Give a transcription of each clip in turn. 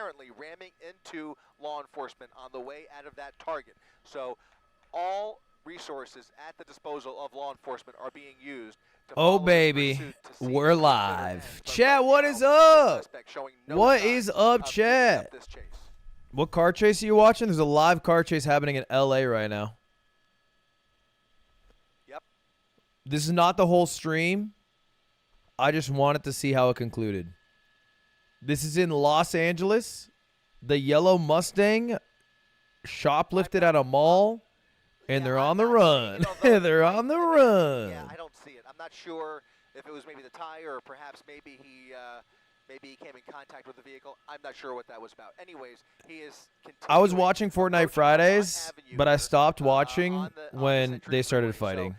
apparently ramming into law enforcement on the way out of that target. So all resources at the disposal of law enforcement are being used to Oh, follow this baby. pursuit to see We're if the Twitter live. ends. But Chat, right what now, is this up? suspect showing no What signs is up, of giving chat? up this chase. What car chase are you watching? There's a live car chase happening in LA right now. Yep. This is not the whole stream. I just wanted to see how it concluded. This is in Los Angeles. The yellow Mustang shoplifted at a mall, and they're on the run. They're on the run. Yeah, I don't see it. I'm not sure if it was maybe the tire or perhaps maybe he came in contact with the vehicle. I'm not sure what that was about. Anyways, he is I was watching Fortnite Fridays, but I stopped watching when they started fighting.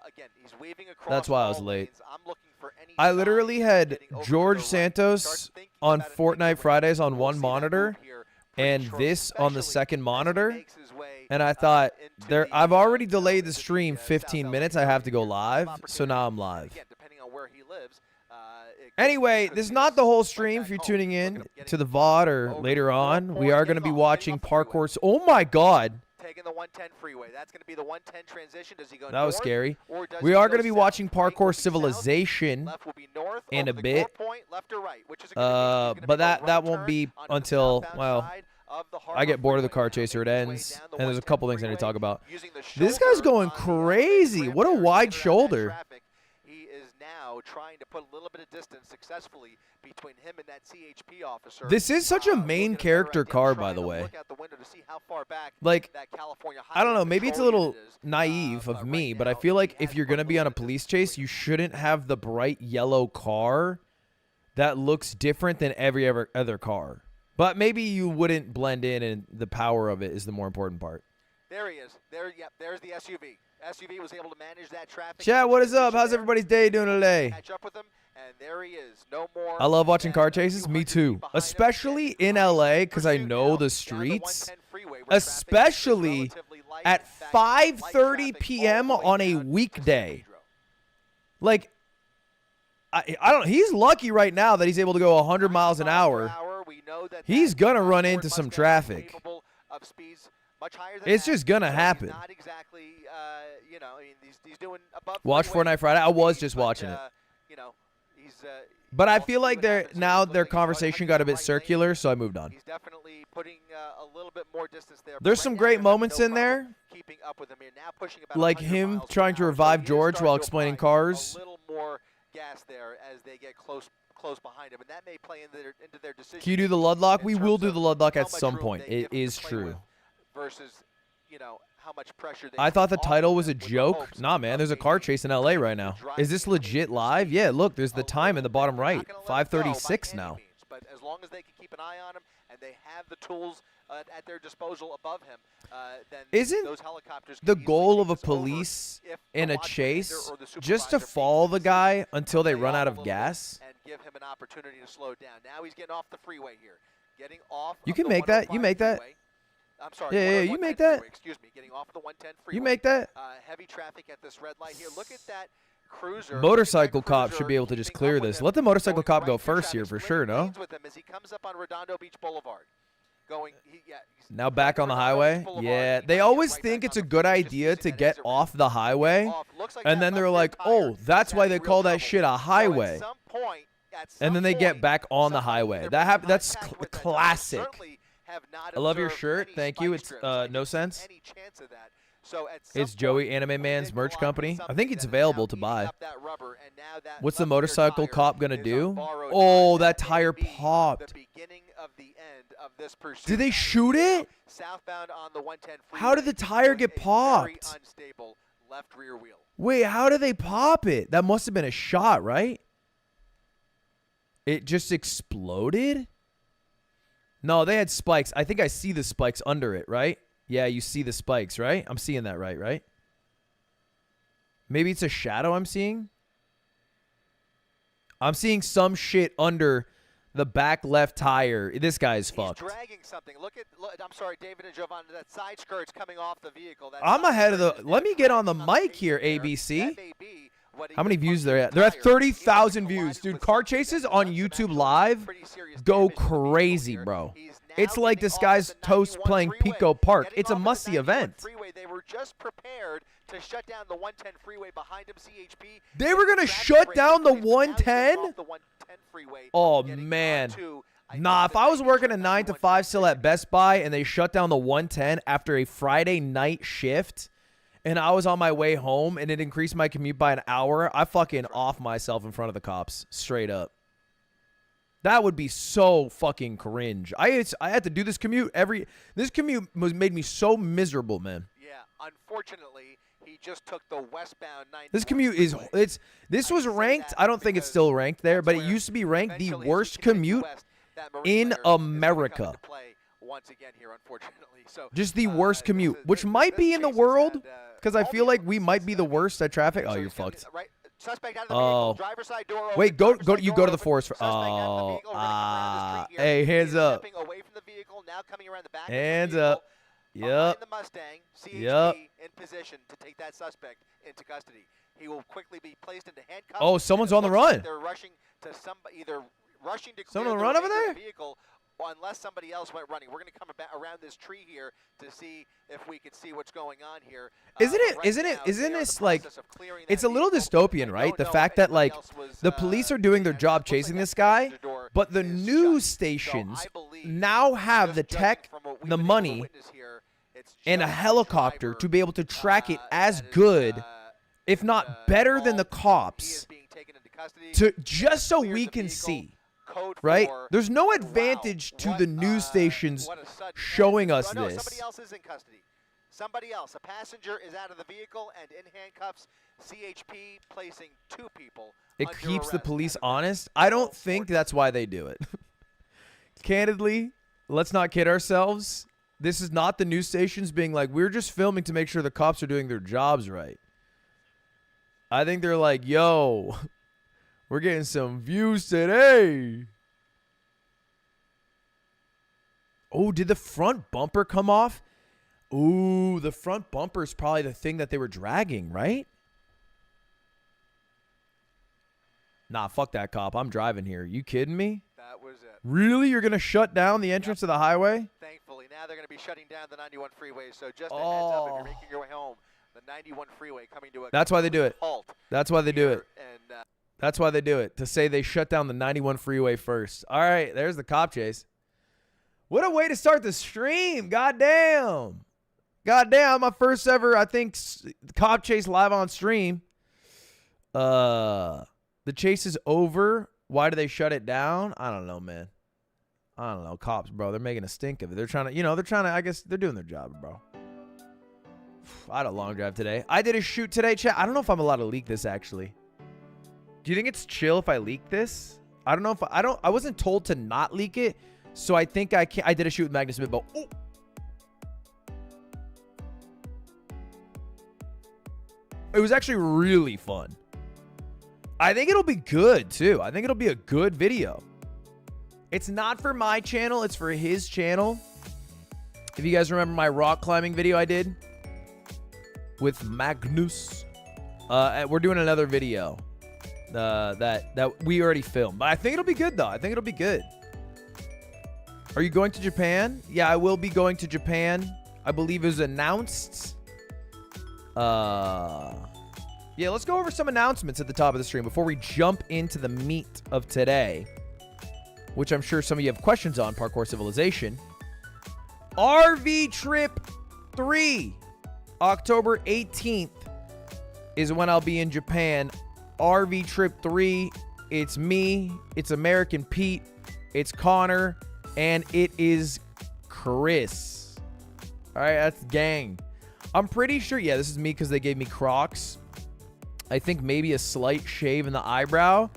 Again, he's weaving across. That's why I was all late. lanes. I'm looking for any I sign literally of had getting over to George the right. Santos Start thinking on about it, thinking Fortnite about it. Fridays on We'll one see that monitor move here pretty and shortly, this on the especially second as he monitor, makes his way, and I thought into the, I've already delayed into the stream South 15 LA minutes. I have to go area. live, Lot of so now I'm opportunity. live. Again, depending on where he lives, it could- Anyway, could this is be not a the whole right stream. back If you're home. tuning Look in at him getting to the VOD or over later the on, we point, are going to getting be off, getting watching off the freeway. Parkour. Oh my God, Taking the 110 freeway. That's going to be the 110 transition. Does he go that was north, scary. or does We he are go going to be south? watching Right will Parkour be south, Civilization left will be north, in over a the bit. core point, left or right, which is it gonna be? He's gonna But make a that right won't turn be onto the until, southbound well, side of the I Harbor get bored of the Freeway. car Now chaser. It making his way ends, down the and there's a 110 couple things I need to freeway, talk about. using the This guy's shoulder going on the crazy. ramp What a there to wide get around that shoulder. traffic. He is now trying to put a little bit of distance successfully between him and that CHP officer. This is such a Looking main at better character idea, car, trying by the to way. look out the window to see how far back Like, that California I don't Highway know, maybe it's a Patrol little unit is. naive of But me, right but I now, feel like he if has you're put going to a be on a little bit of police distance chase, you shouldn't have the bright yellow car that looks different than every other car. But maybe you wouldn't blend in, and the power of it is the more important part. There he is. There, yep. There's the SUV. SUV was able to manage that traffic. Chat, what is up? How's everybody's day doing today? Catch up with him, and there he is. No more. I love watching than car a few chases. Me hundred too. feet behind him. Especially And in high LA speed because I pursuit know now the down streets. 110 freeway where traffic is Especially relatively light. at In fact, 5:30 light traffic p.m. all the way on a down to San weekday. Pedro. Like, I don't. He's lucky right now that he's able to go 100 miles an hour. We know that He's that gonna run Ford into some Mustang is traffic. capable of speeds much higher than It's that, just gonna so he's happen. Not exactly, I mean, he's doing above Watch freeway Fortnite Friday. I was speed, just but, watching it. You know, he's. But I we'll feel see like what they're happens here. now Looks their like he's going conversation 100 got a in the bit right lane. circular, so I moved on. He's definitely putting a little bit more distance there. but There's right some now great they're having moments no in problem there, keeping up with him. You're now pushing about like 100 him miles per trying to hour, so revive he is George starting while to explaining apply cars. A little more gas there as they get close behind him, and that may play into their decision. Can you do the Ludlock? in We will terms do of the Ludlock how at much some room point. they It give him is to play true. with versus, how much pressure they I put thought the off title of was a them with the joke. hopes Nah, man, of there's a car maybe chase in LA right now. driving Is this him legit into live? speed Yeah, look, there's a the time in the little bottom bit. They're right, not gonna let it go by 5:36 any now. means, but as long as they can keep an eye on him and they have the tools at their disposal above him, then Isn't those helicopters can the easily goal take of a this over police if in the a watch chase commander or the just to supervisor makes follow the the guy decision until to they lay run off out a of little bit gas? and give him an opportunity to slow down. Now he's getting off the freeway here, getting off. You of can the make that. You 105 make that. freeway. I'm sorry. Yeah, yeah, you 110 make that. freeway, excuse me, getting off the 110 freeway. You make that. Heavy traffic at this red light here. Look at that cruiser. Motorcycle cop should be able to just clear this. Let the motorcycle cop go first here for sure, no? With him as he comes up on Redondo Beach Boulevard. Now back on the highway? Yeah, they always think it's a good idea to get off the highway, and then they're like, oh, that's why they call that shit a highway. And then they get back on the highway. That's classic. I love your shirt. Thank you. It's no sense. It's Joey Anime Man's merch company. I think it's available to buy. What's the motorcycle cop gonna do? Oh, that tire popped. Did they shoot it? How did the tire get popped? Wait, how did they pop it? That must have been a shot, right? It just exploded? No, they had spikes. I think I see the spikes under it, right? Yeah, you see the spikes, right? I'm seeing that right? Maybe it's a shadow I'm seeing? I'm seeing some shit under the back left tire. This guy's fucked. He's dragging something. Look, I'm sorry, David and Giovanni. That side skirt's coming off the vehicle. I'm ahead of the... Let me get on the mic here, ABC. That may be How many views they're at? They're at 30,000 views. Dude, car chases on YouTube Live go crazy, bro. It's like this guy's toast playing Pico Park. It's a must-see event. They were just prepared to shut down the 110 freeway behind him, CHP. They were going to shut down the 110? Oh, man. Nah, if I was working a 9 to 5 still at Best Buy and they shut down the 110 after a Friday night shift and I was on my way home and it increased my commute by an hour, I fucking off myself in front of the cops. Straight up. That would be so fucking cringe. I had to do this commute this commute made me so miserable, man. Yeah, unfortunately, he just took the westbound 90. This commute is this was ranked. I don't think it's still ranked there, but it used to be ranked the worst commute in America. Once again here, unfortunately. So just the worst commute, which might be in the world, because I feel like we might be the worst at traffic. Oh, you're fucked. Suspect out of the vehicle, driver's side door open. Wait, you go to the forest. Hey, hands up. Away from the vehicle, now coming around the back. Hands up. Yep. The Mustang, CHP in position to take that suspect into custody. He will quickly be placed into handcuffs. Oh, someone's on the run. They're rushing to either rushing to someone on clear the run over there? The vehicle, unless somebody else went running. We're going to come around this tree here to see if we can see what's going on here. Isn't this like, it's a little dystopian, right? The fact that like the police are doing their job chasing this guy, but the news stations now have the tech, the money, and a helicopter to be able to track it as good, if not better than the cops, just so we can see. Right? There's no advantage to the news stations showing us this. Somebody else is in custody. Somebody else. A passenger is out of the vehicle and in handcuffs. CHP placing 2 people. It keeps the police honest. I don't think that's why they do it. Candidly, let's not kid ourselves. This is not the news stations being like, we're just filming to make sure the cops are doing their jobs right. I think they're like, yo, we're getting some views today. Oh, did the front bumper come off? Ooh, the front bumper is probably the thing that they were dragging, right? Nah, fuck that cop. I'm driving here. You kidding me? That was it. Really? You're going to shut down the entrance to the highway? Thankfully. Now they're going to be shutting down the 91 freeway. So just a heads up, if you're making your way home, the 91 freeway coming to a That's why they do it. Halt. That's why they do it. And, that's why they do it, to say they shut down the 91 freeway first. All right, there's the cop chase. What a way to start the stream. Goddamn. Goddamn, my first ever, I think, cop chase live on stream. The chase is over. Why do they shut it down? I don't know, man. I don't know. Cops, bro, they're making a stink of it. They're trying to, I guess they're doing their job, bro. I had a long drive today. I did a shoot today, chat. I don't know if I'm allowed to leak this, actually. Do you think it's chill if I leak this? I don't know if I wasn't told to not leak it, so I think I can. I did a shoot with Magnus Midbow. Oh. It was actually really fun. I think it'll be good too. I think it'll be a good video. It's not for my channel, it's for his channel. If you guys remember my rock climbing video I did with Magnus, we're doing another video. That we already filmed. But I think it'll be good, though. I think it'll be good. Are you going to Japan? Yeah, I will be going to Japan. I believe it was announced. Yeah, let's go over some announcements at the top of the stream before we jump into the meat of today, which I'm sure some of you have questions on, Parkour Civilization. RV Trip 3, October 18th is when I'll be in Japan. RV Trip 3, it's me, it's American Pete, it's Connor, and it is Chris. All right, that's gang. I'm pretty sure, yeah, this is me because they gave me Crocs. I think maybe a slight shave in the eyebrow,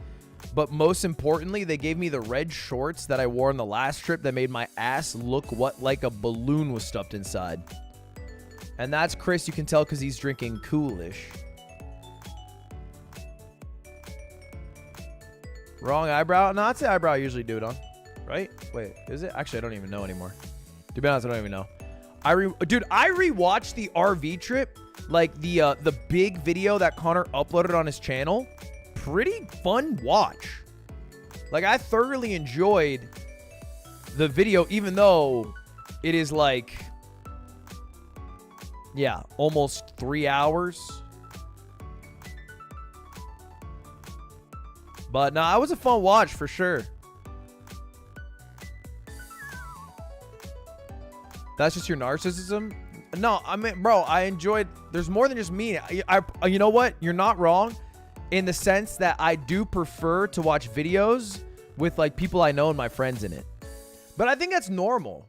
but most importantly, they gave me the red shorts that I wore on the last trip that made my ass look like a balloon was stuffed inside. And that's Chris, you can tell because he's drinking Coolish. Wrong eyebrow? No, that's the eyebrow I usually do it on. Right? Wait, is it? Actually, I don't even know anymore. To be honest, I don't even know. Dude, I rewatched the RV trip, like the big video that Connor uploaded on his channel. Pretty fun watch. Like, I thoroughly enjoyed the video, even though it is like, yeah, almost 3 hours. But no, it was a fun watch for sure. That's just your narcissism? No, I mean, bro, I enjoyed. There's more than just me. You know what? You're not wrong, in the sense that I do prefer to watch videos with like people I know and my friends in it. But I think that's normal.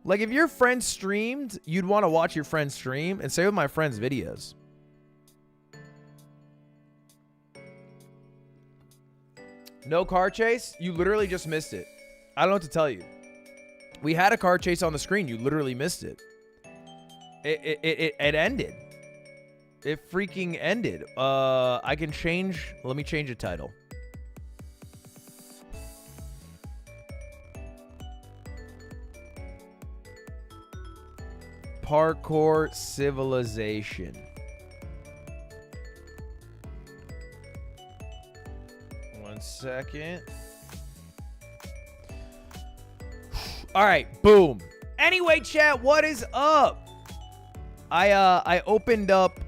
Like, if your friend streamed, you'd want to watch your friend stream, and same with my friends' videos. No car chase? You literally just missed it. I don't know what to tell you. We had a car chase on the screen. You literally missed it. It ended. It freaking ended. I can change. Let me change the title. Parkour Civilization. One second. All right, boom. Anyway, chat, what is up? I opened up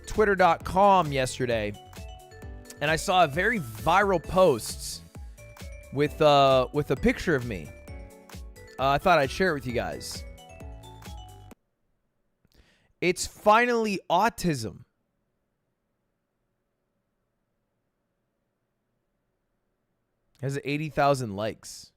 twitter.com yesterday, and I saw a very viral post with a picture of me. I thought I'd share it with you guys. It's finally autism. It has 80,000 likes.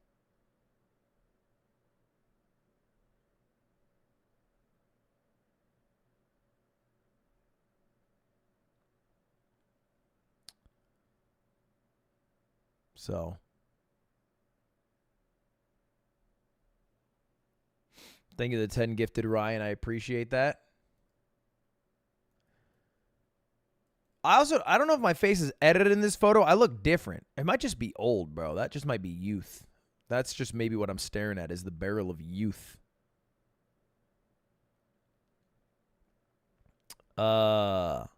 So, thank you to the 10 gifted, Ryan. I appreciate that. I don't know if my face is edited in this photo. I look different. It might just be old, bro. That just might be youth. That's just maybe what I'm staring at, is the barrel of youth. Also,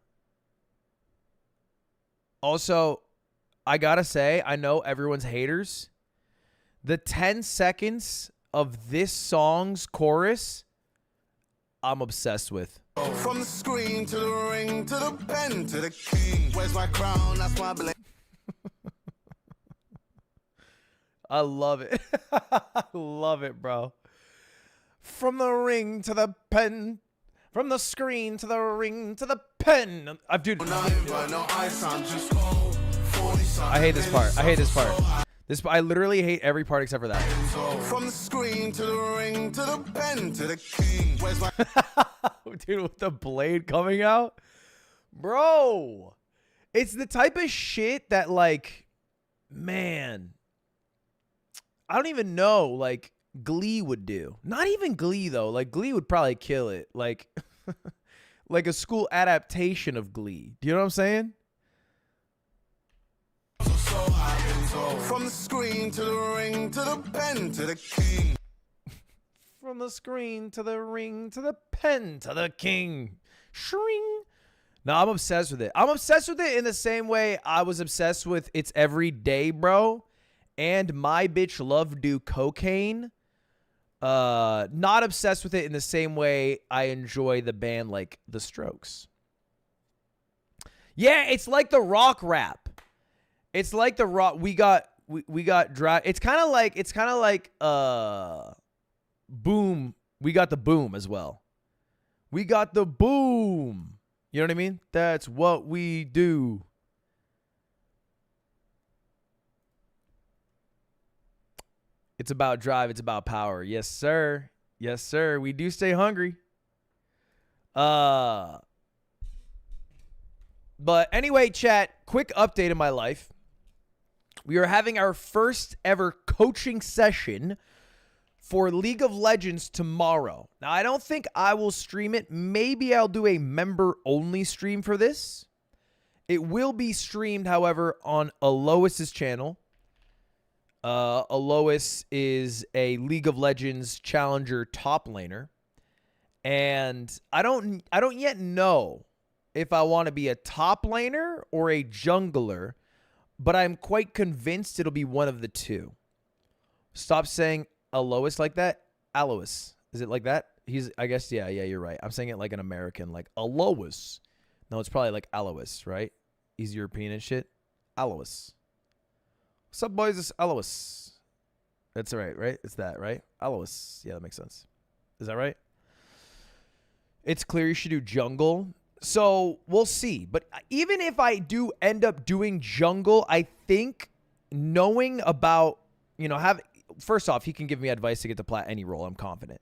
I gotta say, I know everyone's haters. The 10 seconds of this song's chorus, I'm obsessed with. From the screen to the ring to the pen to the king. Where's my crown? That's my blade. I love it. I love it, bro. From the ring to the pen. From the screen to the ring to the pen. Dude. I hate this part. I hate this part. I literally hate every part except for that. From the screen to the ring to the pen to the king. Where's my dude, with the blade coming out? Bro. It's the type of shit that, like, man, I don't even know, like, Glee would do. Not even Glee, though. Like, Glee would probably kill it. Like, like a school adaptation of Glee. Do you know what I'm saying? From the screen to the ring to the pen to the king. From the screen to the ring to the pen to the king. Shring. No, I'm obsessed with it. I'm obsessed with it in the same way I was obsessed with It's Every Day, bro. And My Bitch Love Do Cocaine. Not obsessed with it in the same way I enjoy the band like The Strokes. Yeah, it's like the rock rap. It's like the rock. We got dry. It's kind of like Boom. We got the Boom as well. We got the Boom. You know what I mean? That's what we do. It's about drive. It's about power. Yes, sir. Yes, sir. We do stay hungry. But anyway, chat, quick update in my life. We are having our first ever coaching session for League of Legends tomorrow. Now, I don't think I will stream it. Maybe I'll do a member-only stream for this. It will be streamed, however, on Alois's channel. Alois is a League of Legends challenger top laner. And I don't yet know if I want to be a top laner or a jungler, but I'm quite convinced it'll be one of the two. Stop saying Alois like that. Alois. Is it like that? I guess, yeah, you're right. I'm saying it like an American, like Alois. No, it's probably like Alois, right? He's European and shit. Alois. What's up, boys? It's Alois. That's right? It's that, right? Alois. Yeah, that makes sense. Is that right? It's clear you should do jungle. So we'll see. But even if I do end up doing jungle, I think knowing about, first off, he can give me advice to get to plat any role. I'm confident.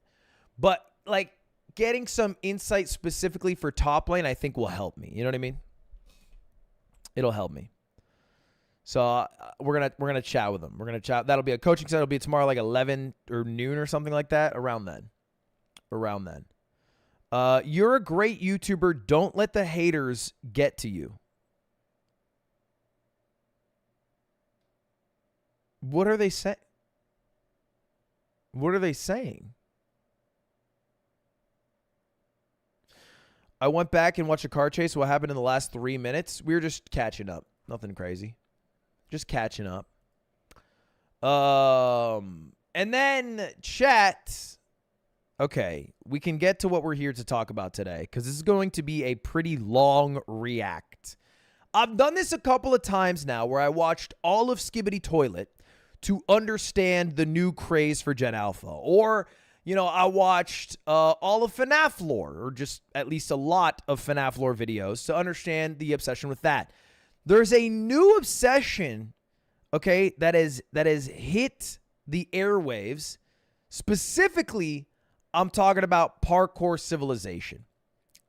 But like getting some insight specifically for top lane, I think will help me. You know what I mean? It'll help me. So we're gonna chat with him. We're gonna chat. That'll be a coaching set. It'll be tomorrow, like 11 or noon or something like that. Around then. You're a great YouTuber. Don't let the haters get to you. What are they saying? What are they saying? I went back and watched a car chase. What happened in the last 3 minutes? We were just catching up. Nothing crazy. Just catching up. And then chat. Okay, we can get to what we're here to talk about today because this is going to be a pretty long react. I've done this a couple of times now where I watched all of Skibbity Toilet to understand the new craze for Gen Alpha. Or, I watched all of FNAF lore, or just at least a lot of FNAF lore videos to understand the obsession with that. There's a new obsession, okay, that has hit the airwaves. Specifically, I'm talking about Parkour Civilization.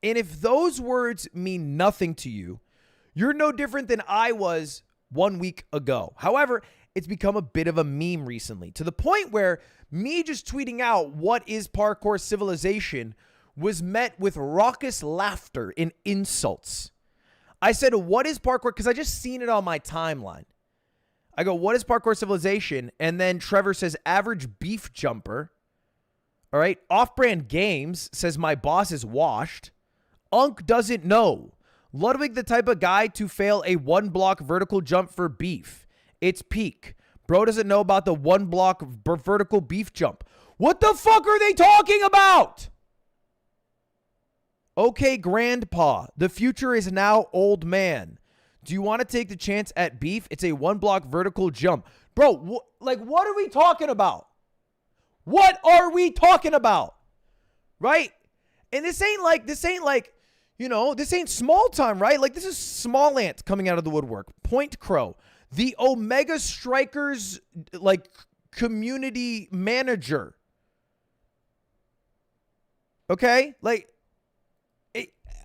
And if those words mean nothing to you, you're no different than I was 1 week ago. However, it's become a bit of a meme recently, to the point where me just tweeting out what is Parkour Civilization was met with raucous laughter and insults. I said, what is parkour? Because I just seen it on my timeline. I go, what is Parkour Civilization? And then Trevor says, average beef jumper. All right. Off-brand Games says, my boss is washed. Unk doesn't know. Ludwig, the type of guy to fail a 1-block vertical jump for beef. It's peak. Bro doesn't know about the 1-block vertical beef jump. What the fuck are they talking about? Okay, grandpa. The future is now old man. Do you want to take the chance at beef? It's a 1-block vertical jump. Bro, what are we talking about? What are we talking about? Right? And this ain't like, this ain't small time, right? Like, this is Small Ant coming out of the woodwork. Point Crow. The Omega Strikers, community manager. Okay?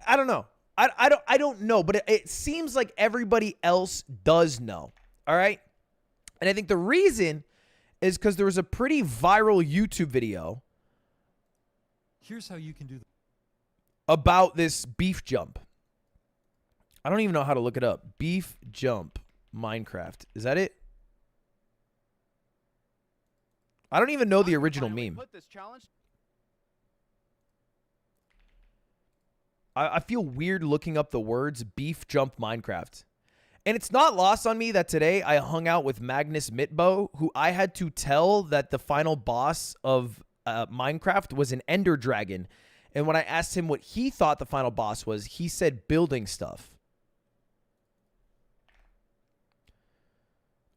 I don't know. I don't know, but it seems like everybody else does know. All right? And I think the reason is because there was a pretty viral YouTube video. Here's how you can do about this beef jump. I don't even know how to look it up. Beef jump Minecraft. Is that it? I don't even know the original meme. I feel weird looking up the words beef jump Minecraft. And it's not lost on me that today I hung out with Magnus Mitbo, who I had to tell that the final boss of Minecraft was an Ender Dragon. And when I asked him what he thought the final boss was, he said building stuff.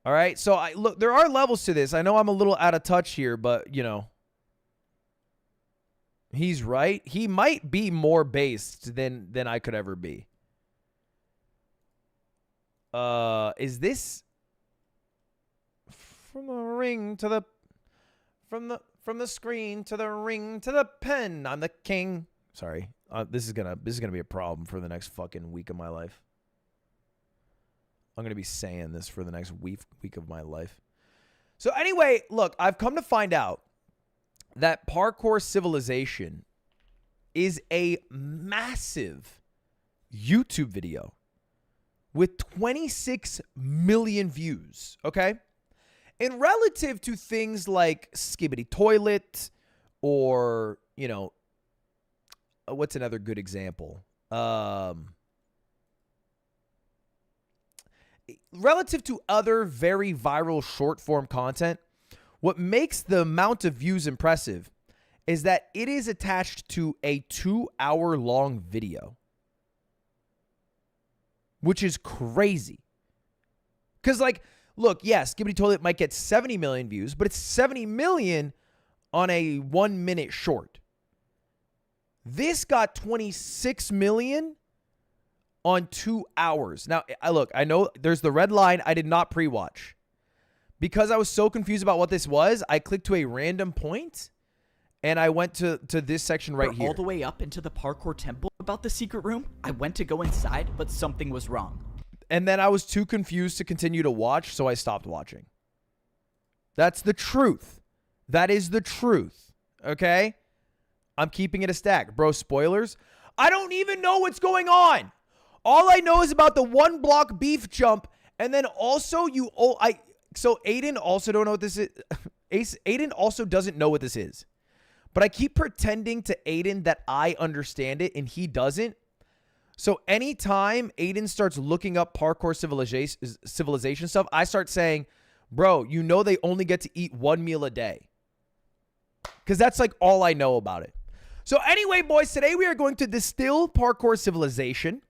All right, so look, there are levels to this. I know I'm a little out of touch here, but, he's right. He might be more based than I could ever be. Is this from the ring to the from the screen to the ring to the pen? I'm the king. Sorry, this is gonna be a problem for the next fucking week of my life. I'm gonna be saying this for the next week of my life. So anyway, look, I've come to find out that Parkour Civilization is a massive YouTube video with 26 million views, okay? And relative to things like Skibbity Toilet or, you know, what's another good example? Relative to other very viral short form content, what makes the amount of views impressive is that it is attached to a 2-hour long video, which is crazy. Because, like, look, yes, Skibbity Toilet might get 70 million views, but it's 70 million on a 1 minute short. This got 26 million on 2 hours. Now, look, I know there's the red line. I did not pre-watch. Because I was so confused about what this was, I clicked to a random point, and I went to this section right here. All the way up into the parkour temple about the secret room. I went to go inside, but something was wrong. And then I was too confused to continue to watch, so I stopped watching. That's the truth. That is the truth. Okay? I'm keeping it a stack. Bro, spoilers? I don't even know what's going on. All I know is about the 1 block beef jump, and then also so Aiden also don't know what this is. Aiden also doesn't know what this is. But I keep pretending to Aiden that I understand it, and he doesn't. So anytime Aiden starts looking up Parkour Civilization stuff, I start saying, bro, you know they only get to eat 1 meal a day. Because that's like all I know about it. So anyway, boys, today we are going to distill Parkour Civilization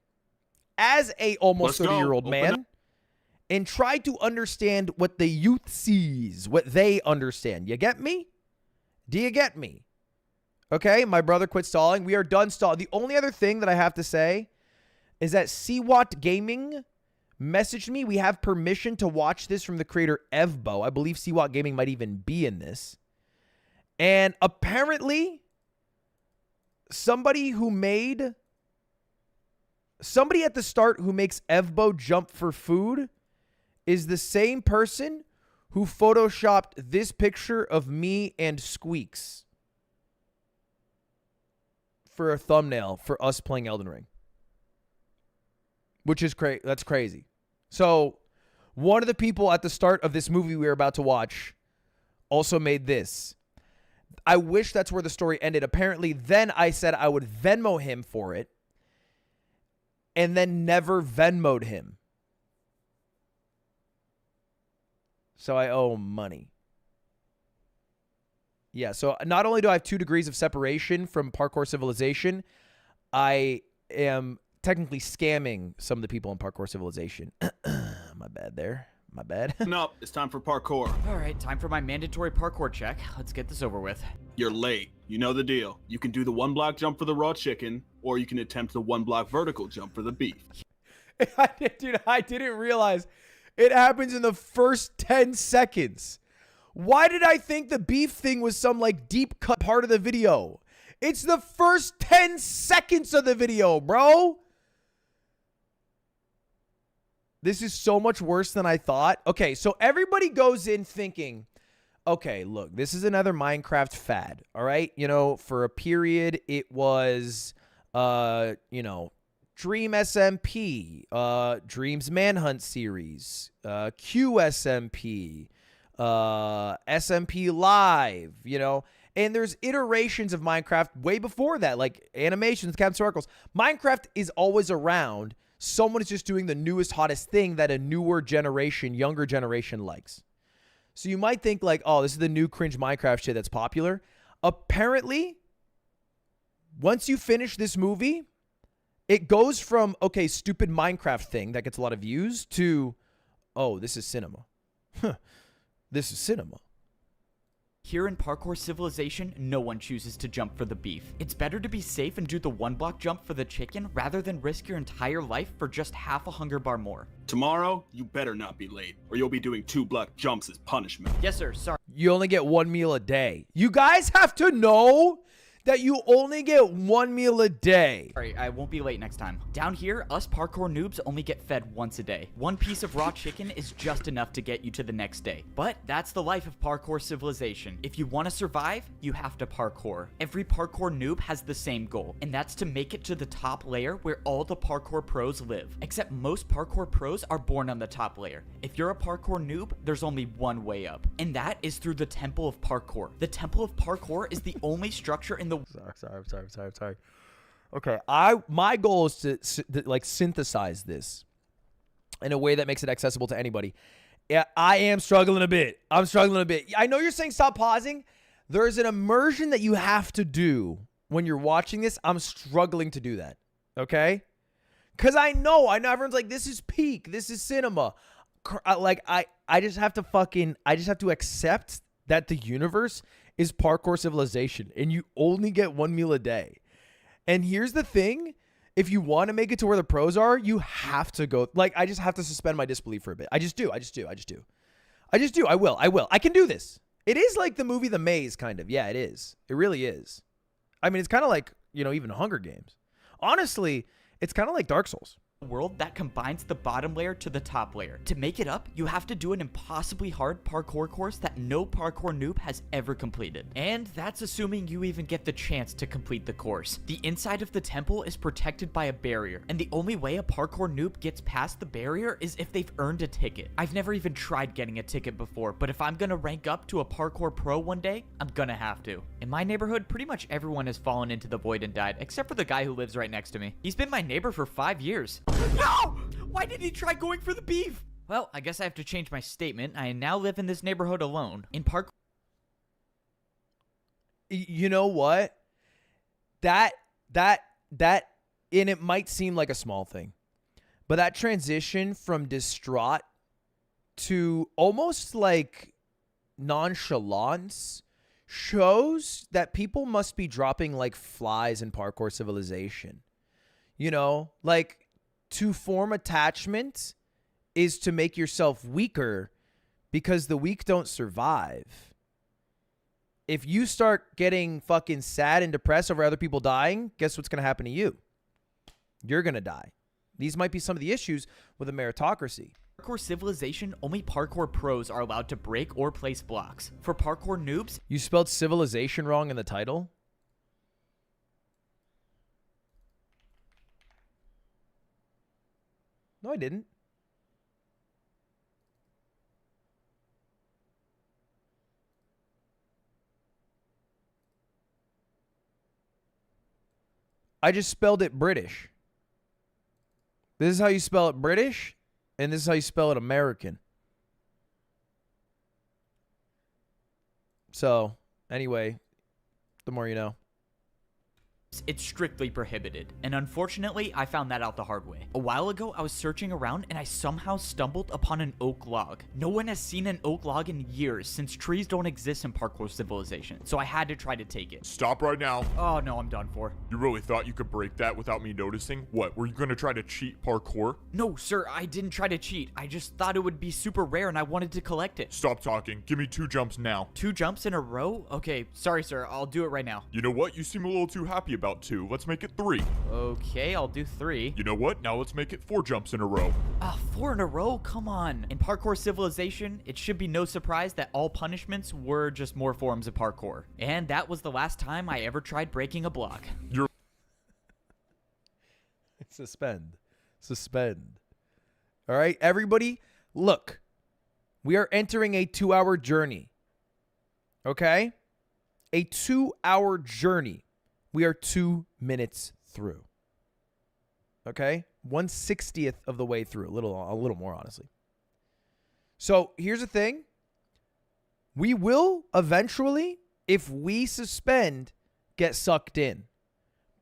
as a almost 30-year-old man and try to understand what the youth sees, what they understand. You get me? Do you get me? Okay, my brother quit stalling. We are done stalling. The only other thing that I have to say is that CWAT Gaming messaged me. We have permission to watch this from the creator Evbo. I believe CWAT Gaming might even be in this. And apparently, somebody at the start who makes Evbo jump for food is the same person who photoshopped this picture of me and Squeaks for a thumbnail for us playing Elden Ring. Which is crazy. That's crazy. So, one of the people at the start of this movie we were about to watch also made this. I wish that's where the story ended. Apparently, then I said I would Venmo him for it, and then never Venmo'd him. So I owe him money. Yeah, so not only do I have 2 degrees of separation from Parkour Civilization, I am technically scamming some of the people in Parkour Civilization. My bad there. My bad. No, it's time for parkour. All right, time for my mandatory parkour check. Let's get this over with. You're late. You know the deal. You can do the 1 block jump for the raw chicken, or you can attempt the 1 block vertical jump for the beef. Dude, I didn't realize it happens in the first 10 seconds. Why did I think the beef thing was some like deep cut part of the video? It's the first 10 seconds of the video, bro. This is so much worse than I thought. Okay, so everybody goes in thinking, okay, look, this is another Minecraft fad, all right? You know, for a period, it was, you know, Dream SMP, Dreams Manhunt series, QSMP, SMP Live, you know, and there's iterations of Minecraft way before that, like animations, captain circles. Minecraft is always around. Someone is just doing the newest, hottest thing that a newer generation, younger generation likes. So you might think like, oh, this is the new cringe Minecraft shit that's popular. Apparently, once you finish this movie, it goes from, okay, stupid Minecraft thing that gets a lot of views to, oh, this is cinema. This is cinema. Here in Parkour Civilization, no one chooses to jump for the beef. It's better to be safe and do the 1 block jump for the chicken rather than risk your entire life for just half a hunger bar more. Tomorrow, you better not be late, or you'll be doing 2 block jumps as punishment. Yes, sir. Sorry. You only get 1 meal a day. You guys have to know that you only get one meal a day. Sorry, I won't be late next time. Down here, us parkour noobs only get fed once a day. One piece of raw chicken is just enough to get you to the next day. But that's the life of Parkour Civilization. If you want to survive, you have to parkour. Every parkour noob has the same goal, and that's to make it to the top layer where all the parkour pros live. Except most parkour pros are born on the top layer. If you're a parkour noob, there's only one way up, and that is through the Temple of Parkour. The Temple of Parkour is the only structure in the Sorry. Okay, my goal is to like synthesize this in a way that makes it accessible to anybody. Yeah, I am struggling a bit. I'm struggling a bit. I know you're saying stop pausing. There's an immersion that you have to do when you're watching this. I'm struggling to do that. Okay? Because I know everyone's like, this is peak. This is cinema. Like, I just have to accept that the universe is Parkour Civilization, and you only get one meal a day. And here's the thing. If you want to make it to where the pros are, you have to go. Like, I just have to suspend my disbelief for a bit. I just do. I will. I can do this. It is like the movie The Maze, kind of. Yeah, it is. It really is. I mean, it's kind of like, even Hunger Games. Honestly, it's kind of like Dark Souls. World that combines the bottom layer to the top layer. To make it up, you have to do an impossibly hard parkour course that no parkour noob has ever completed. And that's assuming you even get the chance to complete the course. The inside of the temple is protected by a barrier, and the only way a parkour noob gets past the barrier is if they've earned a ticket. I've never even tried getting a ticket before, but if I'm gonna rank up to a parkour pro one day, I'm gonna have to. In my neighborhood, pretty much everyone has fallen into the void and died, except for the guy who lives right next to me. He's been my neighbor for 5 years. No! Why did he try going for the beef? Well, I guess I have to change my statement. I now live in this neighborhood alone. In parkour. You know what? That, and it might seem like a small thing, but that transition from distraught to almost like nonchalance shows that people must be dropping like flies in Parkour Civilization. Like, to form attachment is to make yourself weaker because the weak don't survive. If you start getting fucking sad and depressed over other people dying, guess what's going to happen to you? You're going to die. These might be some of the issues with a meritocracy. Parkour Civilization, only parkour pros are allowed to break or place blocks. For parkour noobs, you spelled civilization wrong in the title? No, I didn't. I just spelled it British. This is how you spell it British, and this is how you spell it American. So, anyway, the more you know. It's strictly prohibited, and unfortunately, I found that out the hard way. A while ago, I was searching around and I somehow stumbled upon an oak log. No one has seen an oak log in years since trees don't exist in Parkour Civilization, so I had to try to take it. Stop right now. Oh no, I'm done for. You really thought you could break that without me noticing? What, were you gonna try to cheat parkour? No, sir, I didn't try to cheat. I just thought it would be super rare and I wanted to collect it. Stop talking. Give me 2 jumps now. 2 jumps in a row? Okay, sorry, sir. I'll do it right now. You know what? You seem a little too happy about 2. Let's make it 3. Okay, I'll do 3. You know what? Now let's make it 4 jumps in a row. 4 in a row? Come on. In Parkour Civilization, it should be no surprise that all punishments were just more forms of parkour. And that was the last time I ever tried breaking a block. You're Suspend. All right, everybody, look. We are entering a 2-hour journey. Okay? A 2-hour journey. We are 2 minutes through. Okay? 1/60th of the way through. A little more, honestly. So here's the thing. We will eventually, if we suspend, get sucked in.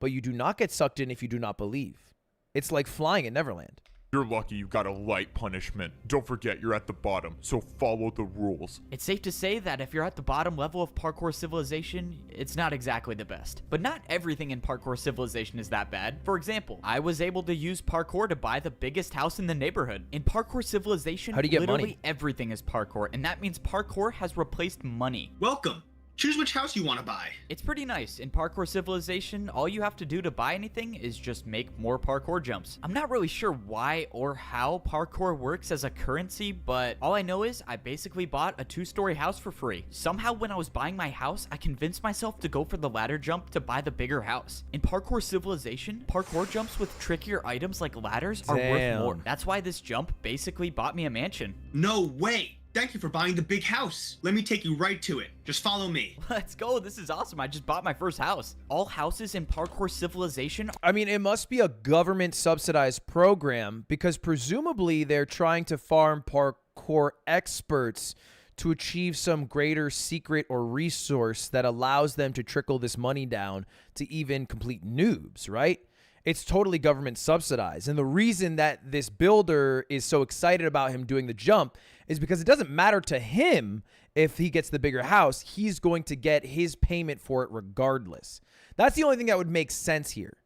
But you do not get sucked in if you do not believe. It's like flying at Neverland. You're lucky you got a light punishment. Don't forget, you're at the bottom, so follow the rules. It's safe to say that if you're at the bottom level of Parkour Civilization, it's not exactly the best. But not everything in Parkour Civilization is that bad. For example, I was able to use parkour to buy the biggest house in the neighborhood. In Parkour Civilization, how do you get literally money? Everything is parkour, and that means parkour has replaced money. Welcome Choose which house you want to buy. It's pretty nice. In Parkour Civilization, all you have to do to buy anything is just make more parkour jumps. I'm not really sure why or how parkour works as a currency, but all I know is I basically bought a 2-story house for free. Somehow when I was buying my house, I convinced myself to go for the ladder jump to buy the bigger house. In Parkour Civilization, parkour jumps with trickier items like ladders are worth more. That's why this jump basically bought me a mansion. No way! Thank you for buying the big house. Let me take you right to it. Just follow me. Let's go. This is awesome. I just bought my first house. All houses in Parkour Civilization. I mean, it must be a government subsidized program because presumably they're trying to farm parkour experts to achieve some greater secret or resource that allows them to trickle this money down to even complete noobs, right? It's totally government subsidized. And the reason that this builder is so excited about him doing the jump is because it doesn't matter to him if he gets the bigger house. He's going to get his payment for it regardless. That's the only thing that would make sense here.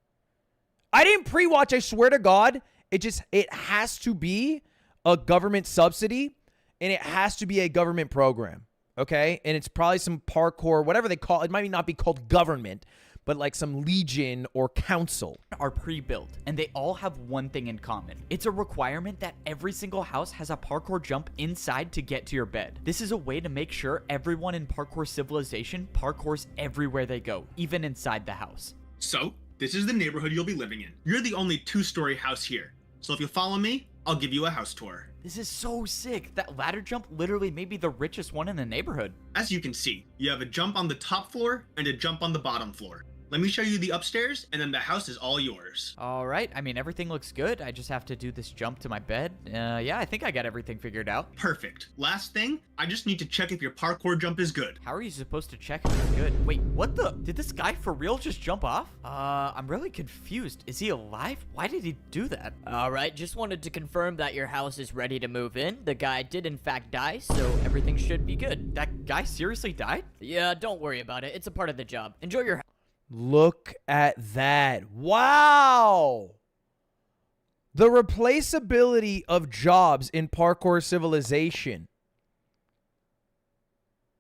I didn't pre-watch, I swear to God. It has to be a government subsidy and it has to be a government program, okay? And it's probably some parkour, whatever they call it. It might not be called government, but like some legion or council. Are pre-built, and they all have one thing in common. It's a requirement that every single house has a parkour jump inside to get to your bed. This is a way to make sure everyone in Parkour Civilization parkours everywhere they go, even inside the house. So, this is the neighborhood you'll be living in. You're the only 2-story house here. So if you follow me, I'll give you a house tour. This is so sick. That ladder jump literally may be the richest one in the neighborhood. As you can see, you have a jump on the top floor and a jump on the bottom floor. Let me show you the upstairs, and then the house is all yours. All right. I mean, everything looks good. I just have to do this jump to my bed. Yeah, I think I got everything figured out. Perfect. Last thing, I just need to check if your parkour jump is good. How are you supposed to check if it's good? Wait, what the? Did this guy for real just jump off? I'm really confused. Is he alive? Why did he do that? All right, just wanted to confirm that your house is ready to move in. The guy did in fact die, so everything should be good. That guy seriously died? Yeah, don't worry about it. It's a part of the job. Enjoy your house. Look at that. Wow. The replaceability of jobs in Parkour Civilization.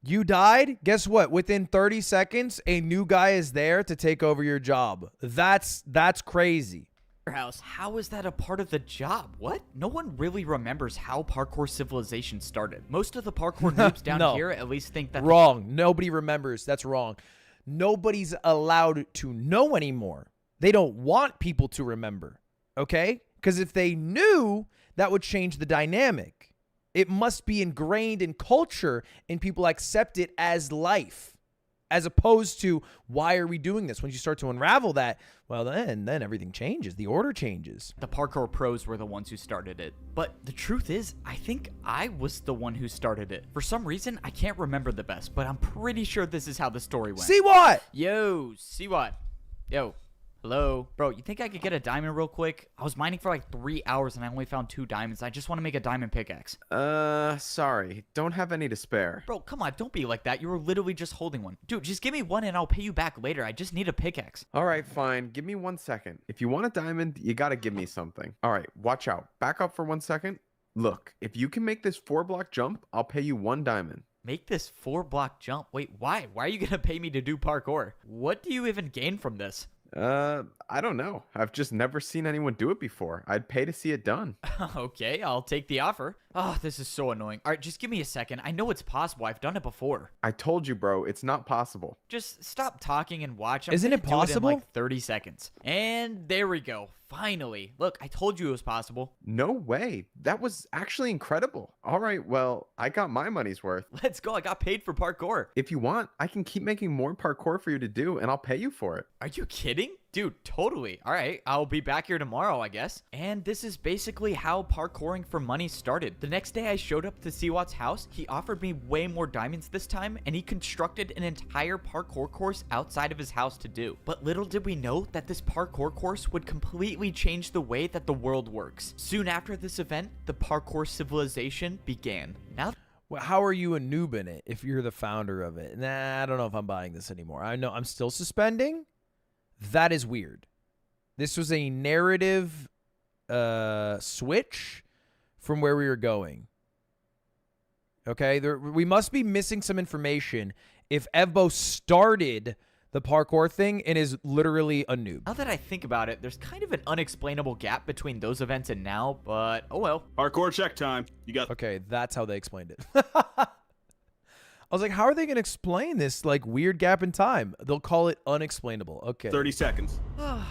You died? Guess what? Within 30 seconds, a new guy is there to take over your job. That's crazy. House. How is that a part of the job? What? No one really remembers how Parkour Civilization started. Most of the parkour noobs down here at least think that... Wrong. Nobody remembers. That's wrong. Nobody's allowed to know anymore. They don't want people to remember, okay? Because if they knew, that would change the dynamic. It must be ingrained in culture and people accept it as life, as opposed to, why are we doing this? When you start to unravel that, well, then everything changes. The order changes. The parkour pros were the ones who started it. But the truth is, I think I was the one who started it. For some reason, I can't remember the best, but I'm pretty sure this is how the story went. See what? Yo, see what? Yo. Hello? Bro, you think I could get a diamond real quick? I was mining for like 3 hours and I only found 2 diamonds. I just want to make a diamond pickaxe. Sorry. Don't have any to spare. Bro, come on. Don't be like that. You were literally just holding one. Dude, just give me one and I'll pay you back later. I just need a pickaxe. All right, fine. Give me 1 second. If you want a diamond, you gotta give me something. All right, watch out. Back up for 1 second. Look, if you can make this 4-block jump, I'll pay you 1 diamond. Make this 4-block jump? Wait, why? Why are you gonna pay me to do parkour? What do you even gain from this? I don't know. I've just never seen anyone do it before. I'd pay to see it done. Okay, I'll take the offer. Oh, this is so annoying. All right, just give me a second. I know it's possible. I've done it before. I told you, bro. It's not possible. Just stop talking and watch. Isn't it possible? Do it in like 30 seconds. And there we go. Finally. Look, I told you it was possible. No way. That was actually incredible. All right, well, I got my money's worth. Let's go. I got paid for parkour. If you want, I can keep making more parkour for you to do, and I'll pay you for it. Are you kidding? Dude, totally. All right, I'll be back here tomorrow, I guess. And this is basically how parkouring for money started. The next day I showed up to Siwat's house. He offered me way more diamonds this time, and he constructed an entire parkour course outside of his house to do. But little did we know that this parkour course would completely change the way that the world works. Soon after this event, the Parkour Civilization began. Now, well, how are you a noob in it if you're the founder of it? Nah, I don't know if I'm buying this anymore. I know I'm still suspending. That is weird. This was a narrative switch from where we were going. Okay, we must be missing some information if Evbo started the parkour thing and is literally a noob. Now that I think about it, there's kind of an unexplainable gap between those events and now, but oh well. Parkour check time. You got... Okay, that's how they explained it. I was like, how are they going to explain this, like, weird gap in time? They'll call it unexplainable. Okay. 30 seconds.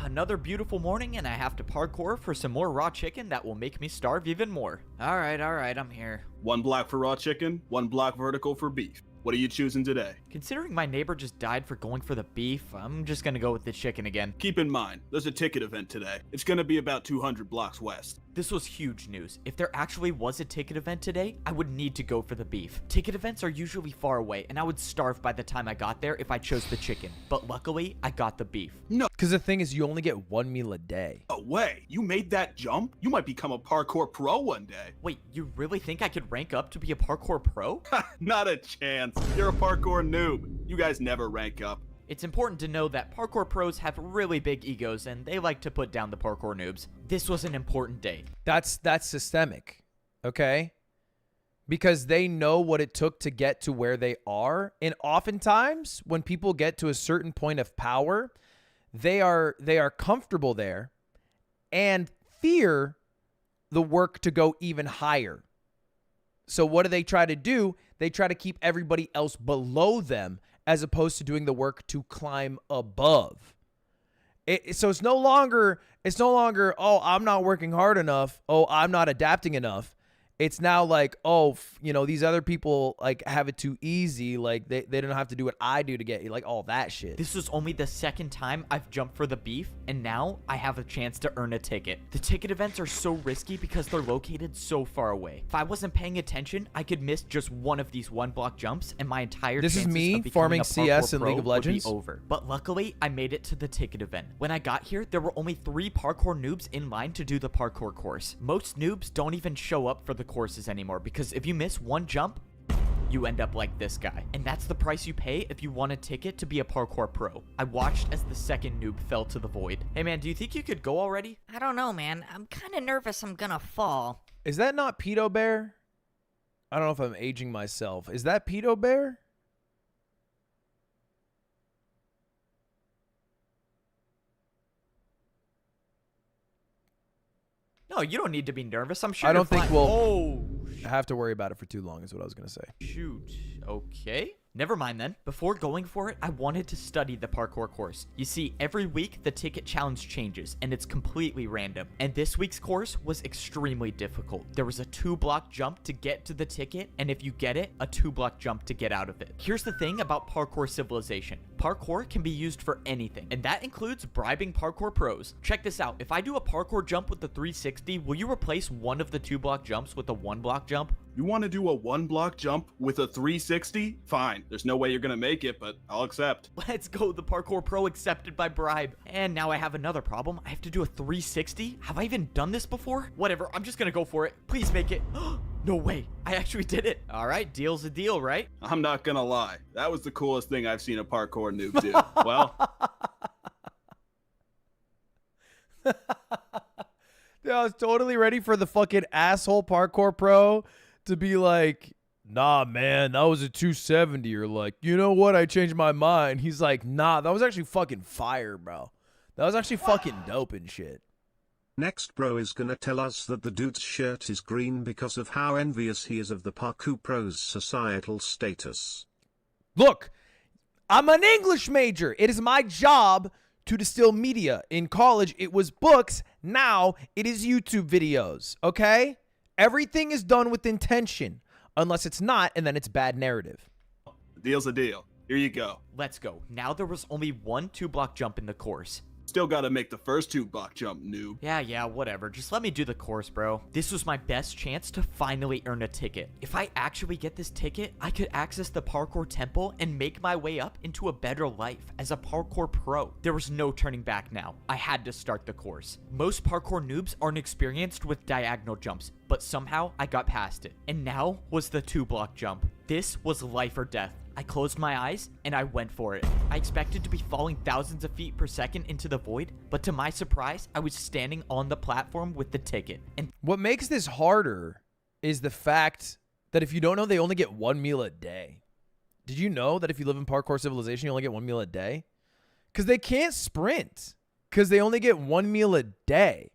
Another beautiful morning, and I have to parkour for some more raw chicken that will make me starve even more. All right, I'm here. 1 block for raw chicken, 1 block vertical for beef. What are you choosing today? Considering my neighbor just died for going for the beef, I'm just gonna go with the chicken again. Keep in mind, there's a ticket event today. It's gonna be about 200 blocks west. This was huge news. If there actually was a ticket event today, I would need to go for the beef. Ticket events are usually far away, and I would starve by the time I got there if I chose the chicken. But luckily, I got the beef. No. Because the thing is, you only get 1 meal a day. No way. You made that jump? You might become a parkour pro one day. Wait, you really think I could rank up to be a parkour pro? Not a chance. You're a parkour noob. You guys never rank up. It's important to know that parkour pros have really big egos and they like to put down the parkour noobs. This was an important day. That's systemic, okay? Because they know what it took to get to where they are. And oftentimes, when people get to a certain point of power, they are comfortable there and fear the work to go even higher. So what do they try to do? They try to keep everybody else below them as opposed to doing the work to climb above. So it's no longer, oh, I'm not working hard enough. Oh, I'm not adapting enough. It's now like, oh, these other people like have it too easy. Like they don't have to do what I do to get like all that shit. This was only the second time I've jumped for the beef, and now I have a chance to earn a ticket. The ticket events are so risky because they're located so far away. If I wasn't paying attention, I could miss just one of these 1-block jumps, and my entire This is chances me of becoming farming a CS parkour in League of pro would be Legends. over. But luckily, I made it to the ticket event. When I got here, there were only 3 parkour noobs in line to do the parkour course. Most noobs don't even show up for the courses anymore because if you miss 1 jump, you end up like this guy. And that's the price you pay if you want a ticket to be a parkour pro. I watched as the second noob fell to the void. Hey man, do you think you could go already? I don't know, man. I'm kind of nervous I'm gonna fall. Is that not Pedo Bear? I don't know if I'm aging myself. Is that Pedo Bear? No, you don't need to be nervous. I'm sure I don't think we'll Oh, have to worry about it for too long is what I was going to say. shoot. Okay. Never mind then. Before going for it, I wanted to study the parkour course. You see, every week the ticket challenge changes and it's completely random. And this week's course was extremely difficult. There was a 2-block jump to get to the ticket, and if you get it, a 2-block jump to get out of it. Here's the thing about Parkour Civilization. Parkour can be used for anything, and that includes bribing parkour pros. Check this out. If I do a parkour jump with the 360, will you replace one of the 2-block jumps with a 1-block jump? You want to do a 1-block jump with a 360? Fine. There's no way you're going to make it, but I'll accept. Let's go. The parkour pro accepted by bribe. And now I have another problem. I have to do a 360? Have I even done this before? Whatever. I'm just going to go for it. Please make it. No way. I actually did it. All right. Deal's a deal, right? I'm not going to lie. That was the coolest thing I've seen a parkour noob do. Well. Dude, I was totally ready for the fucking asshole parkour pro to be like, nah, man, that was a 270. Or like, you know what? I changed my mind. He's like, nah, that was actually fucking fire, bro. That was actually fucking dope and shit. Next bro is gonna tell us that the dude's shirt is green because of how envious he is of the parkour pro's societal status. Look, I'm an English major. It is my job to distill media. In college, it was books. Now it is YouTube videos, okay? Everything is done with intention, unless it's not, and then it's bad narrative. The deal's a deal. Here you go. Let's go. Now there was only 1 2-block jump in the course. Still gotta make the first 2-block jump, noob. Yeah, whatever. Just let me do the course, bro. This was my best chance to finally earn a ticket. If I actually get this ticket, I could access the parkour temple and make my way up into a better life as a parkour pro. There was no turning back now. I had to start the course. Most parkour noobs aren't experienced with diagonal jumps, but somehow I got past it. And now was the 2-block jump. This was life or death. I closed my eyes and I went for it. I expected to be falling thousands of feet per second into the void, but to my surprise, I was standing on the platform with the ticket. And what makes this harder is the fact that if you don't know, they only get 1 meal a day. Did you know that if you live in Parkour Civilization, you only get 1 meal a day? Because they can't sprint. Because they only get 1 meal a day.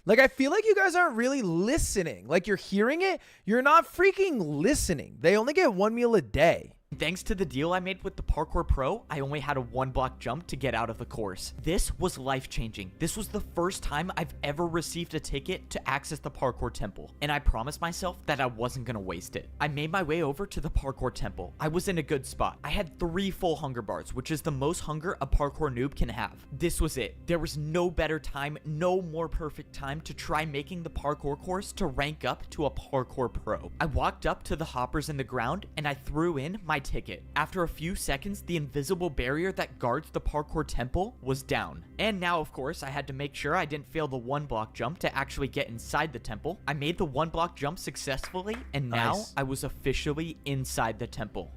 Like, I feel like you guys aren't really listening. Like, you're hearing it. You're not freaking listening. They only get 1 meal a day. Thanks to the deal I made with the Parkour Pro, I only had a 1-block jump to get out of the course. This was life-changing. This was the first time I've ever received a ticket to access the Parkour Temple, and I promised myself that I wasn't gonna waste it. I made my way over to the Parkour Temple. I was in a good spot. I had 3 full hunger bars, which is the most hunger a parkour noob can have. This was it. There was no better time, no more perfect time to try making the parkour course to rank up to a Parkour Pro. I walked up to the hoppers in the ground, and I threw in my ticket. After a few seconds, the invisible barrier that guards the Parkour Temple was down. And now, of course, I had to make sure I didn't fail the 1-block jump to actually get inside the temple. I made the 1-block jump successfully, and now I was officially inside the temple.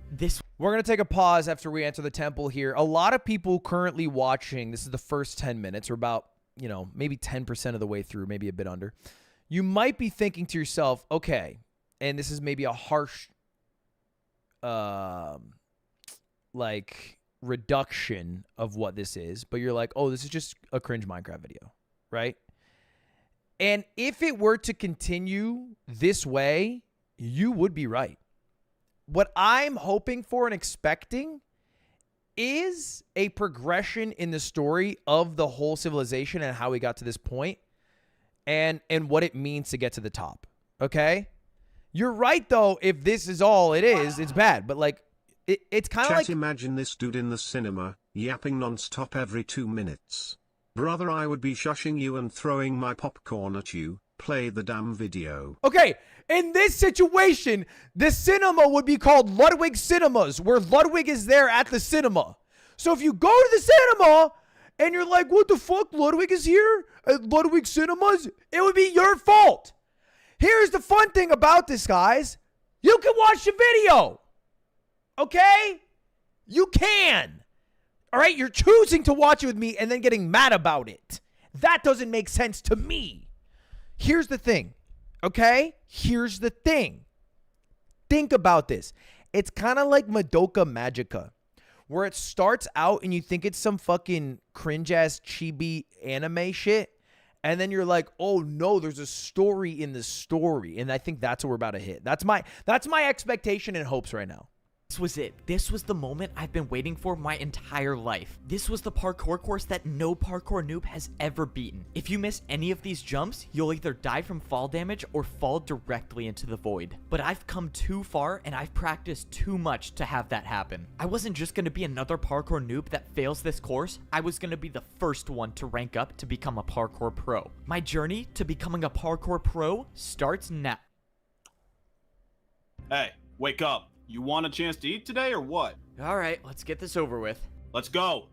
We're going to take a pause after we enter the temple here. A lot of people currently watching, this is the first 10 minutes. We're about, you know, maybe 10% of the way through, maybe a bit under. You might be thinking to yourself, okay, and this is maybe a harsh like reduction of what this is, but you're like, oh, this is just a cringe Minecraft video, right? And if it were to continue this way, you would be right. What I'm hoping for and expecting is a progression in the story of the whole civilization and how we got to this point and what it means to get to the top, okay? You're right, though. If this is all it is, it's bad. But, like, it's kind of like... Imagine this dude in the cinema, yapping non-stop every 2 minutes. Brother, I would be shushing you and throwing my popcorn at you. Play the damn video. Okay, in this situation, the cinema would be called Ludwig Cinemas, where Ludwig is there at the cinema. So if you go to the cinema and you're like, what the fuck, Ludwig is here at Ludwig Cinemas, it would be your fault. Here's the fun thing about this, guys. You can watch the video. Okay? You can. All right? You're choosing to watch it with me and then getting mad about it. That doesn't make sense to me. Here's the thing. Okay? Here's the thing. Think about this. It's kind of like Madoka Magica, where it starts out and you think it's some fucking cringe-ass chibi anime shit. And then you're like, oh no, there's a story in the story. And I think that's what we're about to hit. That's my expectation and hopes right now. This was it. This was the moment I've been waiting for my entire life. This was the parkour course that no parkour noob has ever beaten. If you miss any of these jumps, you'll either die from fall damage or fall directly into the void. But I've come too far and I've practiced too much to have that happen. I wasn't just going to be another parkour noob that fails this course. I was going to be the first one to rank up to become a parkour pro. My journey to becoming a parkour pro starts now. Hey, wake up. You want a chance to eat today or what? All right, let's get this over with. Let's go.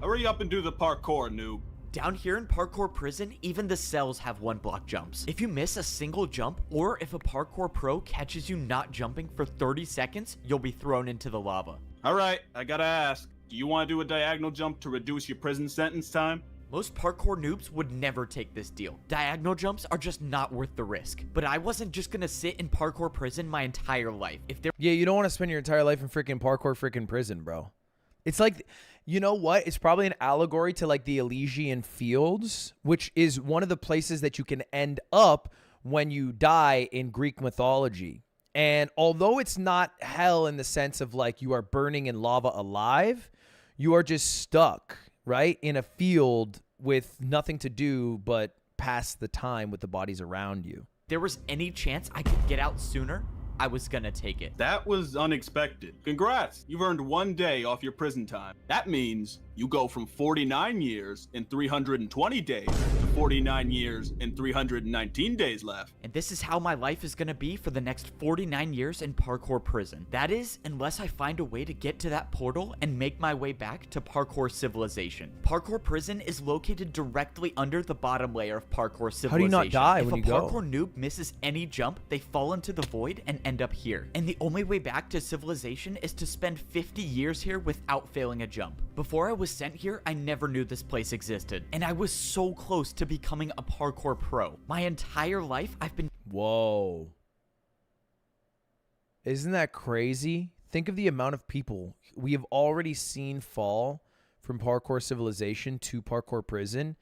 Hurry up and do the parkour, noob. Down here in Parkour Prison, even the cells have 1-block jumps. If you miss a single jump, or if a parkour pro catches you not jumping for 30 seconds, you'll be thrown into the lava. All right, I gotta ask. Do you want to do a diagonal jump to reduce your prison sentence time? Most parkour noobs would never take this deal. Diagonal jumps are just not worth the risk. But I wasn't just gonna sit in parkour prison my entire life. Yeah, you don't want to spend your entire life in freaking parkour freaking prison, bro. It's like, you know what? It's probably an allegory to like the Elysian Fields, which is one of the places that you can end up when you die in Greek mythology. And although it's not hell in the sense of like you are burning in lava alive, you are just stuck, right, in a field with nothing to do but pass the time with the bodies around you. If there was any chance I could get out sooner, I was gonna take it. That was unexpected. Congrats, you've earned 1 day off your prison time. That means you go from 49 years and 320 days to 49 years and 319 days left. And this is how my life is gonna be for the next 49 years in parkour prison. That is, unless I find a way to get to that portal and make my way back to Parkour Civilization. Parkour prison is located directly under the bottom layer of Parkour Civilization. How do you not die when you go? If a parkour noob misses any jump, they fall into the void and end up here. And the only way back to Civilization is to spend 50 years here without failing a jump. Before I was sent here, I never knew this place existed. And I was so close to becoming a parkour pro. My entire life, I've been... Whoa. Isn't that crazy? think of the amount of people we have already seen fall from Parkour Civilization to Parkour Prison.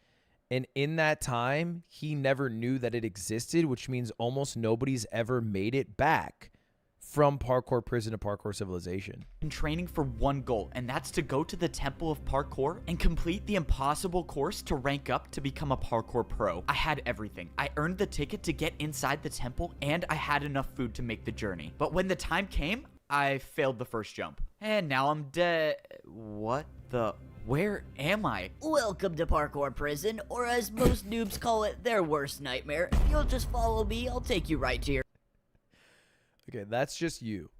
And in that time, he never knew that it existed, which means almost nobody's ever made it back from Parkour Prison to Parkour Civilization. Been training for one goal, and that's to go to the Temple of Parkour and complete the impossible course to rank up to become a parkour pro. I had everything. I earned the ticket to get inside the temple, and I had enough food to make the journey. But when the time came, I failed the first jump. And now I'm dead. What the... Where am I? Welcome to Parkour Prison, or as most noobs call it, their worst nightmare. If you'll just follow me, I'll take you right to your... Okay, that's just you.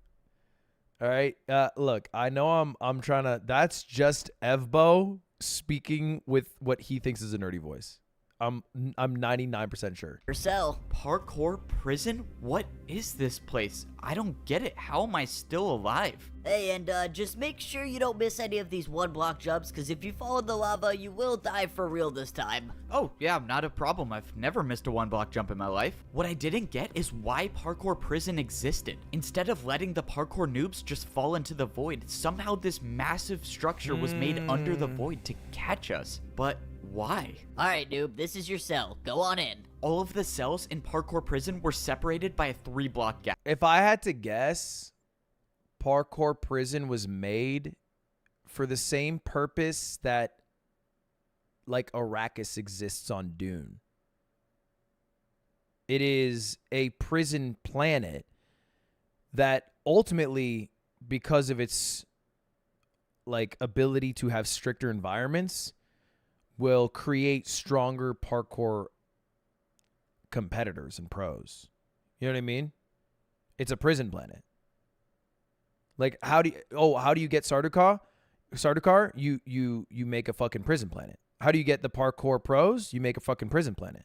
All right. Look, I know I'm trying to. That's just Evbo speaking with what he thinks is a nerdy voice. I'm 99% sure. Your cell. Parkour Prison? What is this place? I don't get it. How am I still alive? Hey, and just make sure you don't miss any of these one-block jumps, because if you fall in the lava, you will die for real this time. Oh, yeah, not a problem. I've never missed a one-block jump in my life. What I didn't get is why Parkour Prison existed. Instead of letting the parkour noobs just fall into the void, somehow this massive structure was made under the void to catch us. But why? Alright, noob, this is your cell. Go on in. All of the cells in Parkour Prison were separated by a 3-block gap. If I had to guess, Parkour Prison was made for the same purpose that, like, Arrakis exists on Dune. It is a prison planet that ultimately, because of its, like, ability to have stricter environments, will create stronger parkour competitors and pros. You know what I mean? It's a prison planet. Like, how do you get Sardaukar? Sardaukar, you make a fucking prison planet. How do you get the parkour pros? You make a fucking prison planet.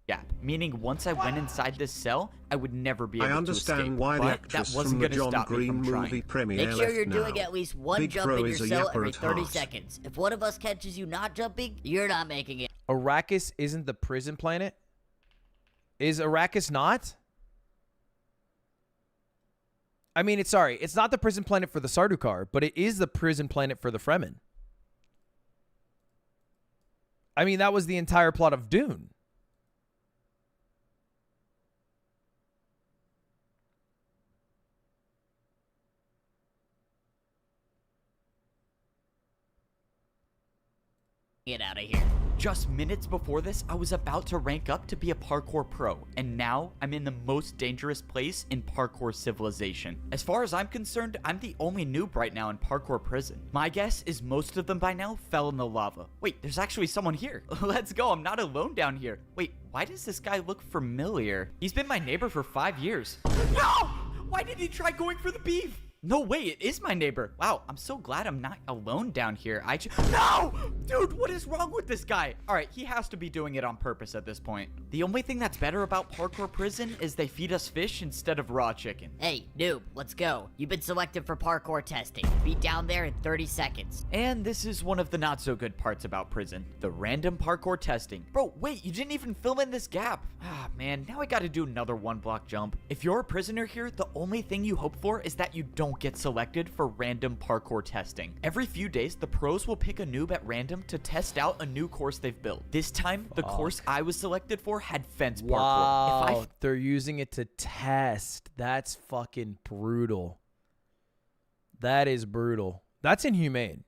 Yeah, meaning once I went inside this cell, I would never be able to escape. I understand why the but actress that wasn't from the gonna John stop me Green from trying. movie premiere Make sure you're left doing now. at least one Big jump Bro in your is a cell yapper every at 30 heart. seconds. If one of us catches you not jumping, you're not making it. Arrakis isn't the prison planet? Is Arrakis not? I mean, it's not the prison planet for the Sardaukar, but it is the prison planet for the Fremen. I mean, that was the entire plot of Dune. Get out of here. Just minutes before this, I was about to rank up to be a parkour pro, and now I'm in the most dangerous place in Parkour Civilization. As far as I'm concerned, I'm the only noob right now in Parkour Prison. My guess is most of them by now fell in the lava. Wait, there's actually someone here. Let's go, I'm not alone down here. Wait, why does this guy look familiar? He's been my neighbor for 5 years. No! Why did he try going for the beef? No way, it is my neighbor. Wow, I'm so glad I'm not alone down here. No! Dude, what is wrong with this guy? All right, he has to be doing it on purpose at this point. The only thing that's better about Parkour Prison is they feed us fish instead of raw chicken. Hey, noob, let's go. You've been selected for parkour testing. Be down there in 30 seconds. And this is one of the not so good parts about prison. The random parkour testing. Bro, wait, you didn't even fill in this gap. Ah, man, now I gotta do another 1-block jump. If you're a prisoner here, the only thing you hope for is that you don't get selected for random parkour testing. Every few days, the pros will pick a noob at random to test out a new course they've built. This time, the course I was selected for had fence parkour. Wow, they're using it to test. That's fucking brutal. That is brutal. That's inhumane.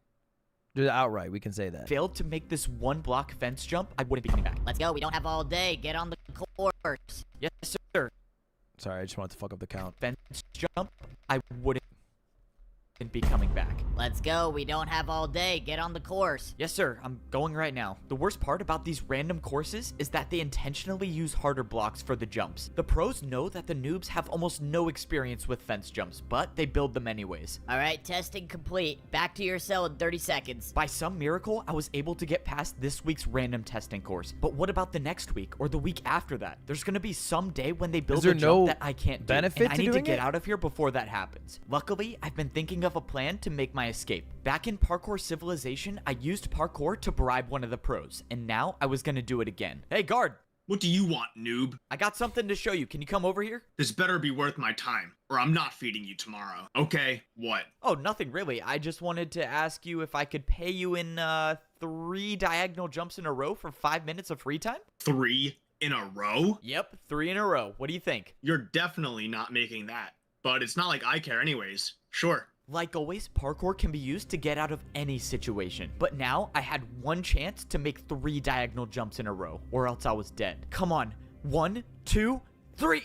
Just outright, we can say that. Failed to make this 1-block fence jump, I wouldn't be coming back. Let's go, we don't have all day. Get on the course. Yes, sir. Sorry, I just wanted to fuck up the count. Fence jump, I wouldn't be coming back. Let's go, we don't have all day. Get on the course. Yes, sir, I'm going right now. The worst part about these random courses is that they intentionally use harder blocks for the jumps. The pros know that the noobs have almost no experience with fence jumps, but they build them anyways. All right, testing complete. Back to your cell in 30 seconds. By some miracle, I was able to get past this week's random testing course. But what about the next week or the week after that? There's gonna be some day when they build a jump that I can't do, and I need to get out of here before that happens. Luckily, I've been thinking of a plan to make my escape. Back in Parkour Civilization, I used parkour to bribe one of the pros, and now I was gonna do it again. Hey, guard! What do you want, noob? I got something to show you. Can you come over here? This better be worth my time, or I'm not feeding you tomorrow. Okay, what? Oh, nothing really. I just wanted to ask you if I could pay you in 3 diagonal jumps in a row for 5 minutes of free time? 3 in a row? Yep, 3 in a row. What do you think? You're definitely not making that. But it's not like I care anyways. Sure. Like always, parkour can be used to get out of any situation. But now, I had one chance to make 3 diagonal jumps in a row, or else I was dead. Come on. 1, 2, 3.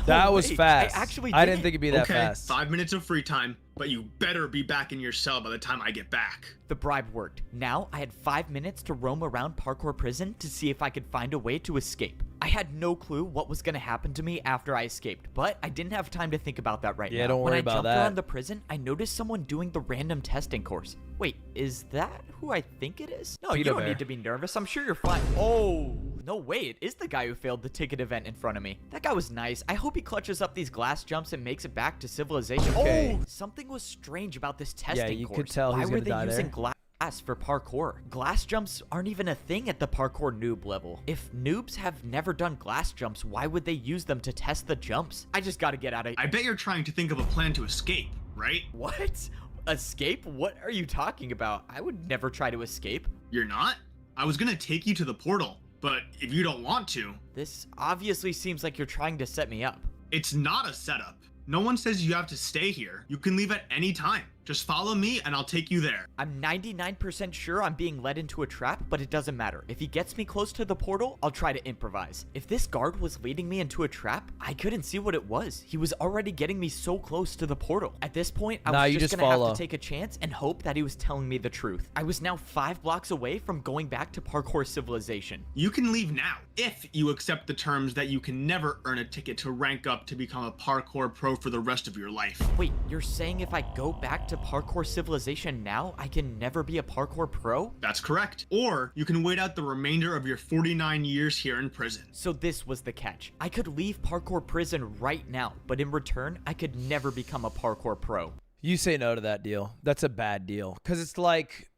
That was wait, fast. I didn't think it'd be that okay, fast. 5 minutes of free time, but you better be back in your cell by the time I get back. The bribe worked. Now, I had 5 minutes to roam around parkour prison to see if I could find a way to escape. I had no clue what was going to happen to me after I escaped, but I didn't have time to think about that right now. Yeah, don't worry about When I that. jumped around the prison, I noticed someone doing the random testing course. Wait, is that who I think it is? No, you Peter don't Bear. need to be nervous. I'm sure you're fine. Oh, no way. It is the guy who failed the ticket event in front of me. That guy was nice. I hope he clutches up these glass jumps and makes it back to Civilization. Okay. Oh, something was strange about this testing you course. could tell Why he's were gonna they die using there. glass for parkour? Glass jumps aren't even a thing at the parkour noob level. If noobs have never done glass jumps, why would they use them to test the jumps? I just gotta get out of here. I bet you're trying to think of a plan to escape, right? What? Escape? What are you talking about? I would never try to escape. You're not? I was gonna take you to the portal, but if you don't want to... This obviously seems like you're trying to set me up. It's not a setup. No one says you have to stay here. You can leave at any time. Just follow me and I'll take you there. I'm 99% sure I'm being led into a trap, but it doesn't matter. If he gets me close to the portal, I'll try to improvise. If this guard was leading me into a trap, I couldn't see what it was. He was already getting me so close to the portal. At this point, I was just gonna have to take a chance and hope that he was telling me the truth. I was now 5 blocks away from going back to Parkour Civilization. You can leave now, if you accept the terms that you can never earn a ticket to rank up to become a parkour pro for the rest of your life. Wait, you're saying if I go back to Parkour Civilization now, I can never be a parkour pro? That's correct. Or you can wait out the remainder of your 49 years here in prison. So this was the catch. I could leave parkour prison right now, but in return, I could never become a parkour pro. You say no to that deal. That's a bad deal. Because it's like,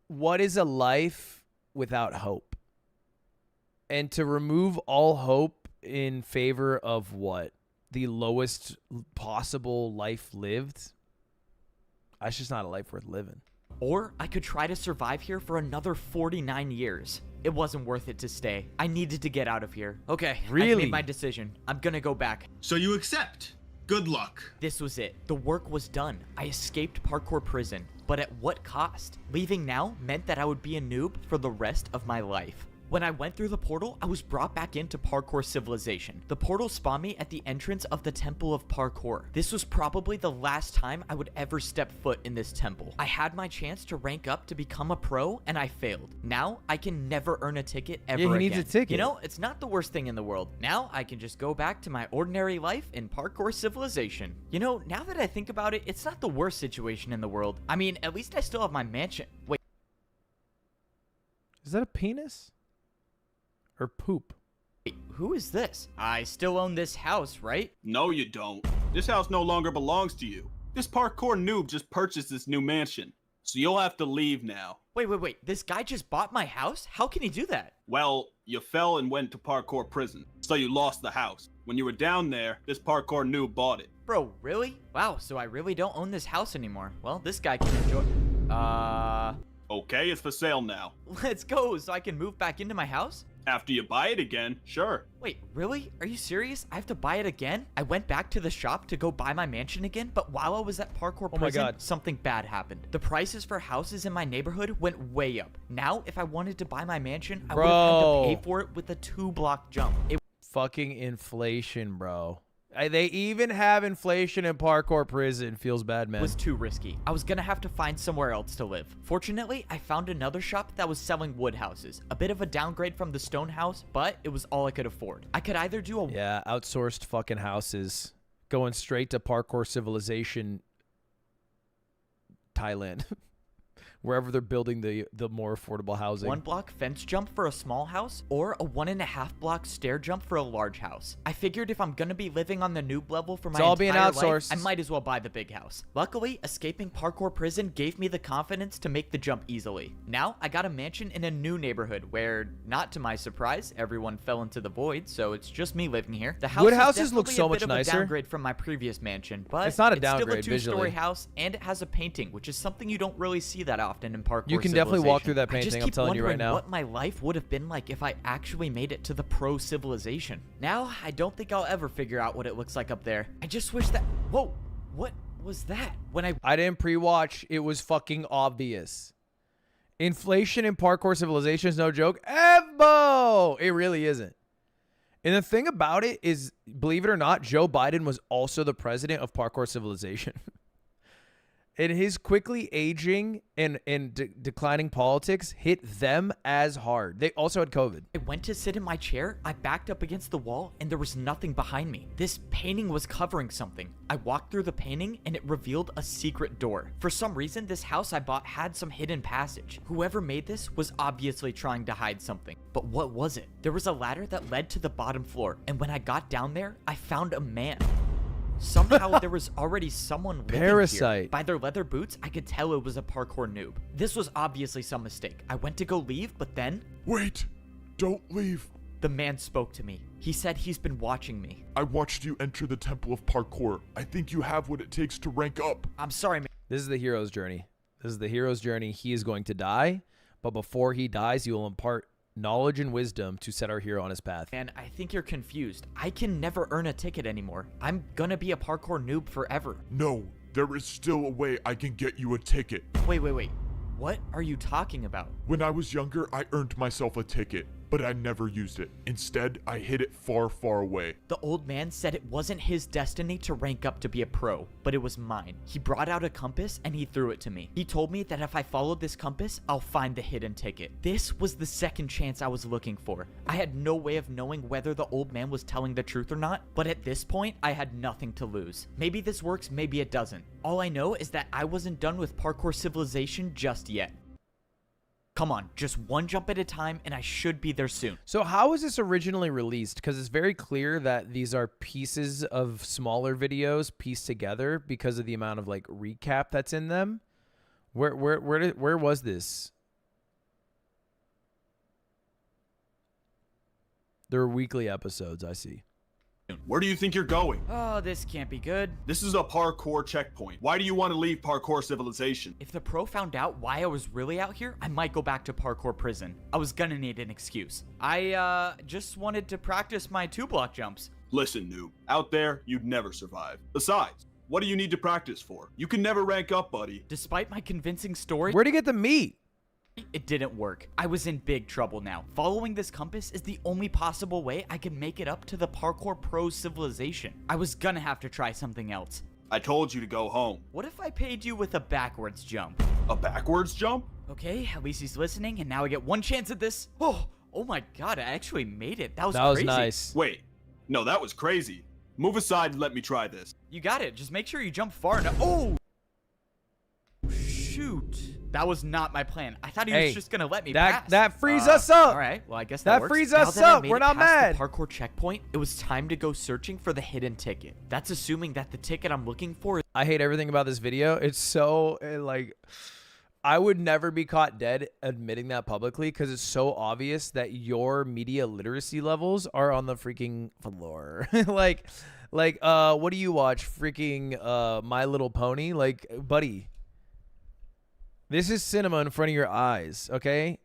what is a life without hope? And to remove all hope in favor of what? The lowest possible life lived? That's just not a life worth living. Or I could try to survive here for another 49 years. It wasn't worth it to stay. I needed to get out of here. Okay, Really? I've made my decision. I'm gonna go back. So you accept. Good luck. This was it. The work was done. I escaped parkour prison. But at what cost? Leaving now meant that I would be a noob for the rest of my life. When I went through the portal, I was brought back into Parkour Civilization. The portal spawned me at the entrance of the Temple of Parkour. This was probably the last time I would ever step foot in this temple. I had my chance to rank up to become a pro, and I failed. Now, I can never earn a ticket ever again. Yeah, he needs a ticket. You know, it's not the worst thing in the world. Now, I can just go back to my ordinary life in Parkour Civilization. You know, now that I think about it, it's not the worst situation in the world. I mean, at least I still have my mansion. Wait. Is that a penis? Or poop? Wait, who is this? I still own this house, right? No, you don't. This house no longer belongs to you. This parkour noob just purchased this new mansion, so you'll have to leave now. Wait. This guy just bought my house? How can he do that? Well, you fell and went to parkour prison, so you lost the house. When you were down there, this parkour noob bought it. Bro, really? Wow, so I really don't own this house anymore. Well, this guy can enjoy... Okay, it's for sale now. Let's go, so I can move back into my house? After you buy it again, sure. Wait, really? Are you serious? I have to buy it again? I went back to the shop to go buy my mansion again, but while I was at Parkour Prison, something bad happened. The prices for houses in my neighborhood went way up. Now, if I wanted to buy my mansion, I would have had to pay for it with a 2-block jump. Fucking inflation, bro. They even have inflation in Parkour Prison. Feels bad, man. It was too risky. I was gonna have to find somewhere else to live. Fortunately, I found another shop that was selling wood houses. A bit of a downgrade from the stone house, but it was all I could afford. I could either do a... Yeah, outsourced fucking houses. Going straight to Parkour Civilization, Thailand. wherever they're building the more affordable housing. 1 block fence jump for a small house or a 1.5 block stair jump for a large house. I figured if I'm gonna be living on the noob level for my all being entire outsourced. life, I might as well buy the big house. Luckily, escaping parkour prison gave me the confidence to make the jump easily. Now, I got a mansion in a new neighborhood where, not to my surprise, everyone fell into the void, so it's just me living here. The house Wood is houses look definitely so a much bit of a nicer. downgrade from my previous mansion, but It's not a still downgrade a 2-story visually. house, and it has a painting, which is something you don't really see that often in Parkour You can definitely walk Civilization. through that I just painting, I'm keep telling you right wondering now. what my life would have been like if I actually made it to the pro Civilization. Now, I don't think I'll ever figure out what it looks like up there. I just wish that... Whoa! What was that? When I didn't pre-watch. It was fucking obvious. Inflation in Parkour Civilization is no joke. Evo! It really isn't. And the thing about it is, believe it or not, Joe Biden was also the president of Parkour Civilization. And his quickly aging and declining politics hit them as hard. They also had COVID. I went to sit in my chair, I backed up against the wall, and there was nothing behind me. This painting was covering something. I walked through the painting, and it revealed a secret door. For some reason, this house I bought had some hidden passage. Whoever made this was obviously trying to hide something. But what was it? There was a ladder that led to the bottom floor, and when I got down there, I found a man. Somehow there was already someone living Parasite. here. By their leather boots, I could tell it was a parkour noob. This was obviously some mistake. I went to go leave, but then... Wait! Don't leave! The man spoke to me. He said he's been watching me. I watched you enter the Temple of Parkour. I think you have what it takes to rank up. I'm sorry, man. This is the hero's journey. This is the hero's journey. He is going to die, but before he dies, he will impart knowledge and wisdom to set our hero on his path. Man, I think you're confused. I can never earn a ticket anymore. I'm gonna be a parkour noob forever. No, there is still a way I can get you a ticket. Wait. What are you talking about? When I was younger, I earned myself a ticket, but I never used it. Instead, I hid it far, far away. The old man said it wasn't his destiny to rank up to be a pro, but it was mine. He brought out a compass and he threw it to me. He told me that if I followed this compass, I'll find the hidden ticket. This was the second chance I was looking for. I had no way of knowing whether the old man was telling the truth or not, but at this point, I had nothing to lose. Maybe this works, maybe it doesn't. All I know is that I wasn't done with Parkour Civilization just yet. Come on, just one jump at a time, and I should be there soon. So how was this originally released? Because it's very clear that these are pieces of smaller videos pieced together because of the amount of like recap that's in them. Where was this? There are weekly episodes, I see. Where do you think you're going? Oh, this can't be good. This is a parkour checkpoint. Why do you want to leave Parkour Civilization? If the pro found out why I was really out here, I might go back to parkour prison. I was gonna need an excuse. I just wanted to practice my 2-block jumps. Listen, noob. Out there, you'd never survive. Besides, what do you need to practice for? You can never rank up, buddy. Despite my convincing story, Where'd he get the meat? it didn't work. I was in big trouble now. Following this compass is the only possible way I can make it up to the Parkour Pro Civilization. I was gonna have to try something else. I told you to go home. What if I paid you with a backwards jump? A backwards jump? Okay, at least he's listening, and now I get one chance at this. Oh my god, I actually made it. That was That was crazy. nice. Wait, no, that was crazy. Move aside and let me try this. You got it. Just make sure you jump far enough. Oh! Shoot. That was not my plan. I thought he was just gonna let me pass. That frees us up. All right, well, I guess That works. frees Now us that I up. made We're it not past mad. the parkour checkpoint, it was time to go searching for the hidden ticket. That's assuming that the ticket I'm looking for is... I hate everything about this video. It's so like, I would never be caught dead admitting that publicly because it's so obvious that your media literacy levels are on the freaking floor. like, what do you watch? Freaking My Little Pony? Like, buddy. This is cinema in front of your eyes, okay?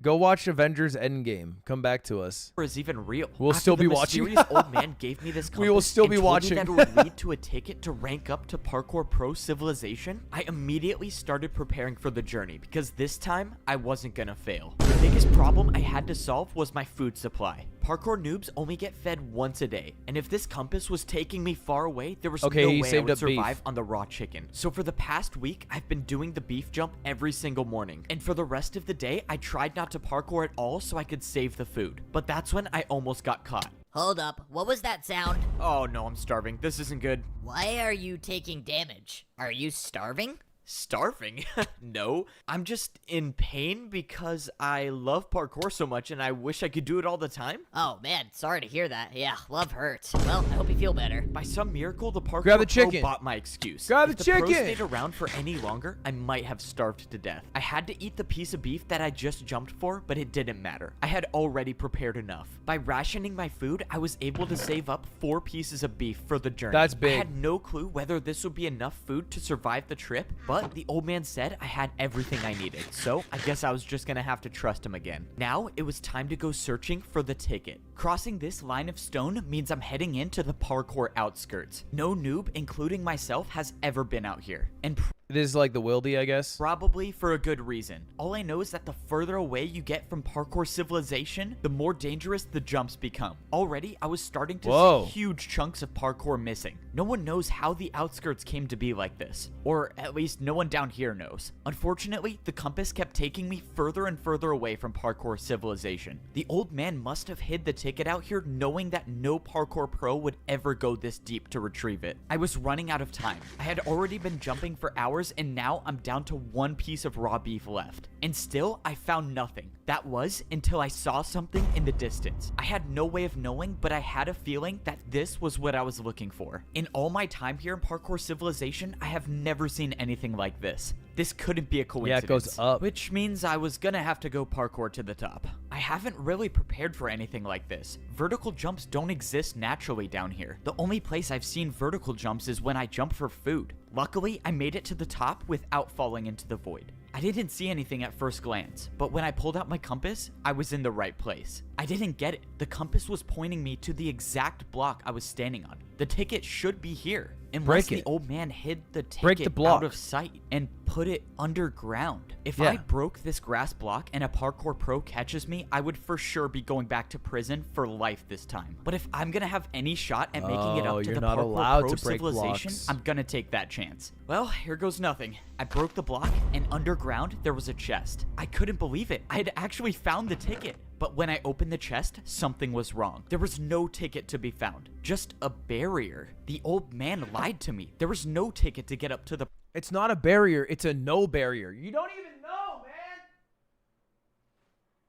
Go watch Avengers Endgame. Come back to us. Is even real. We'll After still the be watching. mysterious old man gave me this compass We will still and be told me watching. that it would lead to a ticket to rank up to Parkour Pro Civilization. I immediately started preparing for the journey because this time I wasn't gonna fail. The biggest problem I had to solve was my food supply. Parkour noobs only get fed once a day, and if this compass was taking me far away, there was no he way I saved would up beef. survive on the raw chicken. So for the past week, I've been doing the beef jump every single morning, and for the rest of the day, I tried not to parkour at all so I could save the food. But that's when I almost got caught. Hold up, what was that sound? Oh no, I'm starving. This isn't good. Why are you taking damage? Are you starving? Starving? No, I'm just in pain because I love parkour so much and I wish I could do it all the time. Oh man, sorry to hear that. Yeah, love hurts. Well, I hope you feel better. By some miracle, the parkour Grab the pro chicken. bought my excuse. Grab if the the pro chicken. stayed around for any longer, I might have starved to death. I had to eat the piece of beef that I just jumped for, but it didn't matter. I had already prepared enough. By rationing my food, I was able to save up 4 pieces of beef for the journey. That's big. I had no clue whether this would be enough food to survive the trip, but the old man said I had everything I needed, so I guess I was just gonna have to trust him again. Now it was time to go searching for the ticket. Crossing this line of stone means I'm heading into the parkour outskirts. No noob, including myself, has ever been out here, and It is like the wildy, I guess. probably for a good reason. All I know is that the further away you get from Parkour Civilization, the more dangerous the jumps become. Already, I was starting to Whoa. see huge chunks of parkour missing. No one knows how the outskirts came to be like this. Or at least no one down here knows. Unfortunately, the compass kept taking me further and further away from Parkour Civilization. The old man must have hid the ticket out here knowing that no parkour pro would ever go this deep to retrieve it. I was running out of time. I had already been jumping for hours and now I'm down to 1 piece of raw beef left. And still, I found nothing. That was until I saw something in the distance. I had no way of knowing, but I had a feeling that this was what I was looking for. In all my time here in Parkour Civilization, I have never seen anything like this. This couldn't be a coincidence. Yeah, it goes up. Which means I was gonna have to go parkour to the top. I haven't really prepared for anything like this. Vertical jumps don't exist naturally down here. The only place I've seen vertical jumps is when I jump for food. Luckily, I made it to the top without falling into the void. I didn't see anything at first glance, but when I pulled out my compass, I was in the right place. I didn't get it. The compass was pointing me to the exact block I was standing on. The ticket should be here. Unless Break the it. old man hid the Break the ticket block. out of sight and put it underground. If Yeah. I broke this grass block and a parkour pro catches me, I would for sure be going back to prison for life this time. But if I'm gonna have any shot at making it Oh, up to you're the not Parkour allowed Pro to break Civilization, blocks. I'm gonna take that chance. Well, here goes nothing. I broke the block, and underground there was a chest. I couldn't believe it. I had actually found the ticket. But when I opened the chest, something was wrong. There was no ticket to be found, just a barrier. The old man lied to me. There was no ticket to get up to the... It's not a barrier. It's a no barrier. You don't even know, man.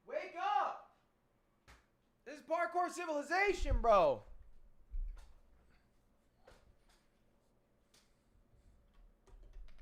Wake up. This is Parkour Civilization, bro.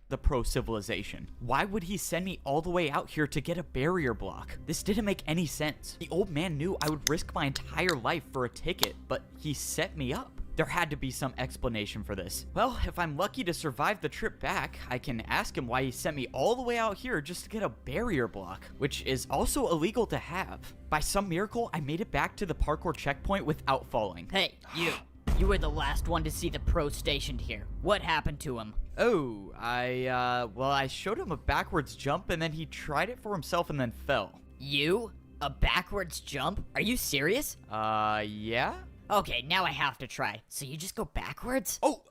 the Pro Civilization. Why would he send me all the way out here to get a barrier block? This didn't make any sense. The old man knew I would risk my entire life for a ticket, but he set me up. There had to be some explanation for this. Well, if I'm lucky to survive the trip back, I can ask him why he sent me all the way out here just to get a barrier block, which is also illegal to have. By some miracle, I made it back to the parkour checkpoint without falling. Hey, you. You were the last one to see the pro stationed here. What happened to him? Oh, I showed him a backwards jump and then he tried it for himself and then fell. You? A backwards jump? Are you serious? Yeah? Okay, now I have to try. So you just go backwards? Oh,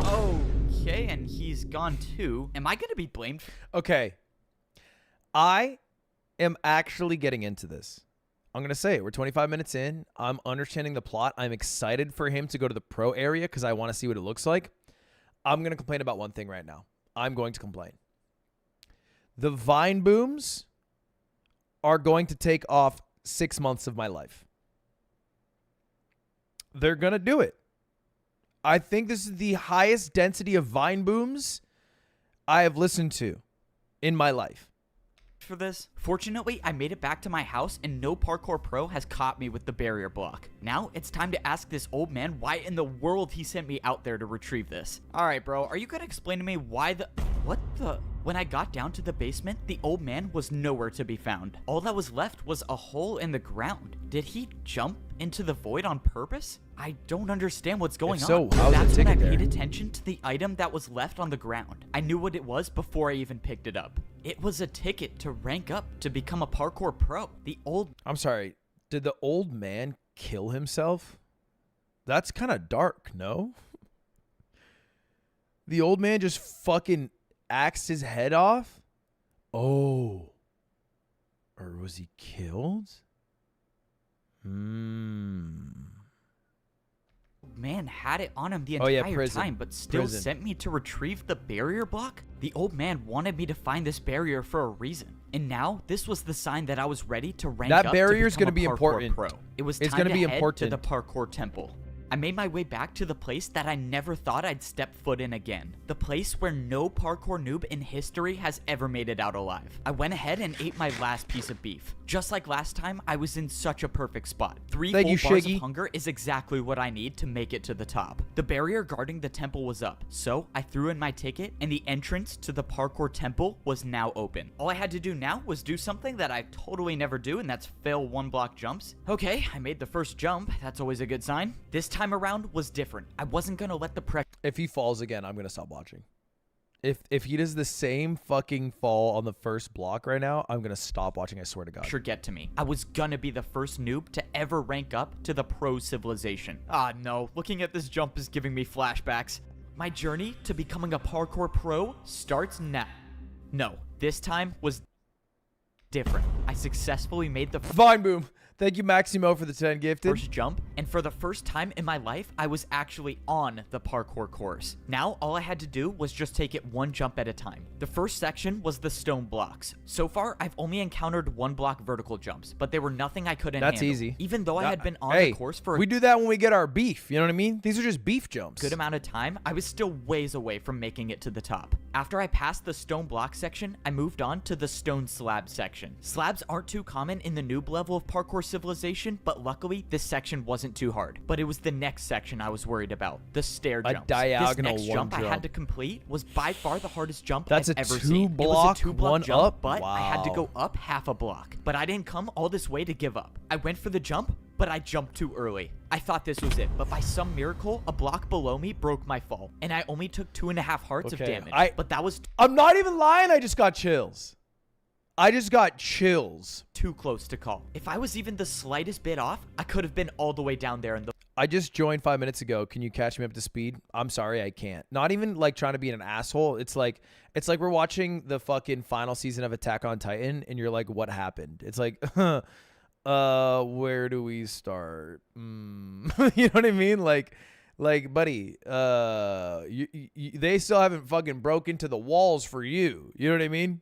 okay, and he's gone too. Am I gonna be blamed? Okay. I am actually getting into this. I'm going to say it. We're 25 minutes in. I'm understanding the plot. I'm excited for him to go to the pro area because I want to see what it looks like. I'm going to complain about one thing right now. I'm going to complain. The vine booms are going to take off 6 months of my life. They're going to do it. I think this is the highest density of vine booms I have listened to in my life. For this. Fortunately, I made it back to my house and no parkour pro has caught me with the barrier block. Now it's time to ask this old man why in the world he sent me out there to retrieve this. Alright bro, are you gonna explain to me why When I got down to the basement, the old man was nowhere to be found. All that was left was a hole in the ground. Did he jump into the void on purpose? I don't understand what's going on. How's That's the when I ticket paid there? attention to the item that was left on the ground. I knew what it was before I even picked it up. It was a ticket to rank up to become a parkour pro. I'm sorry. Did the old man kill himself? That's kind of dark, no? The old man just fucking axed his head off? Oh. Or was he killed? Man had it on him the Oh, yeah, entire prison. time, but still Prison. sent me to retrieve the barrier block? The old man wanted me to find this barrier for a reason. And now, this was the sign that I was ready to rank That up barrier's to become gonna be a parkour important. pro. It was It's time gonna to be head important. to the parkour temple. I made my way back to the place that I never thought I'd step foot in again. The place where no parkour noob in history has ever made it out alive. I went ahead and ate my last piece of beef. Just like last time, I was in such a perfect spot. 3 Thank full you, bars Shiggy. of hunger is exactly what I need to make it to the top. The barrier guarding the temple was up, so I threw in my ticket and the entrance to the parkour temple was now open. All I had to do now was do something that I totally never do, and that's fail 1-block jumps. Okay, I made the first jump. That's always a good sign. This time around was different. I wasn't gonna let the pressure If he falls again, I'm gonna stop watching. If he does the same fucking fall on the first block right now, I'm gonna stop watching. I swear to God. get to me. I was gonna be the first noob to ever rank up to the pro civilization. Ah, no. Looking at this jump is giving me flashbacks. My journey to becoming a parkour pro starts now. No, this time was different. I successfully made the Fine, boom. Thank you, Maximo, for the 10 gifted. first jump, and for the first time in my life, I was actually on the parkour course. Now, all I had to do was just take it one jump at a time. The first section was the stone blocks. So far, I've only encountered 1-block vertical jumps, but they were nothing I couldn't That's handle. easy. Even though I had been on Hey, the course for a we do that when we get our beef. You know what I mean? These are just beef jumps. good amount of time, I was still ways away from making it to the top. After I passed the stone block section, I moved on to the stone slab section. Slabs aren't too common in the noob level of Parkour Civilization, but luckily, this section wasn't too hard. But it was the next section I was worried about, the stair A jumps. diagonal this next one jump I had jump. to complete was by far the hardest jump That's I've a ever two seen. block, it was a 2-block one jump, up? but I had to Wow. go up half a block. But I didn't come all this way to give up. I went for the jump, but I jumped too early. I thought this was it, but by some miracle, a block below me broke my fall, and I only took 2.5 hearts of Okay, damage. But that was I'm not even lying. I just got chills. I just got chills. too close to call. If I was even the slightest bit off, I could have been all the way down there in the I just joined 5 minutes ago. Can you catch me up to speed? I'm sorry, I can't. Not even like trying to be an asshole. It's like we're watching the fucking final season of Attack on Titan, and you're like, what happened? It's like, where do we start? You know what I mean? Like, buddy, they still haven't fucking broke into the walls for you. You know what I mean?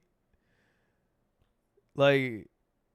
Like,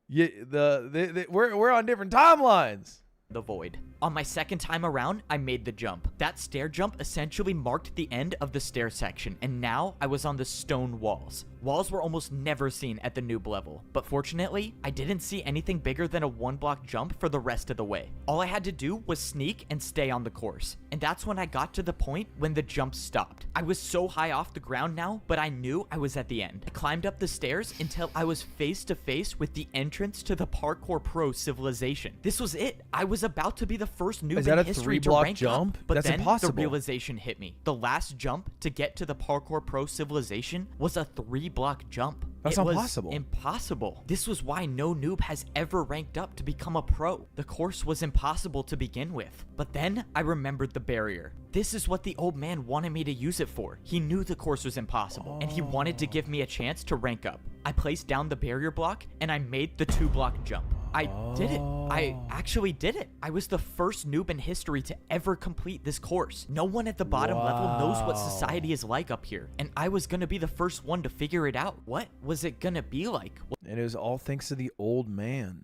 we're on different timelines. the void. On my second time around, I made the jump. That stair jump essentially marked the end of the stair section, and now I was on the stone walls. Walls were almost never seen at the noob level, but fortunately, I didn't see anything bigger than a 1-block jump for the rest of the way. All I had to do was sneak and stay on the course, and that's when I got to the point when the jump stopped. I was so high off the ground now, but I knew I was at the end. I climbed up the stairs until I was face to face with the entrance to the Parkour Pro Civilization. This was it. I was about to be the first noob Is that in a history to 3-block rank jump? up, but That's then impossible. the realization hit me. The last jump to get to the Parkour Pro Civilization was a 3-block jump. That's It not was possible. Impossible. This was why no noob has ever ranked up to become a pro. The course was impossible to begin with. But then I remembered the barrier. This is what the old man wanted me to use it for. He knew the course was impossible, and he wanted to give me a chance to rank up. I placed down the barrier block, and I made the 2-block jump. I did it. I actually did it. I was the first noob in history to ever complete this course. No one at the bottom level knows what society is like up here, and I was gonna be the first one to figure it out. What was it gonna be like? And it was all thanks to the old man.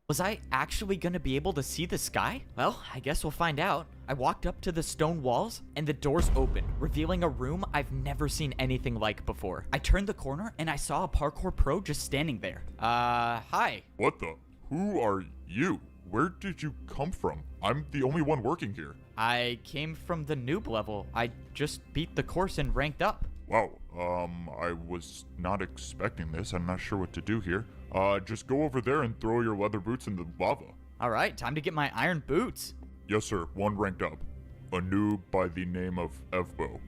Was I actually gonna be able to see the sky? Well, I guess we'll find out. I walked up to the stone walls, and the doors opened, revealing a room I've never seen anything like before. I turned the corner, and I saw a parkour pro just standing there. Hi. What the? Who are you? Where did you come from? I'm the only one working here. I came from the noob level. I just beat the course and ranked up. Wow, I was not expecting this. I'm not sure what to do here. Just go over there and throw your leather boots in the lava. All right, time to get my iron boots. Yes, sir. One ranked up. A noob by the name of Evbo.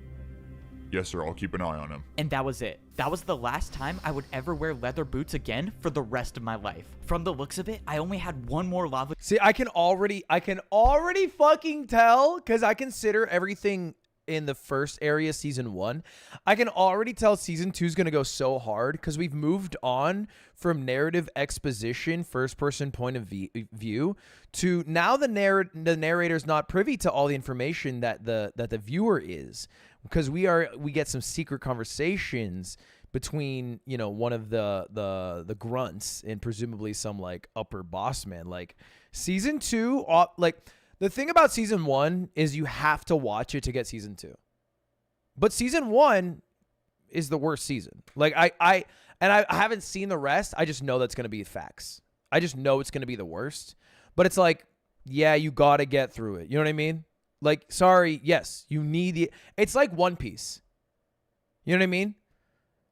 Yes, sir. I'll keep an eye on him. And that was it. That was the last time I would ever wear leather boots again for the rest of my life. From the looks of it, I only had one more lava. See, I can already fucking tell, because I consider everything in the first area, season 1, I can already tell season 2 is going to go so hard because we've moved on from narrative exposition, first-person point of view, to now the narrator's not privy to all the information that the viewer is, because we get some secret conversations between, you know, one of the grunts and presumably some like upper boss man. Like season 2, like the thing about season 1 is you have to watch it to get season 2. But season 1 is the worst season. Like I haven't seen the rest. I just know that's going to be facts. I just know it's going to be the worst. But it's like, yeah, you got to get through it. You know what I mean? Like, sorry, yes, you need it's like One Piece. You know what I mean?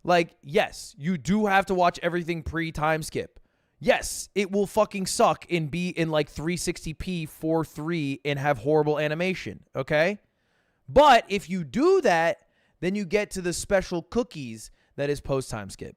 Like, yes, you do have to watch everything pre-time skip. Yes, it will fucking suck and be in like 360p 4:3 and have horrible animation, okay? But if you do that, then you get to the special cookies that is post-time skip.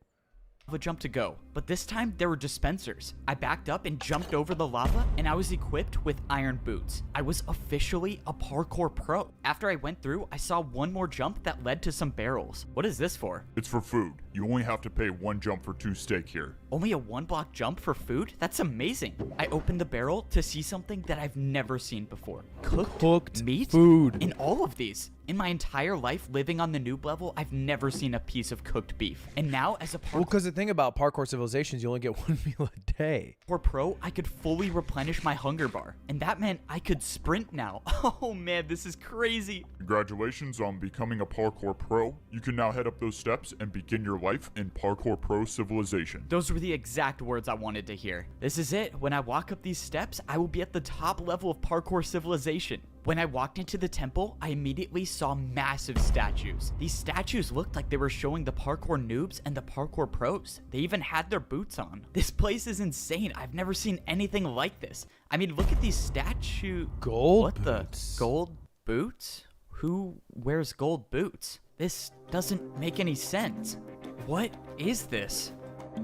A jump to go, but this time there were dispensers. I backed up and jumped over the lava, and I was equipped with iron boots. I was officially a parkour pro. After I went through, I saw one more jump that led to some barrels. What is this for? It's for food. You only have to pay 1 jump for 2 steak here. Only a 1-block jump for food? That's amazing. I opened the barrel to see something that I've never seen before. Cooked meat? Food. In all of these. In my entire life living on the noob level, I've never seen a piece of cooked beef. And now as a Well, because the thing about Parkour Civilizations, you only get 1 meal a day. For pro, I could fully replenish my hunger bar. And that meant I could sprint now. Oh man, this is crazy. Congratulations on becoming a Parkour Pro. You can now head up those steps and begin your life in Parkour Pro Civilization. Those were the exact words I wanted to hear. This is it. When I walk up these steps, I will be at the top level of Parkour Civilization. When I walked into the temple, I immediately saw massive statues. These statues looked like they were showing the parkour noobs and the parkour pros. They even had their boots on. This place is insane. I've never seen anything like this. I mean, look at these statues. Gold boots. The gold boots? Who wears gold boots? This doesn't make any sense. What is this?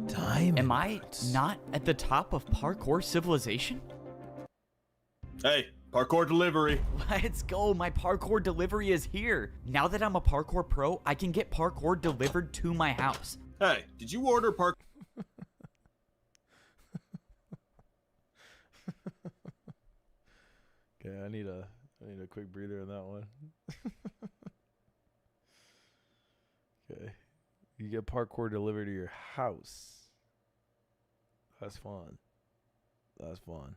Diamond. Am I not at the top of Parkour Civilization? Hey, parkour delivery. Let's go. My parkour delivery is here. Now that I'm a parkour pro, I can get parkour delivered to my house. Hey, did you order parkour? Okay, I need a quick breather on that one. Okay. You get parkour delivered to your house. That's fun. That's fun.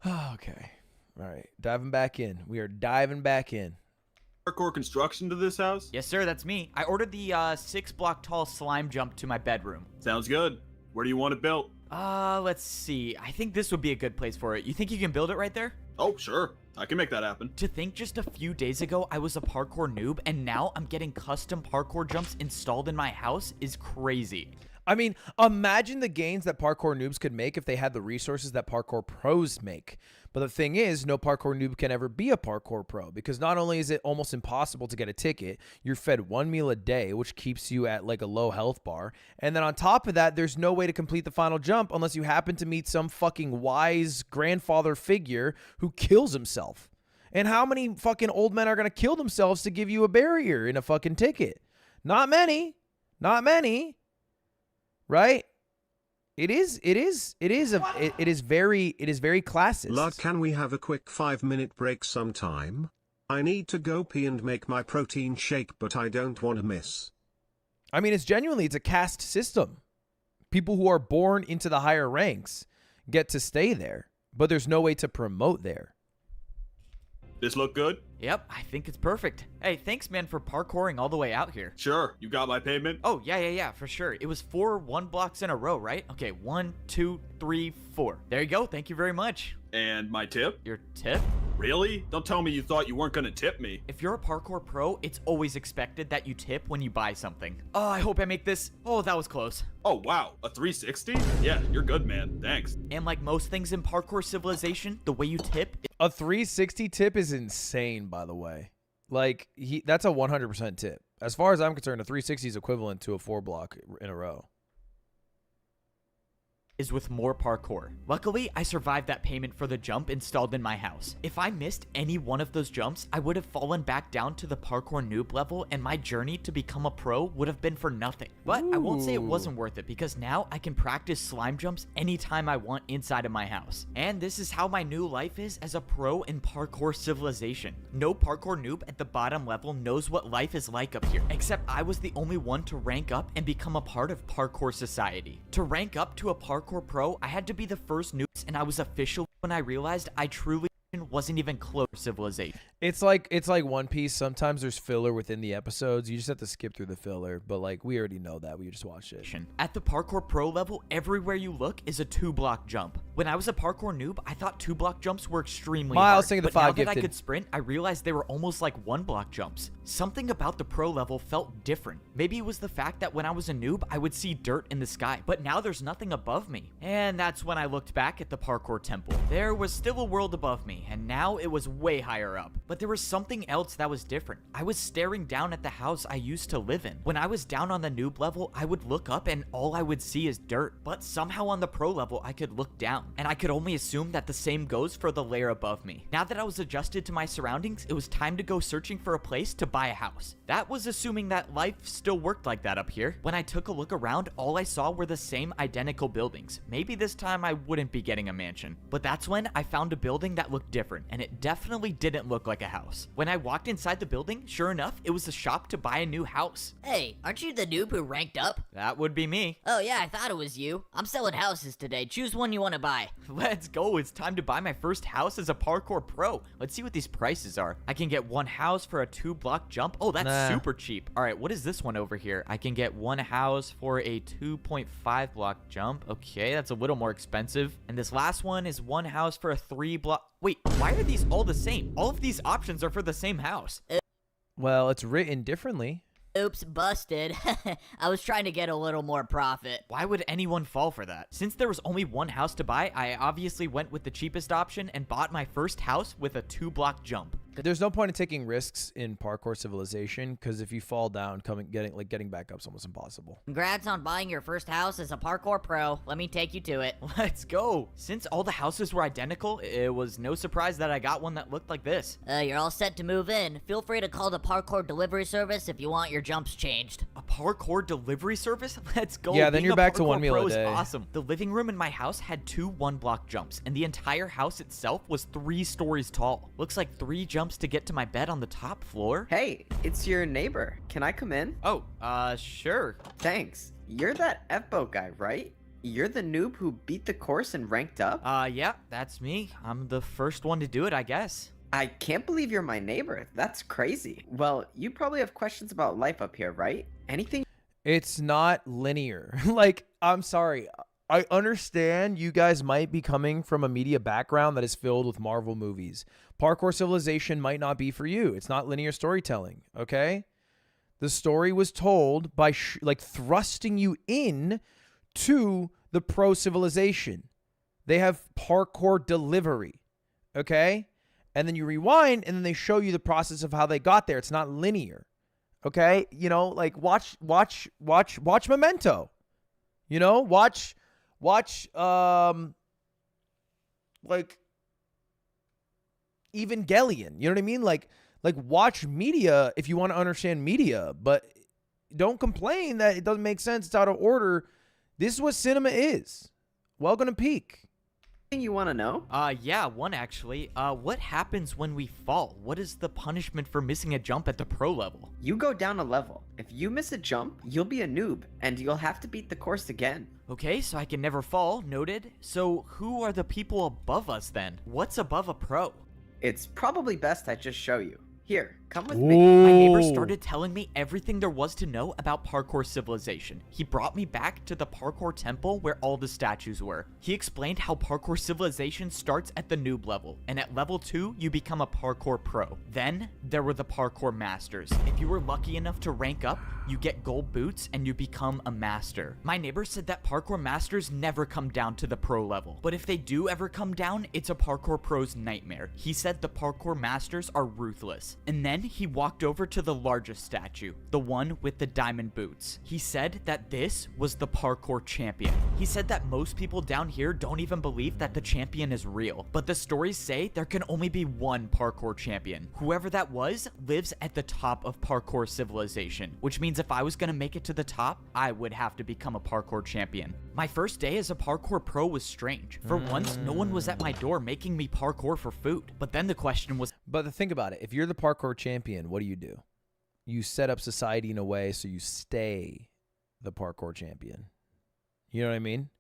Okay. All right. Diving back in. We are diving back in. Parkour construction to this house? Yes, sir. That's me. I ordered the 6-block tall slime jump to my bedroom. Sounds good. Where do you want it built? Let's see. I think this would be a good place for it. You think you can build it right there? Oh, sure. I can make that happen. To think just a few days ago I was a parkour noob and now I'm getting custom parkour jumps installed in my house is crazy. I mean, imagine the gains that parkour noobs could make if they had the resources that parkour pros make. But the thing is, no parkour noob can ever be a parkour pro because not only is it almost impossible to get a ticket, you're fed 1 meal a day, which keeps you at like a low health bar. And then on top of that, there's no way to complete the final jump unless you happen to meet some fucking wise grandfather figure who kills himself. And how many fucking old men are going to kill themselves to give you a barrier in a fucking ticket? Not many. Not many. Right? It is very classist. Lord, can we have a quick 5-minute break sometime? I need to go pee and make my protein shake, but I don't want to miss. I mean, it's a caste system. People who are born into the higher ranks get to stay there, but there's no way to promote there. This look good? Yep, I think it's perfect. Hey, thanks, man, for parkouring all the way out here. Sure. You got my payment? Oh, yeah, for sure. It was 4 1-blocks in a row, right? Okay, 1, 2, 3, 4. There you go. Thank you very much. And my tip? Your tip? Really? Don't tell me you thought you weren't gonna tip me. If you're a parkour pro, it's always expected that you tip when you buy something. Oh, I hope I make this. Oh, that was close. Oh, wow. A 360? Yeah, you're good, man. Thanks. And like most things in Parkour Civilization, the way you tip... A 360 tip is insane, by the way. Like, that's a 100% tip. As far as I'm concerned, a 360 is equivalent to a 4-block in a row. is with more parkour. Luckily, I survived that payment for the jump installed in my house. If I missed any one of those jumps, I would have fallen back down to the parkour noob level and my journey to become a pro would have been for nothing. But I won't say it wasn't worth it because now I can practice slime jumps anytime I want inside of my house. And this is how my new life is as a pro in Parkour Civilization. No parkour noob at the bottom level knows what life is like up here, except I was the only one to rank up and become a part of parkour society. To rank up to a parkour pro, I had to be the first noob, and I was official when I realized I truly wasn't even close to Civilization. It's like One Piece. Sometimes there's filler within the episodes. You just have to skip through the filler, but like we already know that. We just watched it. At the parkour pro level, everywhere you look is a 2-block jump. When I was a parkour noob, I thought 2-block jumps were extremely hard. Thinking the but 5 now gifted. that I could sprint, I realized they were almost like 1-block jumps. Something about the pro level felt different. Maybe it was the fact that when I was a noob, I would see dirt in the sky, but now there's nothing above me. And that's when I looked back at the parkour temple. There was still a world above me, and now it was way higher up. But there was something else that was different. I was staring down at the house I used to live in. When I was down on the noob level, I would look up and all I would see is dirt. But somehow on the pro level, I could look down, and I could only assume that the same goes for the layer above me. Now that I was adjusted to my surroundings, it was time to go searching for a place to buy a house. That was assuming that life still worked like that up here. When I took a look around, all I saw were the same identical buildings. Maybe this time I wouldn't be getting a mansion. But that's when I found a building that looked different, and it definitely didn't look like a house. When I walked inside the building, sure enough, it was a shop to buy a new house. Hey, aren't you the noob who ranked up? That would be me. Oh yeah, I thought it was you. I'm selling houses today. Choose one you want to buy. Let's go. It's time to buy my first house as a parkour pro. Let's see what these prices are. I can get one house for a 2-block jump. Oh, that's super cheap. All right, what is this one over here? I can get one house for a 2.5 block jump. Okay, that's a little more expensive. And this last one is one house for a 3-block. Wait, why are these all the same? All of these options are for the same house. Well, it's written differently. Oops, busted. I was trying to get a little more profit. Why would anyone fall for that? Since there was only one house to buy, I obviously went with the cheapest option and bought my first house with a 2-block jump. There's no point in taking risks in Parkour Civilization because if you fall down, getting back up is almost impossible. Congrats on buying your first house as a parkour pro. Let me take you to it. Let's go. Since all the houses were identical, it was no surprise that I got one that looked like this. You're all set to move in. Feel free to call the parkour delivery service if you want your jumps changed. A parkour delivery service? Let's go. Yeah, then you're back to one meal a day. Awesome. The living room in my house had 2 1-block jumps, and the entire house itself was 3 stories tall. Looks like 3 jumps to get to my bed on the top floor. Hey, it's your neighbor. Can I come in? Oh, sure. Thanks. You're that F-boat guy, right? You're the noob who beat the course and ranked up? Yeah, that's me. I'm the first one to do it, I guess. I can't believe you're my neighbor. That's crazy. Well, you probably have questions about life up here, right? Anything? It's not linear. Like, I'm sorry. I understand you guys might be coming from a media background that is filled with Marvel movies. Parkour Civilization might not be for you. It's not linear storytelling, okay? The story was told by thrusting you in to the pro Civilization. They have parkour delivery, okay? And then you rewind and then they show you the process of how they got there. It's not linear, okay? You know, like watch Memento. You know, watch like Evangelion. You know what I mean? Like watch media if you want to understand media, but don't complain that it doesn't make sense. It's out of order. This is what cinema is. Welcome to Peak. You want to know? Yeah, one actually. What happens when we fall? What is the punishment for missing a jump at the pro level? You go down a level. If you miss a jump, you'll be a noob, and you'll have to beat the course again. Okay, so I can never fall, noted. So who are the people above us then? What's above a pro? It's probably best I just show you. Here, come with me. My neighbor started telling me everything there was to know about Parkour Civilization. He brought me back to the Parkour Temple where all the statues were. He explained how Parkour Civilization starts at the noob level, and at level 2, you become a Parkour Pro. Then, there were the Parkour Masters. If you were lucky enough to rank up, you get gold boots and you become a master. My neighbor said that Parkour Masters never come down to the pro level, but if they do ever come down, it's a Parkour Pro's nightmare. He said the Parkour Masters are ruthless. And then Then he walked over to the largest statue, the one with the diamond boots. He said that this was the parkour champion. He said that most people down here don't even believe that the champion is real, but the stories say there can only be one parkour champion. Whoever that was lives at the top of Parkour Civilization, which means if I was gonna make it to the top, I would have to become a parkour champion. My first day as a parkour pro was strange. For once, no one was at my door making me parkour for food. But then the question was... But think about it. If you're the parkour champion, what do? You set up society in a way so you stay the parkour champion. You know what I mean?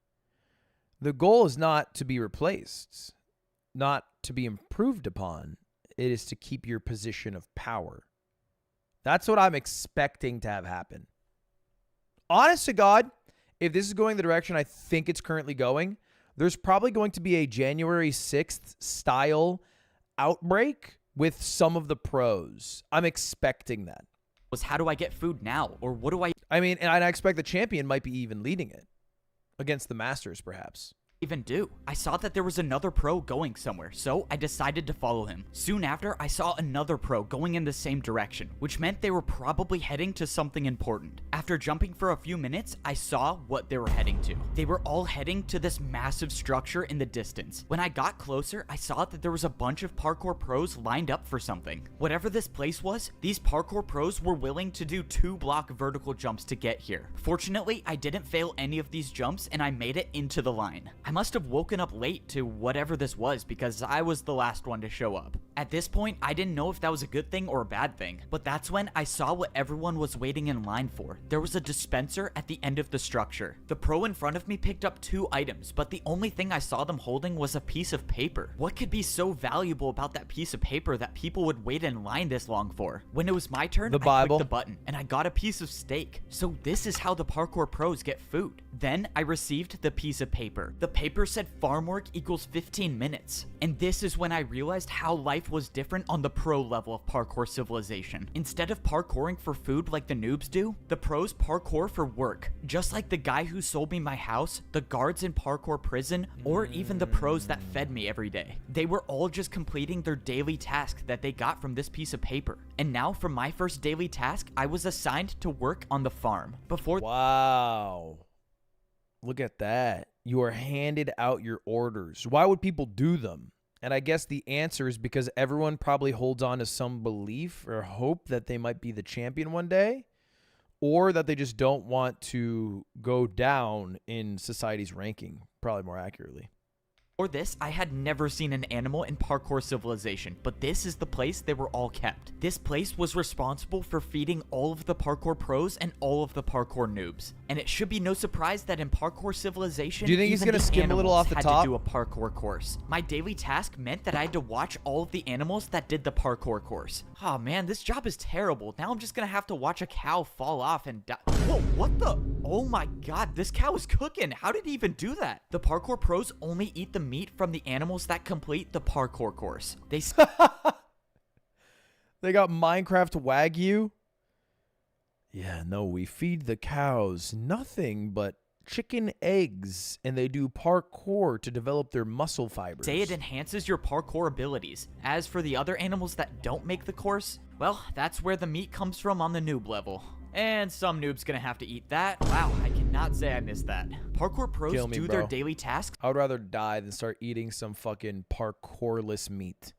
The goal is not to be replaced, not to be improved upon. It is to keep your position of power. That's what I'm expecting to have happen. Honest to God, if this is going the direction I think it's currently going, there's probably going to be a January 6th style outbreak with some of the pros. I'm expecting that. Was how do I get food now? Or what do I mean, and I expect the champion might be even leading it against the masters, perhaps. Even do? I saw that there was another pro going somewhere, so I decided to follow him. Soon after, I saw another pro going in the same direction, which meant they were probably heading to something important. After jumping for a few minutes, I saw what they were heading to. They were all heading to this massive structure in the distance. When I got closer, I saw that there was a bunch of parkour pros lined up for something. Whatever this place was, these parkour pros were willing to do 2-block vertical jumps to get here. Fortunately, I didn't fail any of these jumps and I made it into the line. I must have woken up late to whatever this was because I was the last one to show up. At this point, I didn't know if that was a good thing or a bad thing, but that's when I saw what everyone was waiting in line for. There was a dispenser at the end of the structure. The pro in front of me picked up 2 items, but the only thing I saw them holding was a piece of paper. What could be so valuable about that piece of paper that people would wait in line this long for? When it was my turn, the Bible. I clicked the button and I got a piece of steak. So this is how the parkour pros get food. Then I received the piece of paper. The paper said farm work equals 15 minutes. And this is when I realized how life was different on the pro level of Parkour Civilization. Instead of parkouring for food like the noobs do, the pros parkour for work. Just like the guy who sold me my house, the guards in parkour prison, or even the pros that fed me every day. They were all just completing their daily task that they got from this piece of paper. And now for my first daily task, I was assigned to work on the farm. Wow. Look at that. You are handed out your orders. Why would people do them? And I guess the answer is because everyone probably holds on to some belief or hope that they might be the champion one day, or that they just don't want to go down in society's ranking, probably more accurately. Before this, I had never seen an animal in Parkour Civilization, but this is the place they were all kept. This place was responsible for feeding all of the parkour pros and all of the parkour noobs. And it should be no surprise that in Parkour Civilization, do you think he's going to skim a little off the top? Had to do a parkour course. My daily task meant that I had to watch all of the animals that did the parkour course. Oh man, this job is terrible. Now I'm just going to have to watch a cow fall off and die. Whoa, what the? Oh my god, this cow is cooking. How did he even do that? The parkour pros only eat the meat from the animals that complete the parkour course. They got Minecraft Wagyu. Yeah, no, we feed the cows nothing but chicken eggs, and they do parkour to develop their muscle fibers. Say it enhances your parkour abilities. As for the other animals that don't make the course, well, that's where the meat comes from on the noob level. And some noob's gonna have to eat that. Wow, I cannot say I missed that. Parkour pros do their daily tasks. I would rather die than start eating some fucking parkourless meat.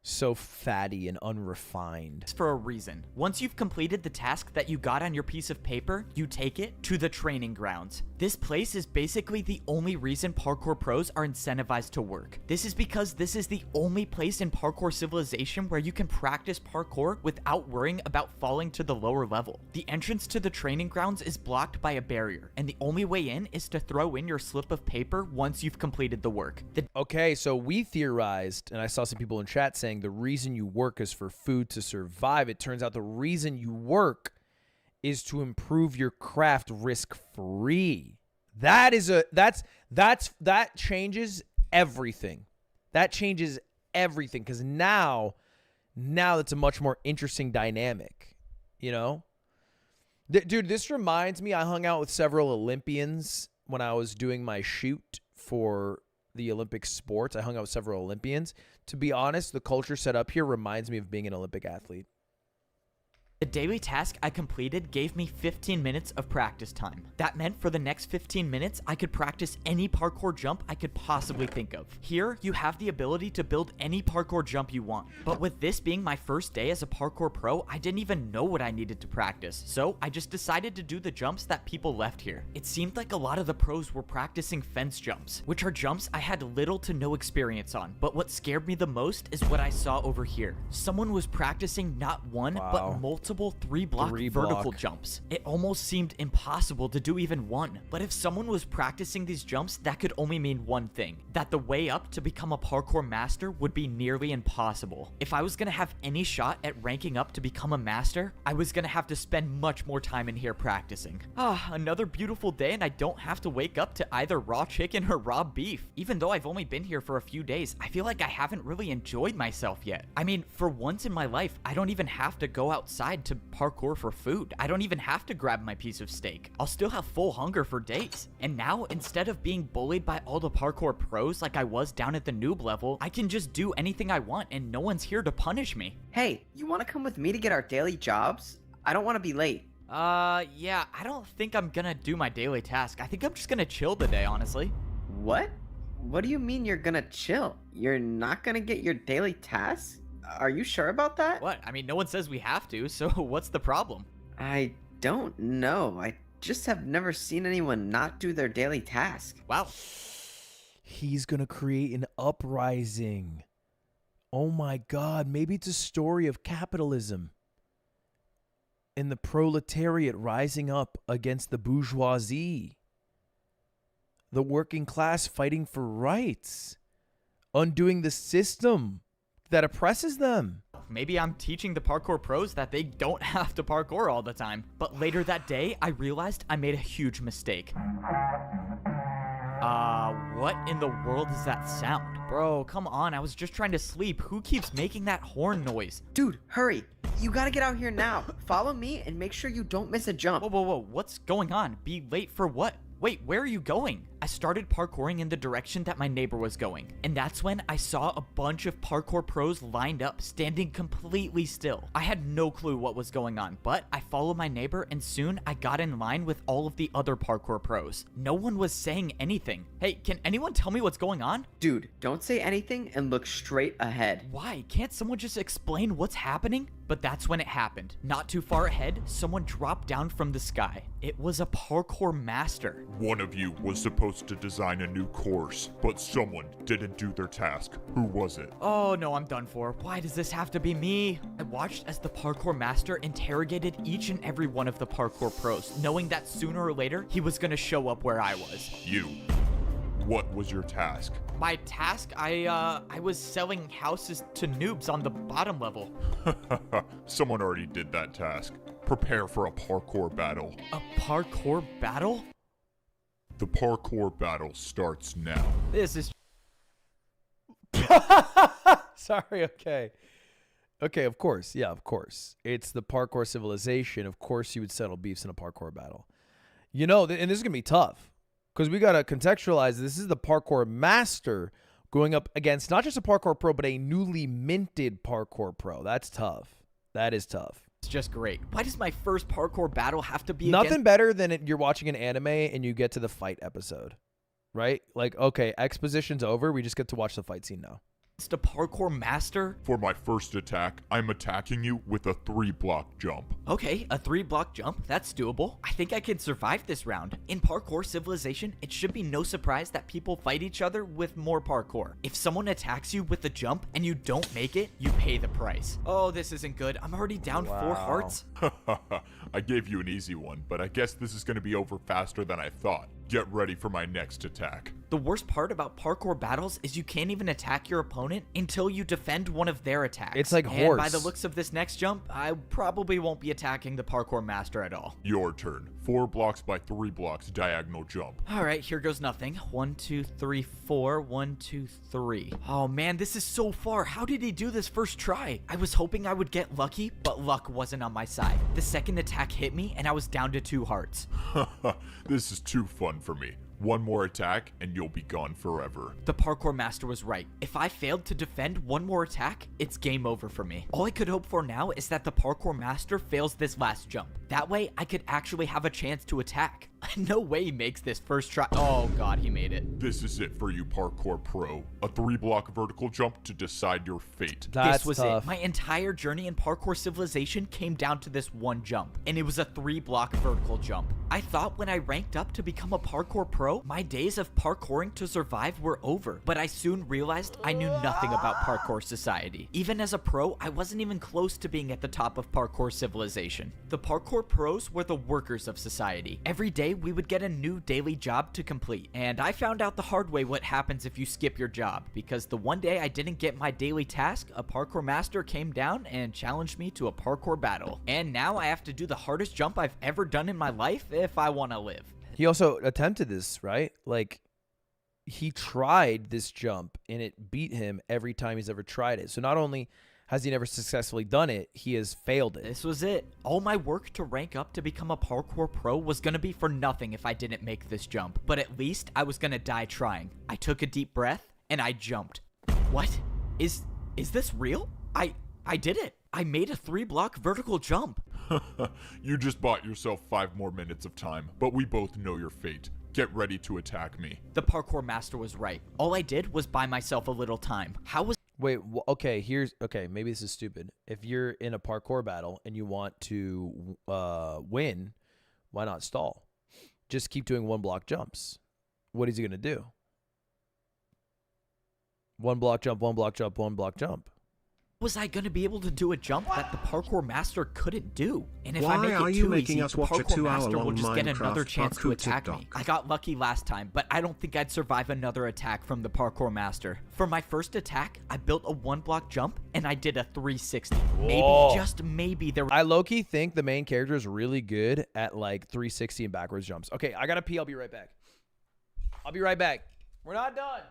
So fatty and unrefined. For a reason. Once you've completed the task that you got on your piece of paper, you take it to the training grounds. This place is basically the only reason parkour pros are incentivized to work. This is because this is the only place in Parkour Civilization where you can practice parkour without worrying about falling to the lower level. The entrance to the training grounds is blocked by a barrier, and the only way in is to throw in your slip of paper once you've completed the work. Okay, so we theorized, and I saw some people in chat saying the reason you work is for food to survive. It turns out the reason you work is to improve your craft risk-free. That changes everything. That changes everything, because now it's a much more interesting dynamic, you know? Dude, this reminds me, I hung out with several Olympians when I was doing my shoot for the Olympic sports. I hung out with several Olympians. To be honest, the culture set up here reminds me of being an Olympic athlete. The daily task I completed gave me 15 minutes of practice time. That meant for the next 15 minutes, I could practice any parkour jump I could possibly think of. Here, you have the ability to build any parkour jump you want. But with this being my first day as a parkour pro, I didn't even know what I needed to practice. So I just decided to do the jumps that people left here. It seemed like a lot of the pros were practicing fence jumps, which are jumps I had little to no experience on. But what scared me the most is what I saw over here. Someone was practicing not one, but multiple 3-block vertical jumps. It almost seemed impossible to do even one. But if someone was practicing these jumps, that could only mean one thing, that the way up to become a parkour master would be nearly impossible. If I was gonna have any shot at ranking up to become a master, I was gonna have to spend much more time in here practicing. Another beautiful day, and I don't have to wake up to either raw chicken or raw beef. Even though I've only been here for a few days, I feel like I haven't really enjoyed myself yet. I mean, for once in my life, I don't even have to go outside to parkour for food. I don't even have to grab my piece of steak. I'll still have full hunger for days. And now, instead of being bullied by all the parkour pros like I was down at the noob level, I can just do anything I want and no one's here to punish me. Hey, you want to come with me to get our daily jobs? I don't want to be late. Yeah, I don't think I'm gonna do my daily task. I think I'm just gonna chill today, honestly. What? What do you mean you're gonna chill? You're not gonna get your daily tasks? Are you sure about that? What? I mean, no one says we have to, so what's the problem? I don't know. I just have never seen anyone not do their daily task. Wow. He's gonna create an uprising. Oh my God, maybe it's a story of capitalism and the proletariat rising up against the bourgeoisie. The working class fighting for rights, undoing the system that oppresses them. Maybe I'm teaching the parkour pros that they don't have to parkour all the time. But later that day, I realized I made a huge mistake. What in the world is that sound? Bro, come on, I was just trying to sleep. Who keeps making that horn noise? Dude, hurry. You gotta get out here now. Follow me and make sure you don't miss a jump. Whoa, what's going on? Be late for what? Wait, where are you going? I started parkouring in the direction that my neighbor was going, and that's when I saw a bunch of parkour pros lined up, standing completely still. I had no clue what was going on, but I followed my neighbor and soon I got in line with all of the other parkour pros. No one was saying anything. Hey, can anyone tell me what's going on? Dude, don't say anything and look straight ahead. Why? Can't someone just explain what's happening? But that's when it happened. Not too far ahead, someone dropped down from the sky. It was a parkour master. One of you was supposed to design a new course, but someone didn't do their task. Who was it? Oh no, I'm done for. Why does this have to be me? I watched as the parkour master interrogated each and every one of the parkour pros, knowing that sooner or later, he was gonna show up where I was. You. What was your task? My task? I was selling houses to noobs on the bottom level. Someone already did that task. Prepare for a parkour battle. A parkour battle? The parkour battle starts now. This is... Sorry, okay. Okay, of course. Yeah, of course. It's the Parkour Civilization. Of course you would settle beefs in a parkour battle. You know, and this is going to be tough. Because we got to contextualize this is the parkour master going up against not just a parkour pro, but a newly minted parkour pro. That's tough. That is tough. It's just great. Why does my first parkour battle have to be nothing better than you're watching an anime and you get to the fight episode, right? Like, okay, exposition's over. We just get to watch the fight scene now. It's the parkour master? For my first attack, I'm attacking you with a 3-block jump. Okay, a 3-block jump. That's doable. I think I can survive this round. In Parkour Civilization, it should be no surprise that people fight each other with more parkour. If someone attacks you with a jump and you don't make it, you pay the price. Oh, this isn't good. I'm already down 4 hearts. I gave you an easy one, but I guess this is going to be over faster than I thought. Get ready for my next attack. The worst part about parkour battles is you can't even attack your opponent until you defend one of their attacks. It's like and horse. By the looks of this next jump, I probably won't be attacking the parkour master at all. Your turn. 4 blocks by 3 blocks diagonal jump. All right, here goes nothing. 1, 2, 3, 4. 1, 2, 3. Oh man, this is so far. How did he do this first try? I was hoping I would get lucky, but luck wasn't on my side. The second attack hit me and I was down to 2 hearts. This is too fun for me. One more attack and you'll be gone forever. The parkour master was right. If I failed to defend one more attack, it's game over for me. All I could hope for now is that the parkour master fails this last jump. That way, I could actually have a chance to attack. No way he makes this first try. Oh god, he made it. This is it for you, Parkour Pro. A 3-block vertical jump to decide your fate. This was it. My entire journey in Parkour Civilization came down to this one jump, and it was a 3-block vertical jump. I thought when I ranked up to become a Parkour Pro, my days of parkouring to survive were over, but I soon realized I knew nothing about Parkour Society. Even as a pro, I wasn't even close to being at the top of Parkour Civilization. The Parkour Pros were the workers of society. Every day, we would get a new daily job to complete, and I found out the hard way what happens if you skip your job, because the one day I didn't get my daily task, a parkour master came down and challenged me to a parkour battle. And now I have to do the hardest jump I've ever done in my life if I want to live. He also attempted this, right? Like, he tried this jump, and it beat him every time he's ever tried it. So not only has he never successfully done it, he has failed it. This was it. All my work to rank up to become a parkour pro was gonna be for nothing if I didn't make this jump. But at least I was gonna die trying. I took a deep breath, and I jumped. What? Is this real? I did it. I made a 3-block vertical jump. You just bought yourself 5 more minutes of time, but we both know your fate. Get ready to attack me. The parkour master was right. All I did was buy myself a little time. How was... Wait, okay, maybe this is stupid. If you're in a parkour battle and you want to win, why not stall? Just keep doing 1-block jumps. What is he going to do? 1-block jump, 1-block jump, 1-block jump. Was I going to be able to do a jump that the parkour master couldn't do? And if Why I make are it you too making easy, us the watch a parkour 2-hour master will long just get Minecraft another chance to parkour attack me. TikTok? I got lucky last time, but I don't think I'd survive another attack from the parkour master. For my first attack, I built a 1-block jump, and I did a 360. Maybe, just maybe, there... I low-key think the main character is really good at, like, 360 and backwards jumps. Okay, I gotta pee. I'll be right back. I'll be right back. We're not done.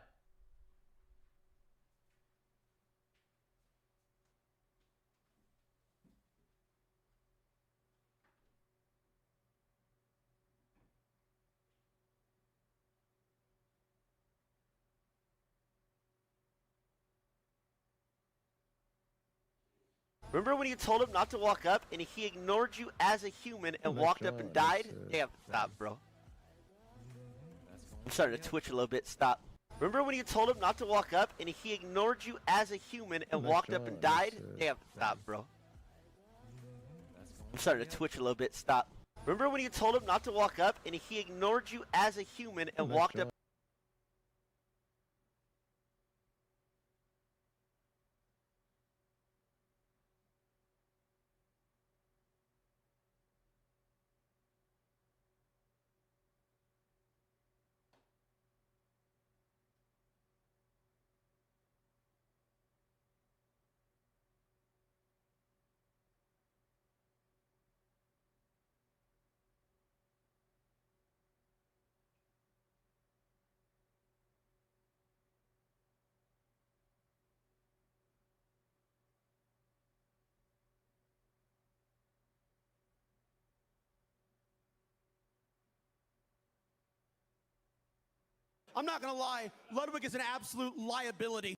Remember when you told him not to walk up and he ignored you as a human and walked up and died? Damn, stop, bro. I'm starting to twitch a little bit. Stop. Remember when you told him not to walk up and he ignored you as a human and walked up and died? Damn, stop, bro. I'm starting to twitch a little bit. Stop. Remember when you told him not to walk up and he ignored you as a human and walked up. I'm not gonna lie, Ludwig is an absolute liability.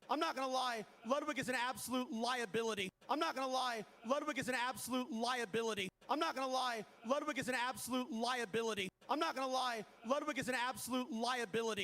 I'm not gonna lie, Ludwig is an absolute liability. I'm not gonna lie, Ludwig is an absolute liability. I'm not gonna lie, Ludwig is an absolute liability. I'm not gonna lie, Ludwig is an absolute liability.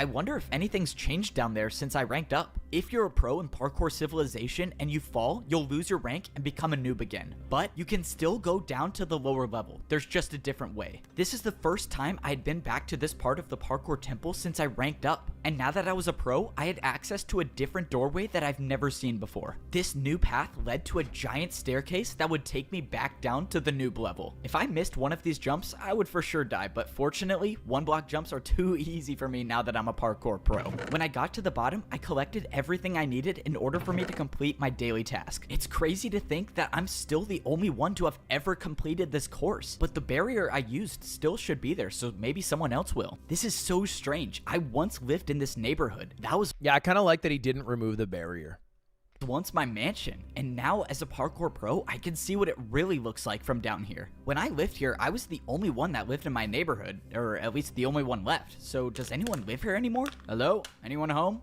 I wonder if anything's changed down there since I ranked up. If you're a pro in Parkour Civilization and you fall, you'll lose your rank and become a noob again. But you can still go down to the lower level. There's just a different way. This is the first time I had been back to this part of the Parkour Temple since I ranked up. And now that I was a pro, I had access to a different doorway that I've never seen before. This new path led to a giant staircase that would take me back down to the noob level. If I missed one of these jumps, I would for sure die, but fortunately, 1-block jumps are too easy for me now that I'm a parkour pro. When I got to the bottom, I collected everything I needed in order for me to complete my daily task. It's crazy to think that I'm still the only one to have ever completed this course, but the barrier I used still should be there, so maybe someone else will. This is so strange. I once lived in this neighborhood. That was Yeah, I kind of like that he didn't remove the barrier. Once my mansion, and now as a parkour pro, I can see what it really looks like from down here. When I lived here, I was the only one that lived in my neighborhood, or at least the only one left. So does anyone live here anymore? Hello? Anyone home?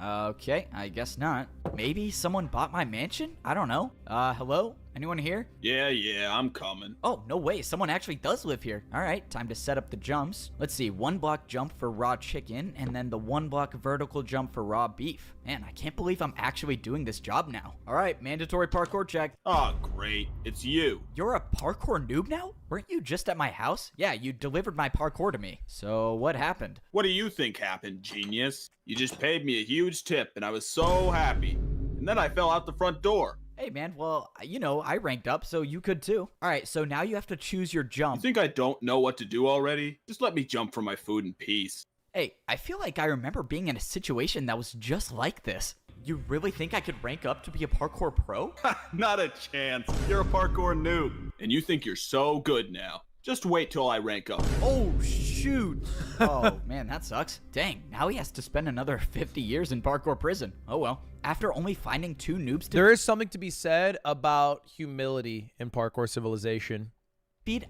Okay, I guess not. Maybe someone bought my mansion? I don't know. Hello? Anyone here? Yeah, I'm coming. Oh, no way. Someone actually does live here. All right, time to set up the jumps. Let's see, 1-block jump for raw chicken, and then the 1-block vertical jump for raw beef. Man, I can't believe I'm actually doing this job now. All right, mandatory parkour check. Oh, great. It's you. You're a parkour noob now? Weren't you just at my house? Yeah, you delivered my parkour to me. So what happened? What do you think happened, genius? You just paid me a huge tip, and I was so happy. And then I fell out the front door. Hey man, well, you know, I ranked up, so you could too. All right, so now you have to choose your jump. You think I don't know what to do already? Just let me jump for my food in peace. Hey, I feel like I remember being in a situation that was just like this. You really think I could rank up to be a parkour pro? Not a chance. You're a parkour noob. And you think you're so good now. Just wait till I rank up. Oh, shoot. Oh, man, that sucks. Dang, now he has to spend another 50 years in parkour prison. Oh, well. After only finding 2 noobs to... There is something to be said about humility in Parkour Civilization.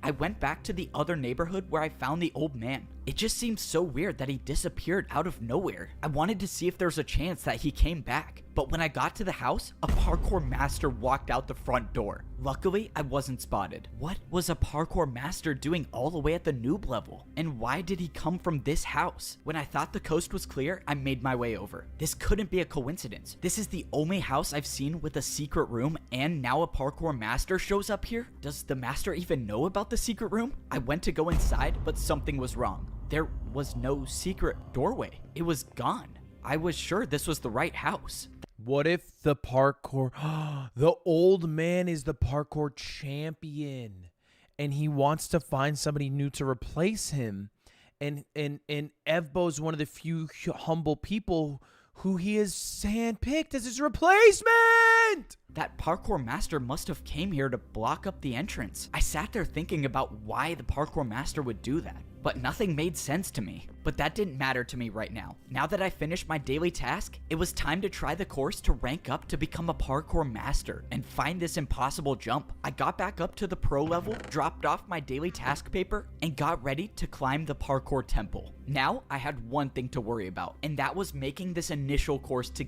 I went back to the other neighborhood where I found the old man. It just seemed so weird that he disappeared out of nowhere. I wanted to see if there's a chance that he came back. But when I got to the house, a parkour master walked out the front door. Luckily, I wasn't spotted. What was a parkour master doing all the way at the noob level? And why did he come from this house? When I thought the coast was clear, I made my way over. This couldn't be a coincidence. This is the only house I've seen with a secret room, and now a parkour master shows up here? Does the master even know about the secret room? I went to go inside, but something was wrong. There was no secret doorway. It was gone. I was sure this was the right house. What if the parkour... the old man is the parkour champion, and he wants to find somebody new to replace him. And Evbo's one of the few humble people who he has handpicked as his replacement! That parkour master must have came here to block up the entrance. I sat there thinking about why the parkour master would do that, but nothing made sense to me. But that didn't matter to me right now. Now that I finished my daily task, it was time to try the course to rank up to become a parkour master and find this impossible jump. I got back up to the pro level, dropped off my daily task paper, and got ready to climb the parkour temple. Now I had one thing to worry about, and that was making this initial course to...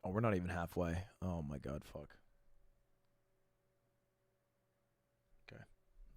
Oh, we're not even halfway. Oh my god, fuck. Okay,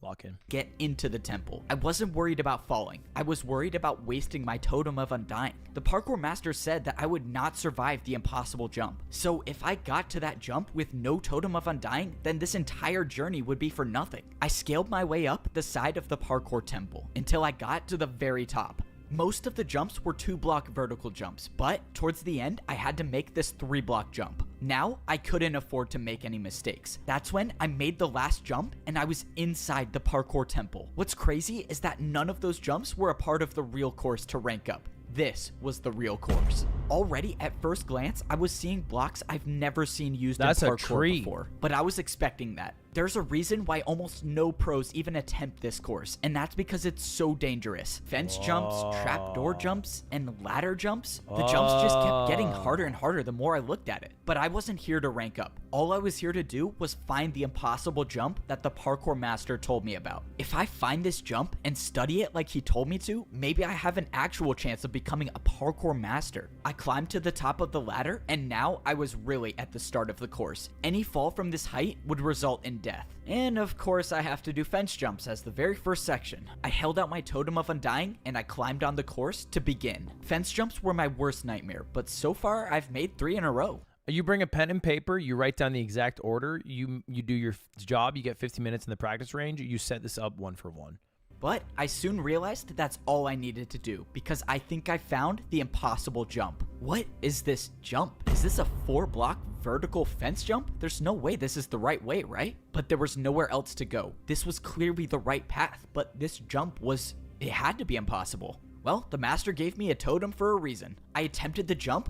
lock in. Get into the temple. I wasn't worried about falling. I was worried about wasting my totem of undying. The parkour master said that I would not survive the impossible jump. So if I got to that jump with no totem of undying, then this entire journey would be for nothing. I scaled my way up the side of the parkour temple until I got to the very top. Most of the jumps were 2-block vertical jumps, but towards the end, I had to make this 3-block jump. Now, I couldn't afford to make any mistakes. That's when I made the last jump and I was inside the parkour temple. What's crazy is that none of those jumps were a part of the real course to rank up. This was the real course. Already at first glance, I was seeing blocks I've never seen used in parkour before, but I was expecting that. There's a reason why almost no pros even attempt this course, and that's because it's so dangerous. Fence jumps, trapdoor jumps, and ladder jumps. The jumps just kept getting harder and harder the more I looked at it. But I wasn't here to rank up. All I was here to do was find the impossible jump that the parkour master told me about. If I find this jump and study it like he told me to, maybe I have an actual chance of becoming a parkour master. I climbed to the top of the ladder, and now I was really at the start of the course. Any fall from this height would result in death. And of course I have to do fence jumps as the very first section. I held out my Totem of Undying and I climbed on the course to begin. Fence jumps were my worst nightmare, but so far I've made 3 in a row. You bring a pen and paper, you write down the exact order, you do your job, you get 15 minutes in the practice range, you set this up 1 for 1. But I soon realized that that's all I needed to do because I think I found the impossible jump. What is this jump? Is this a 4-block vertical fence jump? There's no way this is the right way, right? But there was nowhere else to go. This was clearly the right path, but this jump it had to be impossible. Well, the master gave me a totem for a reason. I attempted the jump.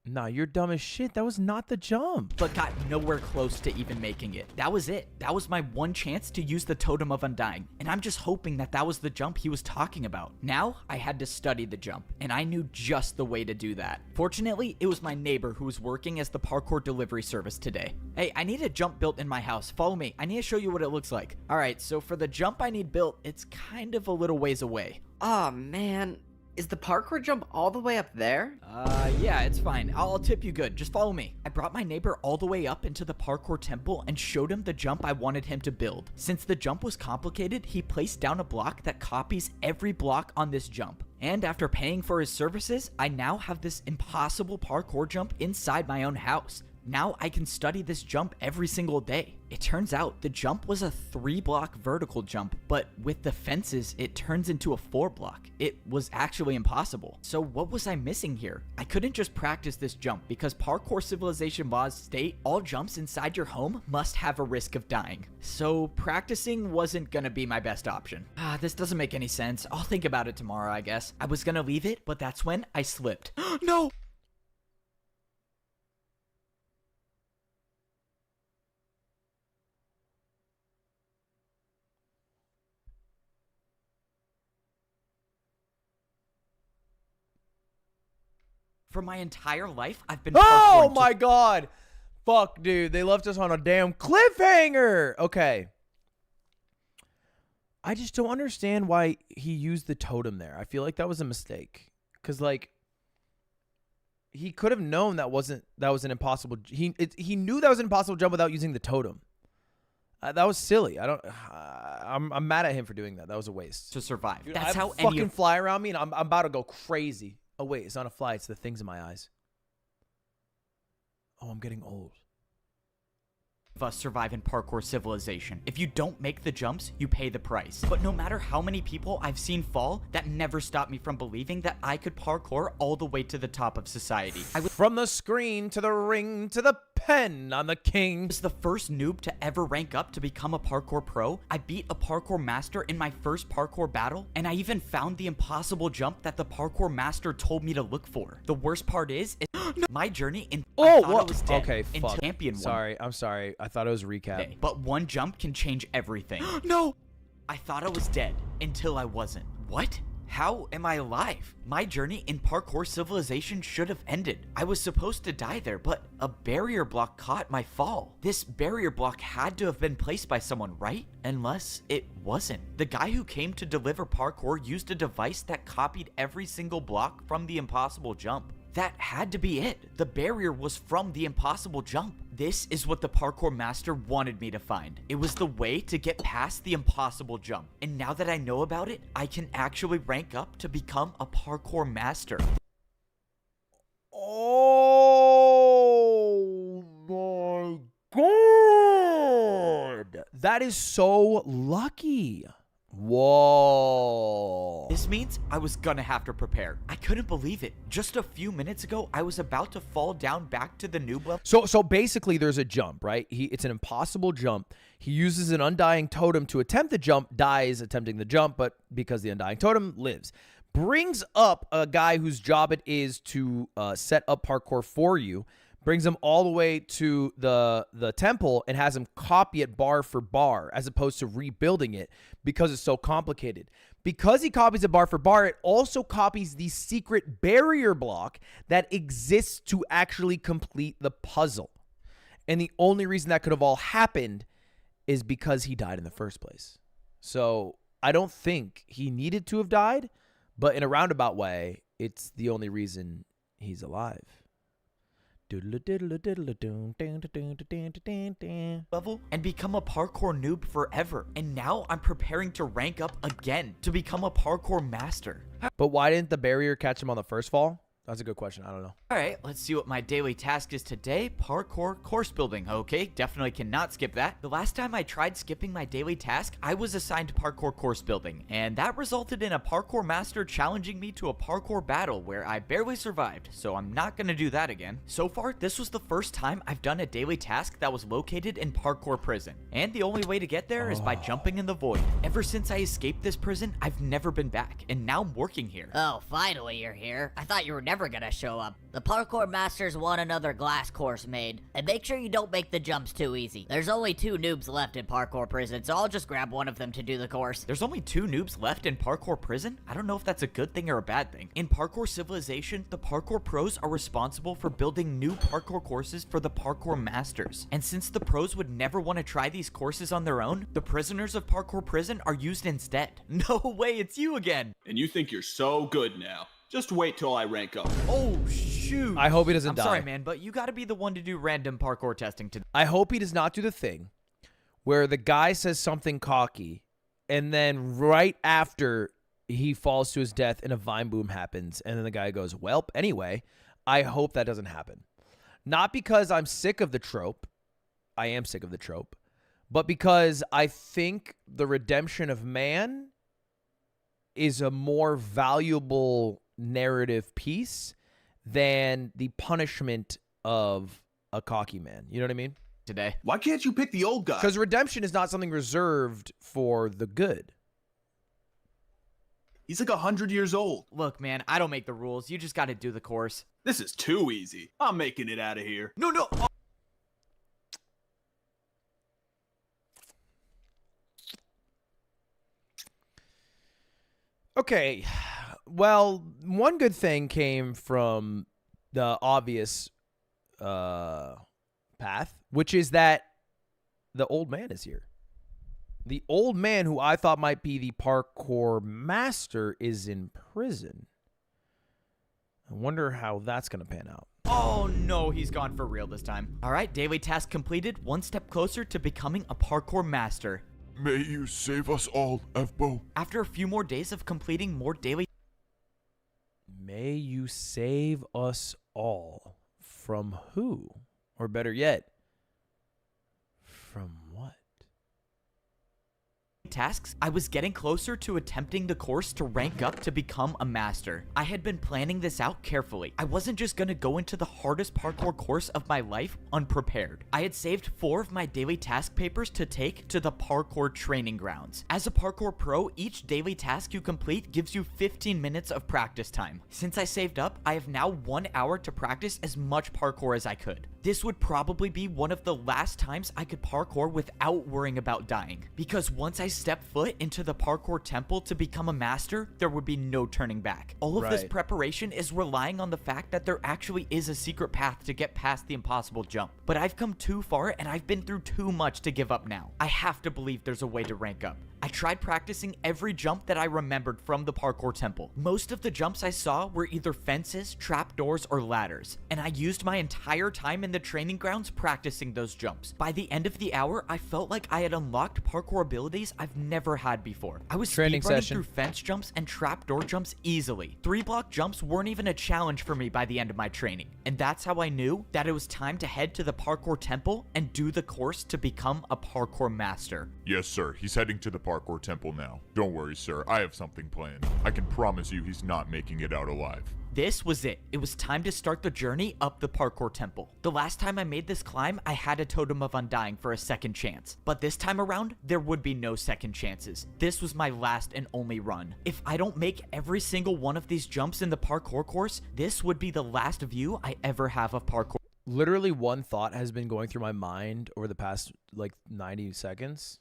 Nah, you're dumb as shit. That was not the jump. But got nowhere close to even making it. That was it. That was my one chance to use the Totem of Undying. And I'm just hoping that that was the jump he was talking about. Now, I had to study the jump. And I knew just the way to do that. Fortunately, it was my neighbor who was working as the parkour delivery service today. Hey, I need a jump built in my house. Follow me. I need to show you what it looks like. Alright, so for the jump I need built, it's kind of a little ways away. Oh man, is the parkour jump all the way up there? Yeah, it's fine. I'll tip you good. Just follow me. I brought my neighbor all the way up into the parkour temple and showed him the jump I wanted him to build. Since the jump was complicated, he placed down a block that copies every block on this jump. And after paying for his services, I now have this impossible parkour jump inside my own house. Now I can study this jump every single day. It turns out the jump was a 3-block vertical jump, but with the fences, it turns into a 4-block. It was actually impossible. So what was I missing here? I couldn't just practice this jump because Parkour Civilization laws state all jumps inside your home must have a risk of dying. So practicing wasn't gonna be my best option. This doesn't make any sense. I'll think about it tomorrow, I guess. I was gonna leave it, but that's when I slipped. No! For my entire life, I've been Oh my god! Fuck, dude. They left us on a damn cliffhanger! Okay. I just don't understand why he used the totem there. I feel like that was a mistake. Because, like, he could have known that was an impossible... He knew that was an impossible jump without using the totem. That was silly. I'm mad at him for doing that. That was a waste. To survive. Dude, That's I how have a fucking fly around me, and I'm about to go crazy. Oh, wait, it's not a fly. It's the things in my eyes. Oh, I'm getting old. of us survive in Parkour Civilization. If you don't make the jumps, you pay the price. But no matter how many people I've seen fall, that never stopped me from believing that I could parkour all the way to the top of society. From the screen to the ring to the pen, I'm the king. I was the first noob to ever rank up to become a parkour pro. I beat a parkour master in my first parkour battle, and I even found the impossible jump that the parkour master told me to look for. The worst part is my journey in I thought I was dead Okay, until fuck. champion one. Sorry, I'm sorry. I thought it was a recap. But one jump can change everything. No! I thought I was dead until I wasn't. What? How am I alive? My journey in Parkour Civilization should have ended. I was supposed to die there, but a barrier block caught my fall. This barrier block had to have been placed by someone, right? Unless it wasn't. The guy who came to deliver parkour used a device that copied every single block from the impossible jump. That had to be it. The barrier was from the impossible jump. This is what the parkour master wanted me to find. It was the way to get past the impossible jump. And now that I know about it, I can actually rank up to become a parkour master. Oh my god! That is so lucky. Whoa. This means I was gonna have to prepare. I couldn't believe it. Just a few minutes ago, I was about to fall down back to the noob level. So basically there's a jump, right? It's an impossible jump. He uses an undying totem to attempt the jump, dies attempting the jump, but because the undying totem lives. Brings up a guy whose job it is to set up parkour for you. Brings him all the way to the temple and has him copy it bar for bar as opposed to rebuilding it because it's so complicated. Because he copies it bar for bar, it also copies the secret barrier block that exists to actually complete the puzzle. And the only reason that could have all happened is because he died in the first place. So I don't think he needed to have died, but in a roundabout way, it's the only reason he's alive. level and become a parkour noob forever. And now I'm preparing to rank up again to become a parkour master. But why didn't the barrier catch him on the first fall? That's a good question. I don't know. All right, let's see what my daily task is today. Parkour course building. Okay, definitely cannot skip that. The last time I tried skipping my daily task, I was assigned parkour course building, and that resulted in a parkour master challenging me to a parkour battle where I barely survived, so I'm not gonna do that again. So far, this was the first time I've done a daily task that was located in parkour prison, and the only way to get there is by jumping in the void. Ever since I escaped this prison, I've never been back, and now I'm working here. Oh, finally you're here. I thought you were never gonna show up. The parkour masters want another glass course made, and make sure you don't make the jumps too easy. There's only 2 noobs left in parkour prison, so I'll just grab one of them to do the course. There's only 2 noobs left in parkour prison? I don't know if that's a good thing or a bad thing. In Parkour Civilization, the parkour pros are responsible for building new parkour courses for the parkour masters. And since the pros would never want to try these courses on their own, the prisoners of parkour prison are used instead. No way, it's you again! And you think you're so good now. Just wait till I rank up. Oh, shoot. I hope he doesn't die. I'm sorry, man, but you gotta be the one to do random parkour testing today. I hope he does not do the thing where the guy says something cocky, and then right after he falls to his death and a vine boom happens, and then the guy goes, "Welp." Anyway, I hope that doesn't happen. Not because I'm sick of the trope. I am sick of the trope. But because I think the redemption of man is a more valuable narrative piece than the punishment of a cocky man. You know what I mean? Today. Why can't you pick the old guy? Because redemption is not something reserved for the good. He's like 100 years old. Look, man, I don't make the rules. You just gotta do the course. This is too easy. I'm making it out of here. No. Okay, well, one good thing came from the obvious path, which is that the old man is here. The old man who I thought might be the parkour master is in prison. I wonder how that's going to pan out. Oh no, he's gone for real this time. All right, daily task completed. One step closer to becoming a parkour master. May you save us all, F-Bo. After a few more days of completing more daily... May you save us all. From who? Or better yet, from what? tasks, I was getting closer to attempting the course to rank up to become a master. I had been planning this out carefully. I wasn't just gonna go into the hardest parkour course of my life unprepared. I had saved 4 of my daily task papers to take to the parkour training grounds. As a parkour pro, each daily task you complete gives you 15 minutes of practice time. Since I saved up, I have now 1 hour to practice as much parkour as I could. This would probably be one of the last times I could parkour without worrying about dying, because once I step foot into the parkour temple to become a master, there would be no turning back. All of this preparation is relying on the fact that there actually is a secret path to get past the impossible jump. But I've come too far and I've been through too much to give up now. I have to believe there's a way to rank up. I tried practicing every jump that I remembered from the parkour temple. Most of the jumps I saw were either fences, trapdoors, or ladders, and I used my entire time in the training grounds practicing those jumps. By the end of the hour, I felt like I had unlocked parkour abilities I've never had before. I was speedrunning through fence jumps and trapdoor jumps easily. 3-block jumps weren't even a challenge for me by the end of my training, and that's how I knew that it was time to head to the parkour temple and do the course to become a parkour master. Yes, sir. He's heading to the parkour temple now. Don't worry, sir. I have something planned. I can promise you he's not making it out alive. This was it. It was time to start the journey up the parkour temple. The last time I made this climb, I had a totem of undying for a second chance. But this time around, there would be no second chances. This was my last and only run. If I don't make every single one of these jumps in the parkour course, this would be the last view I ever have of parkour. Literally one thought has been going through my mind over the past like 90 seconds.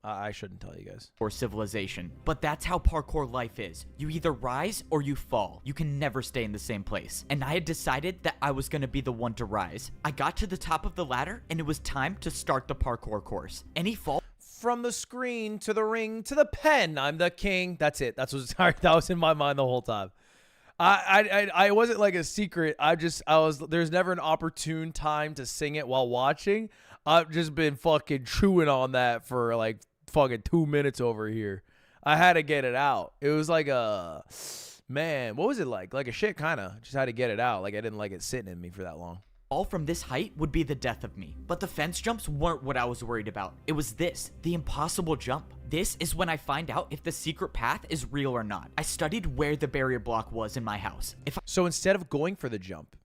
I shouldn't tell you guys. Or civilization. But that's how parkour life is. You either rise or you fall. You can never stay in the same place. And I had decided that I was going to be the one to rise. I got to the top of the ladder and it was time to start the parkour course. Any fall... From the screen to the ring to the pen, I'm the king. That's it. That was in my mind the whole time. I wasn't like a secret. There's never an opportune time to sing it while watching. I've just been fucking chewing on that for like fucking 2 minutes over here. I had to get it out. It was like man, what was it like? Like a shit kind of. Just had to get it out. Like I didn't like it sitting in me for that long. All from this height would be the death of me. But the fence jumps weren't what I was worried about. It was this, the impossible jump. This is when I find out if the secret path is real or not. I studied where the barrier block was in my house. So instead of going for the jump,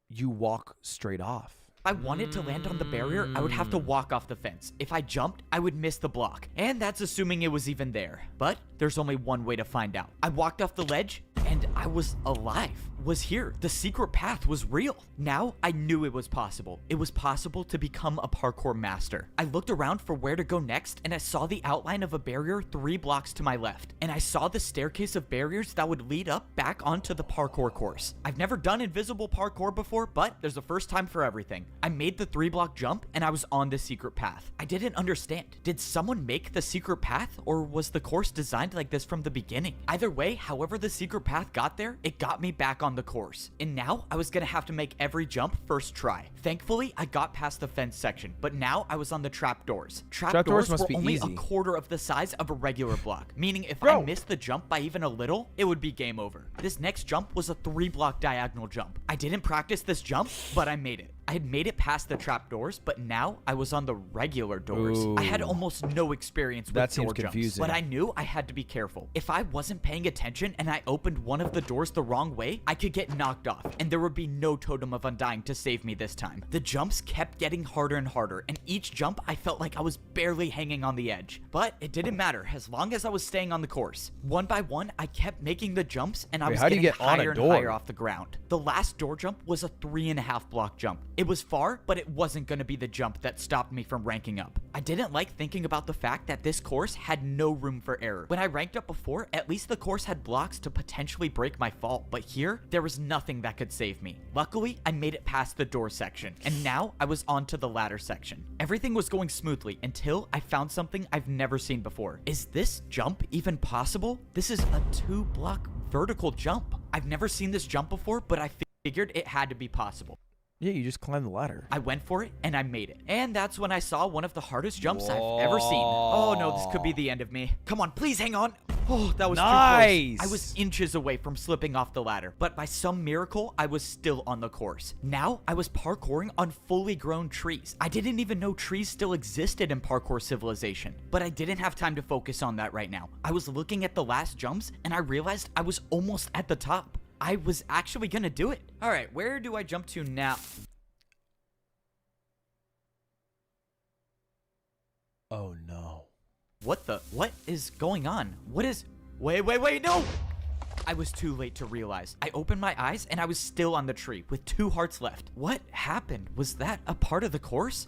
you walk straight off. If I wanted to land on the barrier, I would have to walk off the fence. If I jumped, I would miss the block. And that's assuming it was even there. But there's only one way to find out. I walked off the ledge, and I was alive. Was here. The secret path was real. Now I knew it was possible. It was possible to become a parkour master. I looked around for where to go next, and I saw the outline of a barrier 3 blocks to my left. And I saw the staircase of barriers that would lead up back onto the parkour course. I've never done invisible parkour before, but there's a first time for everything. I made the 3-block jump, and I was on the secret path. I didn't understand. Did someone make the secret path, or was the course designed like this from the beginning? Either way, however the secret path got there, it got me back on the course. And now I was gonna have to make every jump first try. Thankfully, I got past the fence section, but now I was on the trapdoors. Trapdoors must were be only easy. a quarter of the size of a regular block, meaning if I missed the jump by even a little, it would be game over. This next jump was a 3-block diagonal jump. I didn't practice this jump, but I made it. I had made it past the trapdoors, but now I was on the regular doors. Ooh. I had almost no experience with That seems door jumps, confusing. but I knew I had to be careful. If I wasn't paying attention and I opened one of the doors the wrong way, I could get knocked off, and there would be no totem of undying to save me this time. The jumps kept getting harder and harder, and each jump I felt like I was barely hanging on the edge. But it didn't matter as long as I was staying on the course. One by one, I kept making the jumps, and I was how do you getting get on a higher and door? higher off the ground. The last door jump was a 3.5-block jump. It was far, but it wasn't going to be the jump that stopped me from ranking up. I didn't like thinking about the fact that this course had no room for error. When I ranked up before, at least the course had blocks to potentially break my fall, but here, there was nothing that could save me. Luckily, I made it past the door section, and now I was on to the ladder section. Everything was going smoothly until I found something I've never seen before. Is this jump even possible? This is a 2-block vertical jump. I've never seen this jump before, but I figured it had to be possible. Yeah, you just climb the ladder. I went for it, and I made it. And that's when I saw one of the hardest jumps I've ever seen. Oh no, this could be the end of me. Come on, please hang on. Oh, that was nice. too close. I was inches away from slipping off the ladder, but by some miracle, I was still on the course. Now, I was parkouring on fully grown trees. I didn't even know trees still existed in Parkour Civilization, but I didn't have time to focus on that right now. I was looking at the last jumps, and I realized I was almost at the top. I was actually gonna do it. All right, where do I jump to now? Oh no. What is going on? Wait, no! I was too late to realize. I opened my eyes and I was still on the tree with 2 hearts left. What happened? Was that a part of the course?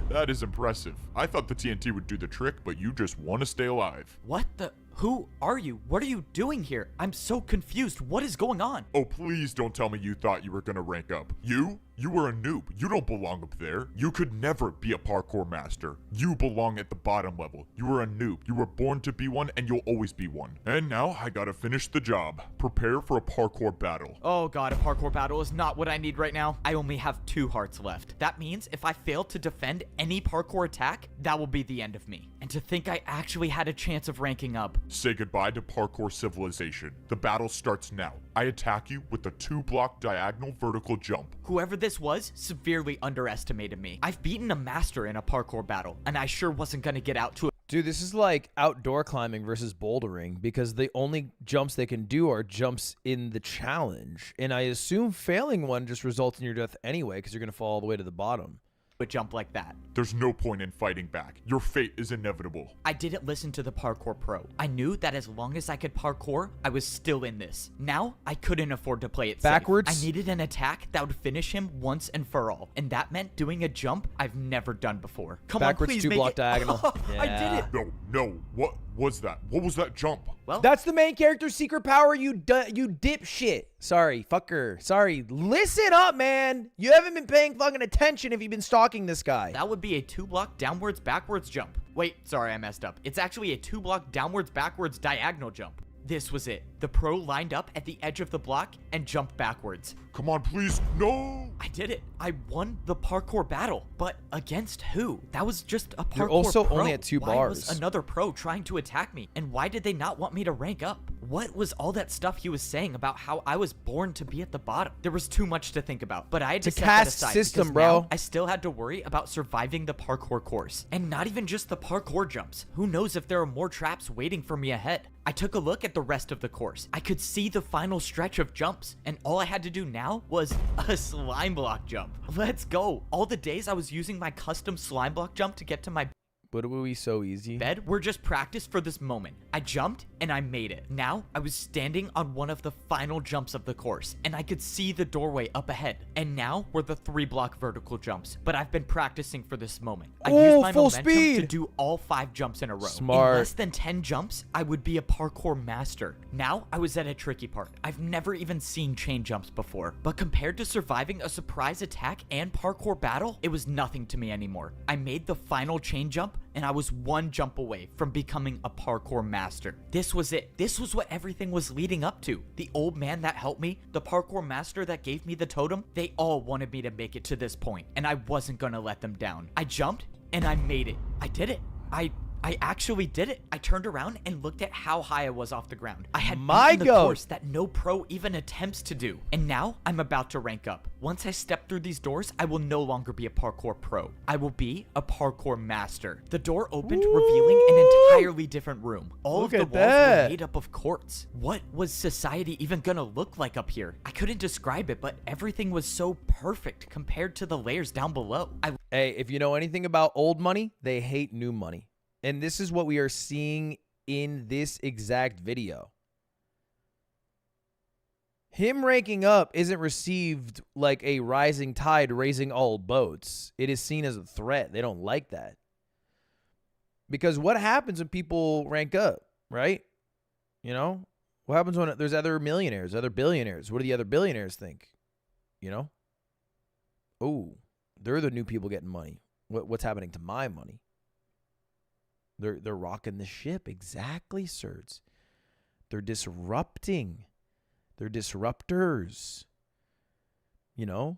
That is impressive. I thought the TNT would do the trick, but you just want to stay alive. What the? Who are you? What are you doing here? I'm so confused. What is going on? Oh, please don't tell me you thought you were gonna rank up. You were a noob. You don't belong up there. You could never be a parkour master. You belong at the bottom level. You were a noob. You were born to be one, and you'll always be one. And now I gotta finish the job. Prepare for a parkour battle. Oh god, a parkour battle is not what I need right now. I only have 2 hearts left. That means if I fail to defend any parkour attack, that will be the end of me. And to think I actually had a chance of ranking up. Say goodbye to Parkour Civilization. The battle starts now. I attack you with a 2-block diagonal vertical jump. Whoever this was severely underestimated me. I've beaten a master in a parkour battle, and I sure wasn't gonna get out to it. Dude, this is like outdoor climbing versus bouldering because the only jumps they can do are jumps in the challenge. And I assume failing one just results in your death anyway because you're going to fall all the way to the bottom. A jump like that. There's no point in fighting back. Your fate is inevitable. I didn't listen to the parkour pro. I knew that as long as I could parkour, I was still in this. Now, I couldn't afford to play it backwards. Safe. I needed an attack that would finish him once and for all. And that meant doing a jump I've never done before. Come backwards, on, please 2-block make it. diagonal. Yeah. I did it. No. What was that? What was that jump? Well, that's the main character's secret power, you dipshit. Sorry, fucker. Sorry. Listen up, man. You haven't been paying fucking attention if you've been stalking this guy. That would be a 2-block downwards backwards jump. Wait, sorry, I messed up. It's actually a 2-block downwards backwards diagonal jump. This was it. The The pro lined up at the edge of the block and jumped backwards. Come on, please. No. I did it. I won the parkour battle. But against who? That was just a parkour You're also pro. only at 2 Why bars. was another pro trying to attack me? And why did they not want me to rank up? What was all that stuff he was saying about how I was born to be at the bottom? There was too much to think about, but I had to It's a set that caste aside system, because bro. now I still had to worry about surviving the parkour course. And not even just the parkour jumps. Who knows if there are more traps waiting for me ahead? I took a look at the rest of the course. I could see the final stretch of jumps, and all I had to do now was a slime block jump. Let's go. All the days I was using my custom slime block jump to get to my But were we so easy? bed were just practice for this moment. I jumped and I made it. Now I was standing on one of the final jumps of the course and I could see the doorway up ahead. And now were the 3-block vertical jumps. But I've been practicing for this moment. I used my full momentum speed. to do all 5 jumps in a row. Smart. In less than 10 jumps, I would be a parkour master. Now I was at a tricky part. I've never even seen chain jumps before. But compared to surviving a surprise attack and parkour battle, it was nothing to me anymore. I made the final chain jump and I was 1 jump away from becoming a parkour master. This was it. This was what everything was leading up to. The old man that helped me, the parkour master that gave me the totem, they all wanted me to make it to this point, and I wasn't gonna let them down. I jumped and I made it. I did it. I actually did it. I turned around and looked at how high I was off the ground. I had beaten the course that no pro even attempts to do. And now I'm about to rank up. Once I step through these doors, I will no longer be a parkour pro. I will be a parkour master. The door opened, revealing an entirely different room. All of the walls were made up of quartz. What was society even gonna look like up here? I couldn't describe it, but everything was so perfect compared to the layers down below. Hey, if you know anything about old money, they hate new money. And this is what we are seeing in this exact video. Him ranking up isn't received like a rising tide raising all boats. It is seen as a threat. They don't like that. Because what happens when people rank up, right? You know? What happens when there's other millionaires, other billionaires? What do the other billionaires think? You know? Oh, they're the new people getting money. What's happening to my money? They're rocking the ship. Exactly, sirs. They're disrupting. They're disruptors. You know?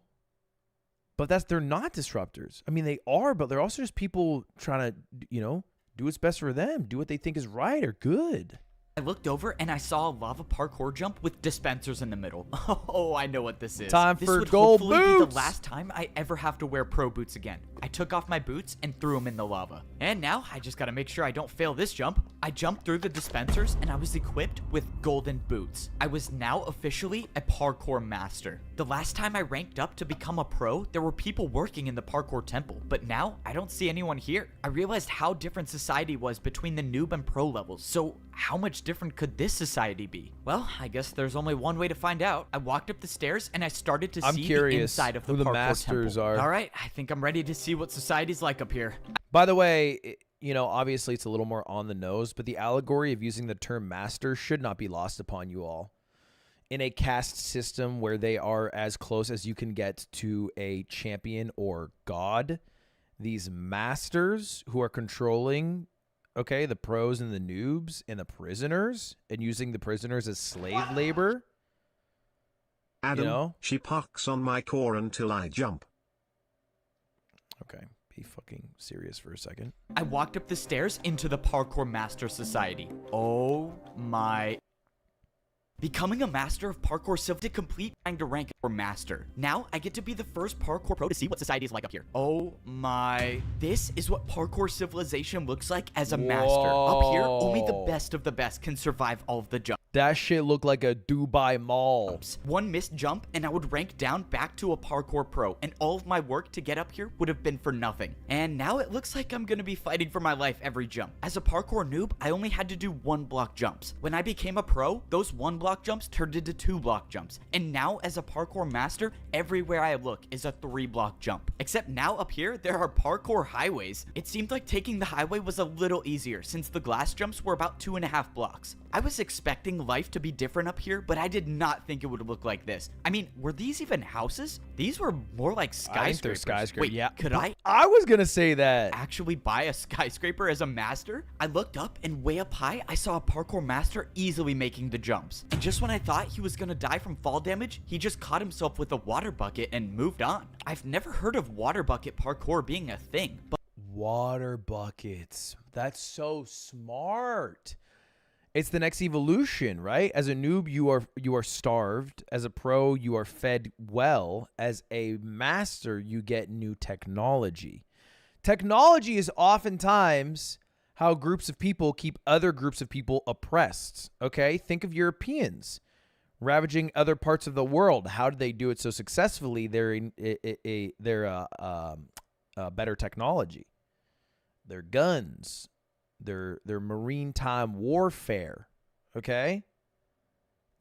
But they're not disruptors. I mean, they are, but they're also just people trying to, you know, do what's best for them. Do what they think is right or good. I looked over and I saw a lava parkour jump with dispensers in the middle. Oh, I know what this is. Time this for would gold hopefully be boots. the last time I ever have to wear pro boots again. I took off my boots and threw them in the lava. And now I just gotta make sure I don't fail this jump. I jumped through the dispensers and I was equipped with golden boots. I was now officially a parkour master. The last time I ranked up to become a pro, there were people working in the parkour temple, but now I don't see anyone here. I realized how different society was between the noob and pro levels, so how much different could this society be? Well, I guess there's only one way to find out. I walked up the stairs and I started to see the inside of the who the parkour masters temple. are. All right, I think I'm ready to see what society's like up here. By the way, you know, obviously it's a little more on the nose, but the allegory of using the term master should not be lost upon you all. In a caste system where they are as close as you can get to a champion or god, these masters who are controlling, okay, the pros and the noobs and the prisoners and using the prisoners as slave labor. Adam, you know? she parks on my core until I jump. Okay, be fucking serious for a second. I walked up the stairs into the Parkour Master Society. Oh my... Becoming a master of Parkour Civ to complete trying to rank or master. Now I get to be the first parkour pro to see what society is like up here. Oh my... This is what Parkour Civilization looks like as a master. Up here, only the best of the best can survive all of the jumps. That shit looked like a Dubai mall. One missed jump and I would rank down back to a parkour pro, and all of my work to get up here would have been for nothing. And now it looks like I'm gonna be fighting for my life every jump. As a parkour noob, I only had to do 1-block jumps. When I became a pro, those 1-block jumps turned into 2-block jumps. And now as a parkour master, everywhere I look is a 3-block jump. Except now up here, there are parkour highways. It seemed like taking the highway was a little easier since the glass jumps were about 2.5 blocks. I was expecting life to be different up here, but I did not think it would look like this. I mean, were these even houses? These were more like skyscrapers. Skyscraper. Wait, Yeah. could I was gonna say that. actually buy a skyscraper as a master? I looked up and way up high, I saw a parkour master easily making the jumps. And just when I thought he was gonna die from fall damage, he just caught himself with a water bucket and moved on. I've never heard of water bucket parkour being a thing, but Water buckets. That's so smart. It's the next evolution, right? As a noob, you are starved. As a pro, you are fed well. As a master, you get new technology. Technology is oftentimes how groups of people keep other groups of people oppressed. Okay? Think of Europeans ravaging other parts of the world. How did they do it so successfully? They're better technology. Their guns, their maritime warfare, okay?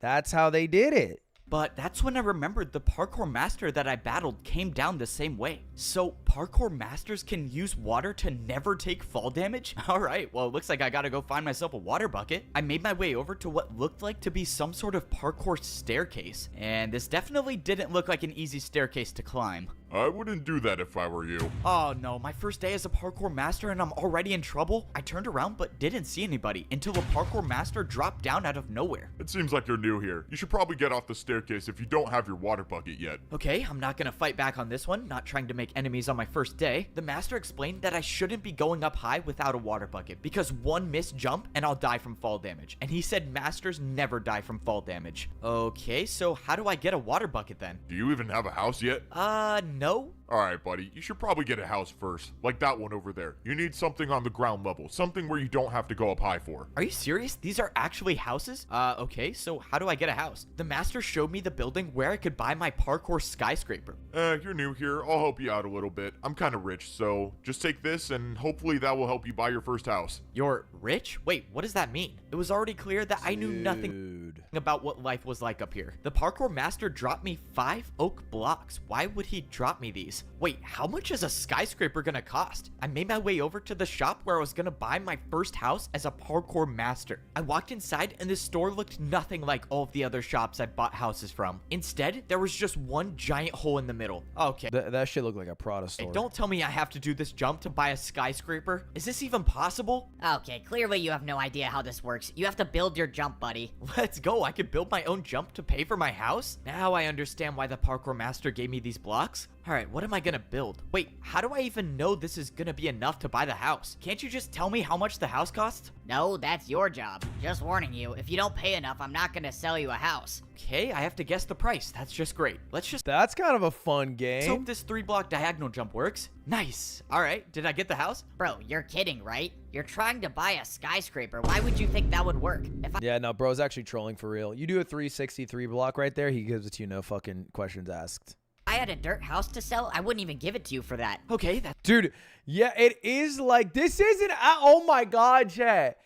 That's how they did it. But that's when I remembered the parkour master that I battled came down the same way. So parkour masters can use water to never take fall damage? Alright, well it looks like I gotta go find myself a water bucket. I made my way over to what looked like to be some sort of parkour staircase. And this definitely didn't look like an easy staircase to climb. I wouldn't do that if I were you. Oh no, my first day as a parkour master and I'm already in trouble? I turned around but didn't see anybody until a parkour master dropped down out of nowhere. It seems like you're new here. You should probably get off the staircase if you don't have your water bucket yet. Okay, I'm not gonna fight back on this one, not trying to make enemies on my first day. The master explained that I shouldn't be going up high without a water bucket because one missed jump and I'll die from fall damage. And he said masters never die from fall damage. Okay, so how do I get a water bucket then? Do you even have a house yet? No. Alright, buddy. You should probably get a house first. Like that one over there. You need something on the ground level. Something where you don't have to go up high for. Are you serious? These are actually houses? Okay, so how do I get a house? The master showed me the building where I could buy my parkour skyscraper. You're new here. I'll help you out a little bit. I'm kind of rich, so just take this and hopefully that will help you buy your first house. You're rich? Wait, what does that mean? It was already clear that I knew nothing about what life was like up here. The parkour master dropped me 5 oak blocks. Why would he drop me these? Wait, how much is a skyscraper gonna cost? I made my way over to the shop where I was gonna buy my first house as a parkour master. I walked inside and this store looked nothing like all of the other shops I bought houses from. Instead, there was just one giant hole in the middle. Okay. That shit looked like a Prada store. Hey, don't tell me I have to do this jump to buy a skyscraper. Is this even possible? Okay, clearly you have no idea how this works. You have to build your jump, buddy. Let's go. I could build my own jump to pay for my house? Now I understand why the parkour master gave me these blocks. Alright, what am I gonna build? Wait, how do I even know this is gonna be enough to buy the house? Can't you just tell me how much the house costs? No, that's your job. Just warning you, if you don't pay enough, I'm not gonna sell you a house. Okay, I have to guess the price. That's just great. That's kind of a fun game. Let's hope this 3-block diagonal jump works. Nice. Alright, did I get the house? Bro, you're kidding, right? You're trying to buy a skyscraper. Why would you think that would work? Yeah, no, bro's actually trolling for real. You do a 363 block right there, he gives it to you, no fucking questions asked. I had a dirt house to sell, I wouldn't even give it to you for that. Okay, Dude, yeah, it is like, this isn't, oh my god, chat.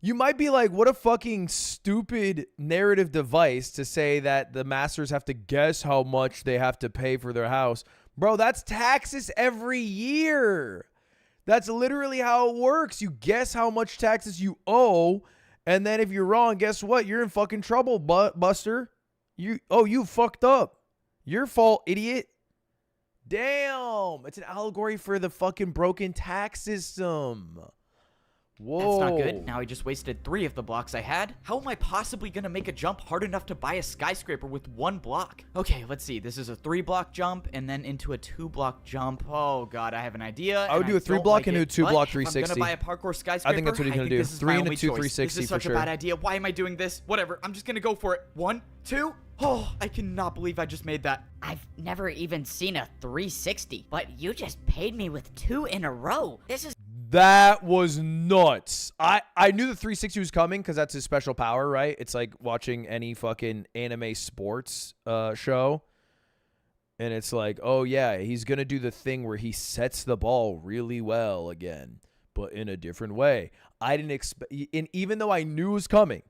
You might be like, what a fucking stupid narrative device to say that the masters have to guess how much they have to pay for their house. Bro, that's taxes every year. That's literally how it works. You guess how much taxes you owe, and then if you're wrong, guess what? You're in fucking trouble, Buster. You fucked up. Your fault, idiot. Damn. It's an allegory for the fucking broken tax system. Whoa. That's not good. Now I just wasted 3 of the blocks I had. How am I possibly gonna make a jump hard enough to buy a skyscraper with 1 block? Okay, let's see. This is a 3-block jump and then into a 2-block jump. Oh god, I have an idea. I would do a 3-block and a 2-block 360. I'm gonna buy a parkour skyscraper. I think that's what he's gonna do. 3 and a 2 360 This is for such sure. a bad idea. Why am I doing this? Whatever. I'm just gonna go for it. 1, 2. Oh, I cannot believe I just made that. I've never even seen a 360, but you just paid me with 2 in a row. That was nuts. I knew the 360 was coming because that's his special power, right? It's like watching any fucking anime sports show. And it's like, oh yeah, he's going to do the thing where he sets the ball really well again, but in a different way. I didn't expect, and even though I knew it was coming,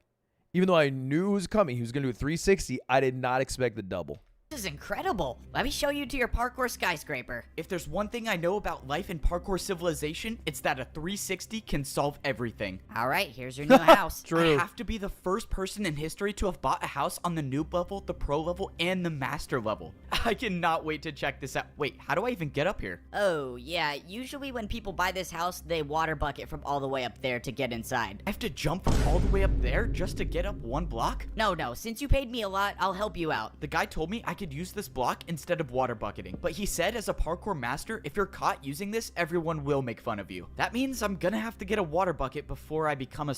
he was going to do a 360, I did not expect the double. This is incredible. Let me show you to your parkour skyscraper. If there's one thing I know about life in Parkour Civilization, it's that a 360 can solve everything. All right, here's your new house. True. I have to be the first person in history to have bought a house on the noob level, the pro level, and the master level. I cannot wait to check this out. Wait, how do I even get up here? Oh, yeah, usually when people buy this house, they water bucket from all the way up there to get inside. I have to jump from all the way up there just to get up one block? No, since you paid me a lot, I'll help you out. The guy told me I could use this block instead of water bucketing, but he said as a parkour master, if you're caught using this, everyone will make fun of you. That means I'm gonna have to get a water bucket before I become a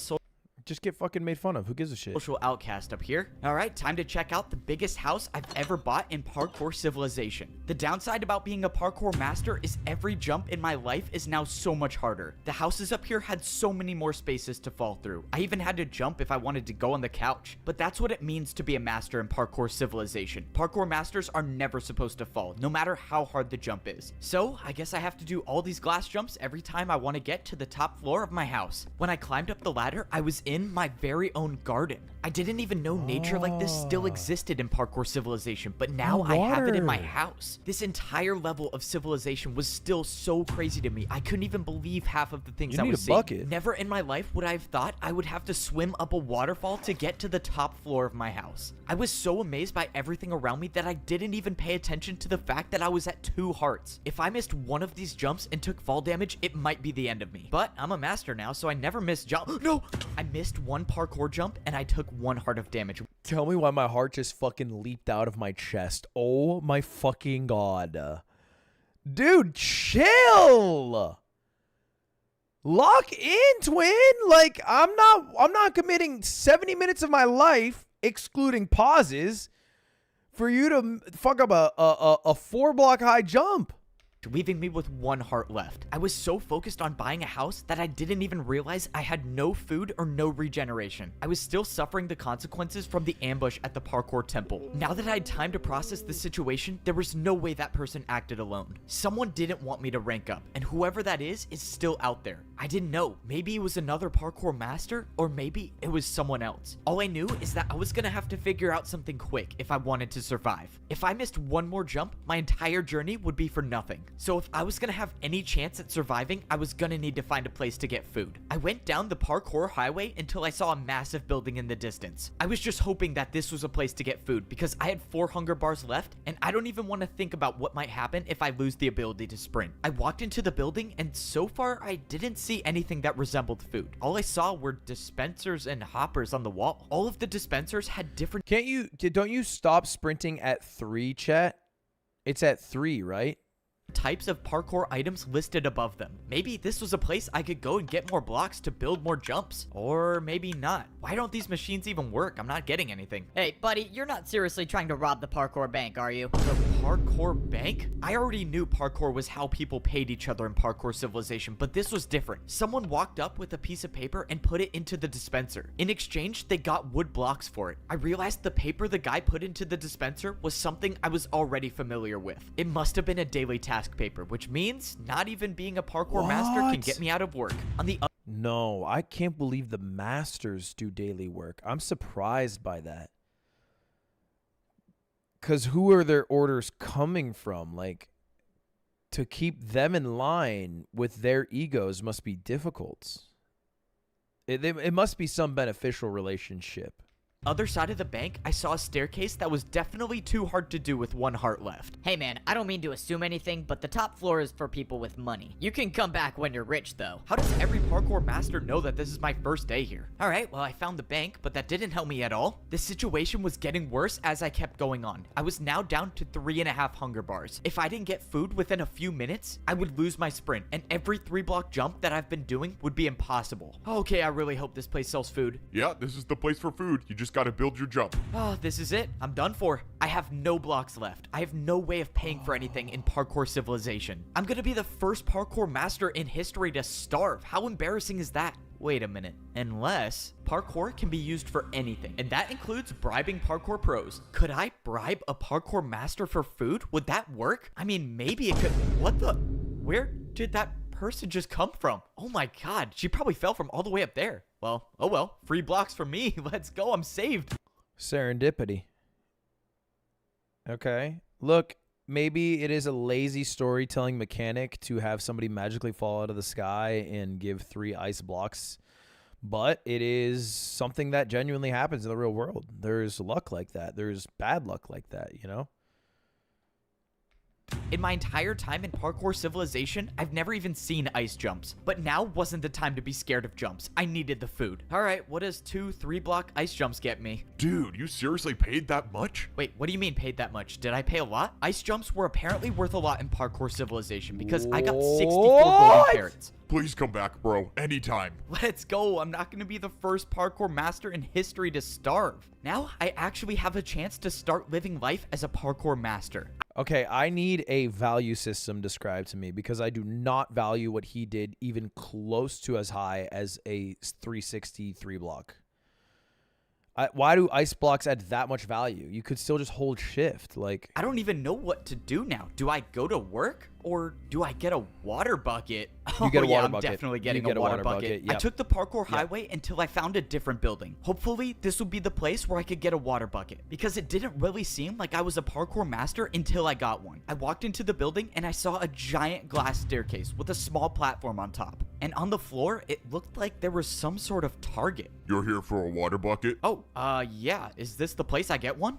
Just get fucking made fun of. Who gives a shit? social outcast up here. All right, time to check out the biggest house I've ever bought in Parkour Civilization. The downside about being a parkour master is every jump in my life is now so much harder. The houses up here had so many more spaces to fall through. I even had to jump if I wanted to go on the couch. But that's what it means to be a master in Parkour Civilization. Parkour masters are never supposed to fall, no matter how hard the jump is. So I guess I have to do all these glass jumps every time I want to get to the top floor of my house. When I climbed up the ladder, I was in my very own garden. I didn't even know nature like this still existed in Parkour Civilization, but now I have it in my house. This entire level of Civilization was still so crazy to me. I couldn't even believe half of the things I was seeing. Bucket. Never in my life would I have thought I would have to swim up a waterfall to get to the top floor of my house. I was so amazed by everything around me that I didn't even pay attention to the fact that I was at 2 hearts. If I missed one of these jumps and took fall damage, it might be the end of me. But I'm a master now, so I never miss jump. No! I missed one parkour jump and I took 1 heart of damage. Tell me why my heart just fucking leaped out of my chest. Oh my fucking god. Dude, chill! Lock in, twin! Like, I'm not committing 70 minutes of my life, excluding pauses, for you to fuck up a 4-block high jump. Leaving me with 1 heart left. I was so focused on buying a house that I didn't even realize I had no food or no regeneration. I was still suffering the consequences from the ambush at the parkour temple. Now that I had time to process the situation, there was no way that person acted alone. Someone didn't want me to rank up, and whoever that is still out there. I didn't know. Maybe it was another parkour master, or maybe it was someone else. All I knew is that I was gonna have to figure out something quick if I wanted to survive. If I missed 1 more jump, my entire journey would be for nothing. So if I was gonna have any chance at surviving, I was gonna need to find a place to get food. I went down the parkour highway until I saw a massive building in the distance. I was just hoping that this was a place to get food because I had 4 hunger bars left and I don't even want to think about what might happen if I lose the ability to sprint. I walked into the building and so far I didn't see anything that resembled food. All I saw were dispensers and hoppers on the wall. All of the dispensers had different... Don't you stop sprinting at 3, chat? It's at 3, right? Types of parkour items listed above them. Maybe this was a place I could go and get more blocks to build more jumps. Or maybe not. Why don't these machines even work? I'm not getting anything. Hey, buddy, you're not seriously trying to rob the parkour bank, are you? The parkour bank? I already knew parkour was how people paid each other in Parkour Civilization, but this was different. Someone walked up with a piece of paper and put it into the dispenser. In exchange, they got wood blocks for it. I realized the paper the guy put into the dispenser was something I was already familiar with. It must have been a daily task paper, which means not even being a parkour master can get me out of work. On the No, I can't believe the masters do daily work. I'm surprised by that. Because who are their orders coming from? Like, to keep them in line with their egos must be difficult. It must be some beneficial relationship. other side of the bank, I saw a staircase that was definitely too hard to do with 1 heart left. Hey man, I don't mean to assume anything, but the top floor is for people with money. You can come back when you're rich though. How does every parkour master know that this is my first day here? Alright, well I found the bank, but that didn't help me at all. The situation was getting worse as I kept going on. I was now down to 3.5 hunger bars. If I didn't get food within a few minutes, I would lose my sprint, and every 3-block jump that I've been doing would be impossible. Okay, I really hope this place sells food. Yeah, this is the place for food. You just gotta build your jump. Oh, this is it. I'm done for. I have no blocks left. I have no way of paying for anything in Parkour Civilization. I'm gonna be the first parkour master in history to starve. How embarrassing is that? Wait a minute. Unless parkour can be used for anything, and that includes bribing parkour pros. Could I bribe a parkour master for food? Would that work? I mean, maybe it could. What the? Where did that person just come from? Oh my god, she probably fell from all the way up there. Well, oh well, free blocks for me. Let's go, I'm saved. Serendipity. Okay. Look, maybe it is a lazy storytelling mechanic to have somebody magically fall out of the sky and give 3 ice blocks, but it is something that genuinely happens in the real world. There's luck like that. There's bad luck like that, you know? In my entire time in Parkour Civilization, I've never even seen ice jumps. But now wasn't the time to be scared of jumps. I needed the food. Alright, what does 2 3-block ice jumps get me? Dude, you seriously paid that much? Wait, what do you mean paid that much? Did I pay a lot? Ice jumps were apparently worth a lot in Parkour Civilization because I got 64 golden carrots. Please come back, bro. Anytime. Let's go. I'm not going to be the first parkour master in history to starve. Now, I actually have a chance to start living life as a parkour master. Okay, I need a value system described to me because I do not value what he did even close to as high as a 363 block. Why do ice blocks add that much value? You could still just hold shift. Like, I don't even know what to do now. Do I go to work or do I get a water bucket? You get a water I'm bucket. definitely getting You get a water bucket. Yep. I took the parkour highway until I found a different building. Hopefully, this will be the place where I could get a water bucket because it didn't really seem like I was a parkour master until I got one. I walked into the building and I saw a giant glass staircase with a small platform on top. And on the floor, it looked like there was some sort of target. You're here for a water bucket? Oh, yeah. Is this the place I get one?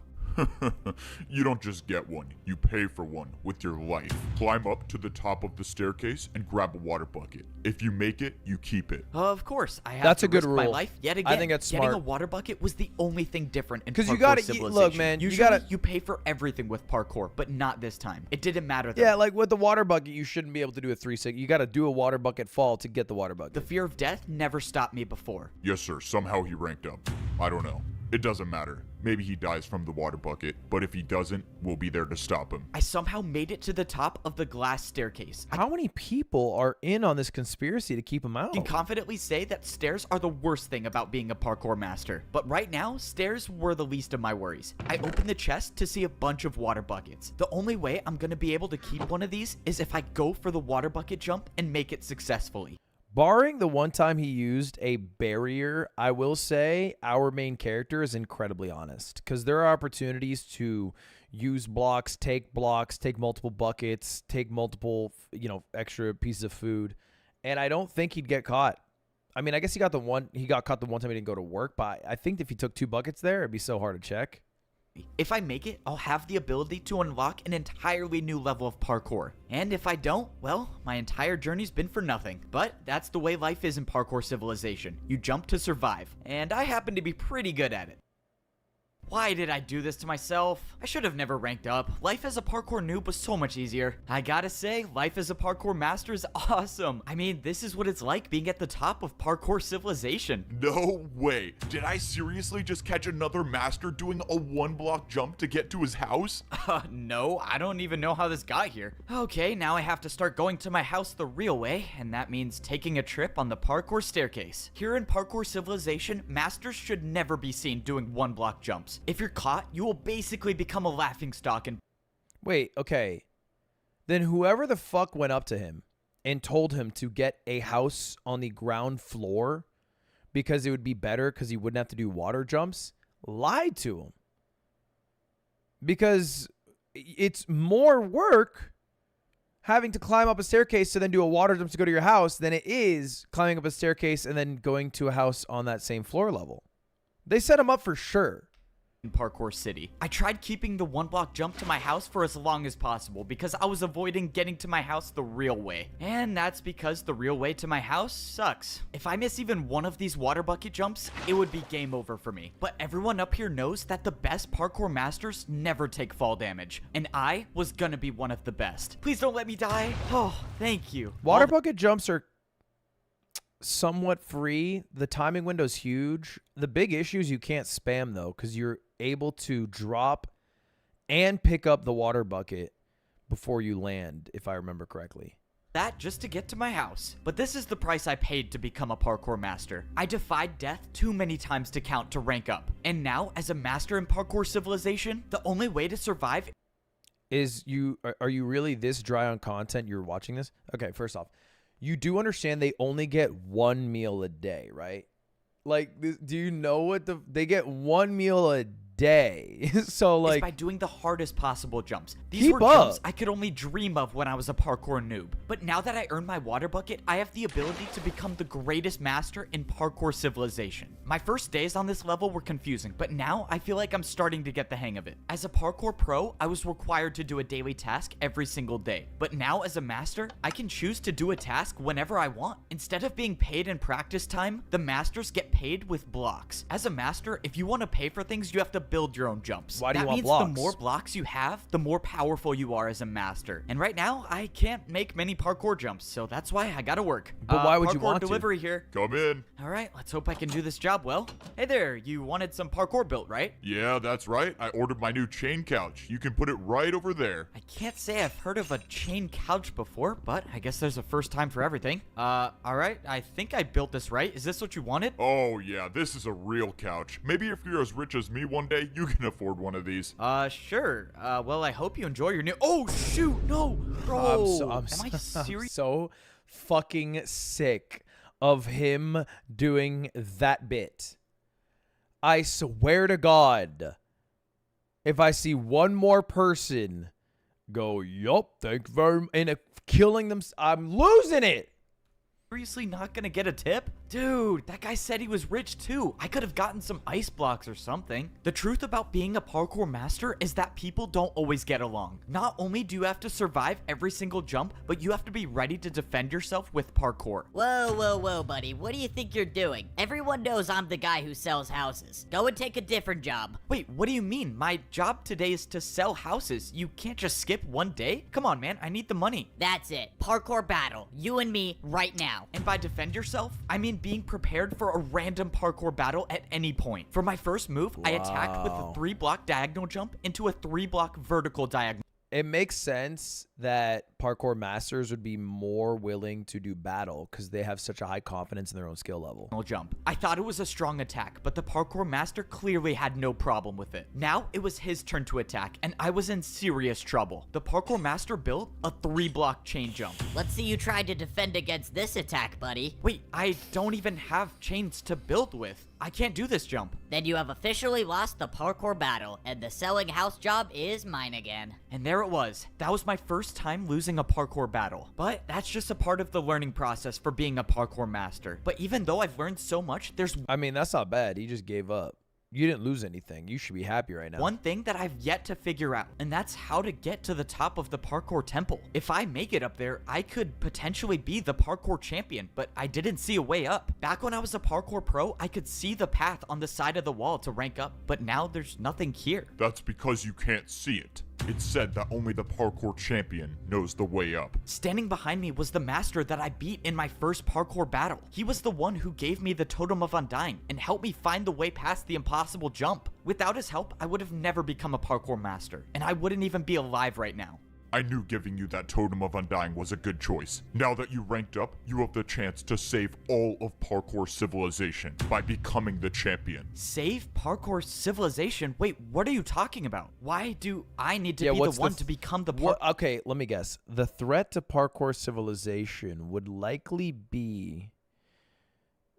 You don't just get one, you pay for one with your life. Climb up to the top of the staircase and grab a water bucket. If you make it, you keep it. Of course, I have That's to a good risk my rule. life yet again. I think that's Getting smart. a water bucket was the only thing different in 'Cause Parkour you gotta- Civilization. look, man, you Usually, gotta- you pay for everything with parkour, but not this time. It didn't matter though. yeah, like with the water bucket, you shouldn't be able to do a 360. You got to do a water bucket fall to get the water bucket. The fear of death never stopped me before. Yes, sir. Somehow he ranked up. I don't know. It doesn't matter. Maybe he dies from the water bucket, but if he doesn't, we'll be there to stop him. I somehow made it to the top of the glass staircase. How many people are in on this conspiracy to keep him out? I can confidently say that stairs are the worst thing about being a parkour master. But right now, stairs were the least of my worries. I opened the chest to see a bunch of water buckets. The only way I'm going to be able to keep one of these is if I go for the water bucket jump and make it successfully. Barring the one time he used a barrier, I will say our main character is incredibly honest because there are opportunities to use blocks, take multiple buckets, take multiple, extra pieces of food. And I don't think he'd get caught. I mean, I guess he got caught the one time he didn't go to work, but I think if he took 2 buckets there, it'd be so hard to check. If I make it, I'll have the ability to unlock an entirely new level of parkour. And if I don't, well, my entire journey's been for nothing. But that's the way life is in Parkour Civilization. You jump to survive, and I happen to be pretty good at it. Why did I do this to myself? I should have never ranked up. Life as a parkour noob was so much easier. I gotta say, life as a parkour master is awesome. I mean, this is what it's like being at the top of Parkour Civilization. No way. Did I seriously just catch another master doing a 1-block jump to get to his house? No, I don't even know how this got here. Okay, now I have to start going to my house the real way, and that means taking a trip on the parkour staircase. Here in Parkour Civilization, masters should never be seen doing 1-block jumps. If you're caught, you will basically become a laughingstock and... Wait, okay. Then whoever the fuck went up to him and told him to get a house on the ground floor because it would be better because he wouldn't have to do water jumps, lied to him. Because it's more work having to climb up a staircase to then do a water jump to go to your house than it is climbing up a staircase and then going to a house on that same floor level. They set him up for sure. In Parkour City. I tried keeping the 1-block jump to my house for as long as possible because I was avoiding getting to my house the real way. And that's because the real way to my house sucks. If I miss even one of these water bucket jumps, it would be game over for me. But everyone up here knows that the best parkour masters never take fall damage. And I was gonna be one of the best. Please don't let me die. Oh, thank you. Water bucket jumps are somewhat free. The timing window's huge. The big issue is you can't spam though because you're able to drop and pick up the water bucket before you land, if I remember correctly. That just to get to my house. But this is the price I paid to become a parkour master. I defied death too many times to count to rank up. And now, as a master in Parkour Civilization, the only way to survive is are you really this dry on content you're watching this? Okay, first off, you do understand they only get 1 meal a day, right? Like, do you know what they get 1 meal a day. So is like, by doing the hardest possible jumps. These keep were up. jumps I could only dream of when I was a parkour noob. But now that I earned my water bucket, I have the ability to become the greatest master in Parkour Civilization. My first days on this level were confusing, but now I feel like I'm starting to get the hang of it. As a parkour pro, I was required to do a daily task every single day. But now as a master, I can choose to do a task whenever I want. Instead of being paid in practice time, the masters get paid with blocks. As a master, if you want to pay for things, you have to build your own jumps. Why do you want means blocks? The more blocks you have, the more powerful you are as a master. And right now, I can't make many parkour jumps, so that's why I gotta work. But why would you Parkour want delivery to? here. Come in. All right, let's hope I can do this job well. Hey there, you wanted some parkour built, right? Yeah, that's right. I ordered my new chain couch. You can put it right over there. I can't say I've heard of a chain couch before, but I guess there's a first time for everything. All right, I think I built this right. Is this what you wanted? Oh yeah, this is a real couch. Maybe if you're as rich as me one day, you can afford one of these. Sure. Well, I hope you enjoy your new— Oh, shoot, no, bro. I'm Am I serious? so fucking sick of him doing that bit. I swear to God, if I see one more person go, yup, thank you very much, and killing them, I'm losing it. Seriously not gonna get a tip? Dude, that guy said he was rich too. I could have gotten some ice blocks or something. The truth about being a parkour master is that people don't always get along. Not only do you have to survive every single jump, but you have to be ready to defend yourself with parkour. Whoa, buddy. What do you think you're doing? Everyone knows I'm the guy who sells houses. Go and take a different job. Wait, what do you mean? My job today is to sell houses. You can't just skip one day? Come on, man. I need the money. That's it. Parkour battle. You and me right now. And by defend yourself, I mean being prepared for a random parkour battle at any point. For my first move, I attacked with a 3-block diagonal jump into a 3-block vertical diagonal. It makes sense that parkour masters would be more willing to do battle because they have such a high confidence in their own skill level. Jump. I thought it was a strong attack, but the parkour master clearly had no problem with it. Now it was his turn to attack, and I was in serious trouble. The parkour master built a 3-block chain jump. Let's see you try to defend against this attack, buddy. Wait, I don't even have chains to build with. I can't do this jump. Then you have officially lost the parkour battle, and the selling house job is mine again. And there it was. That was my first time losing a parkour battle. But that's just a part of the learning process for being a parkour master. But even though I've learned so much, there's— I mean, that's not bad. He just gave up. You didn't lose anything. You should be happy right now. one thing that I've yet to figure out, and that's how to get to the top of the parkour temple. If I make it up there, I could potentially be the parkour champion, but I didn't see a way up. Back when I was a parkour pro, I could see the path on the side of the wall to rank up, but now there's nothing here. That's because you can't see it. It's said that only the parkour champion knows the way up. Standing behind me was the master that I beat in my first parkour battle. He was the one who gave me the Totem of Undying and helped me find the way past the impossible jump. Without his help, I would have never become a parkour master, and I wouldn't even be alive right now. I knew giving you that Totem of Undying was a good choice. Now that you ranked up, you have the chance to save all of Parkour Civilization by becoming the champion. Save Parkour Civilization? Wait, what are you talking about? Why do I need to be the one to become the Okay, let me guess. The threat to Parkour Civilization would likely be...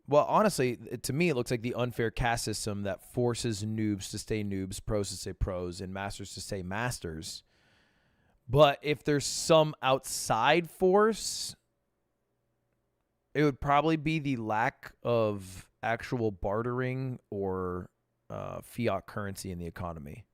Well, honestly, to me, it looks like the unfair caste system that forces noobs to stay noobs, pros to stay pros, and masters to stay masters. But if there's some outside force, it would probably be the lack of actual bartering or fiat currency in the economy.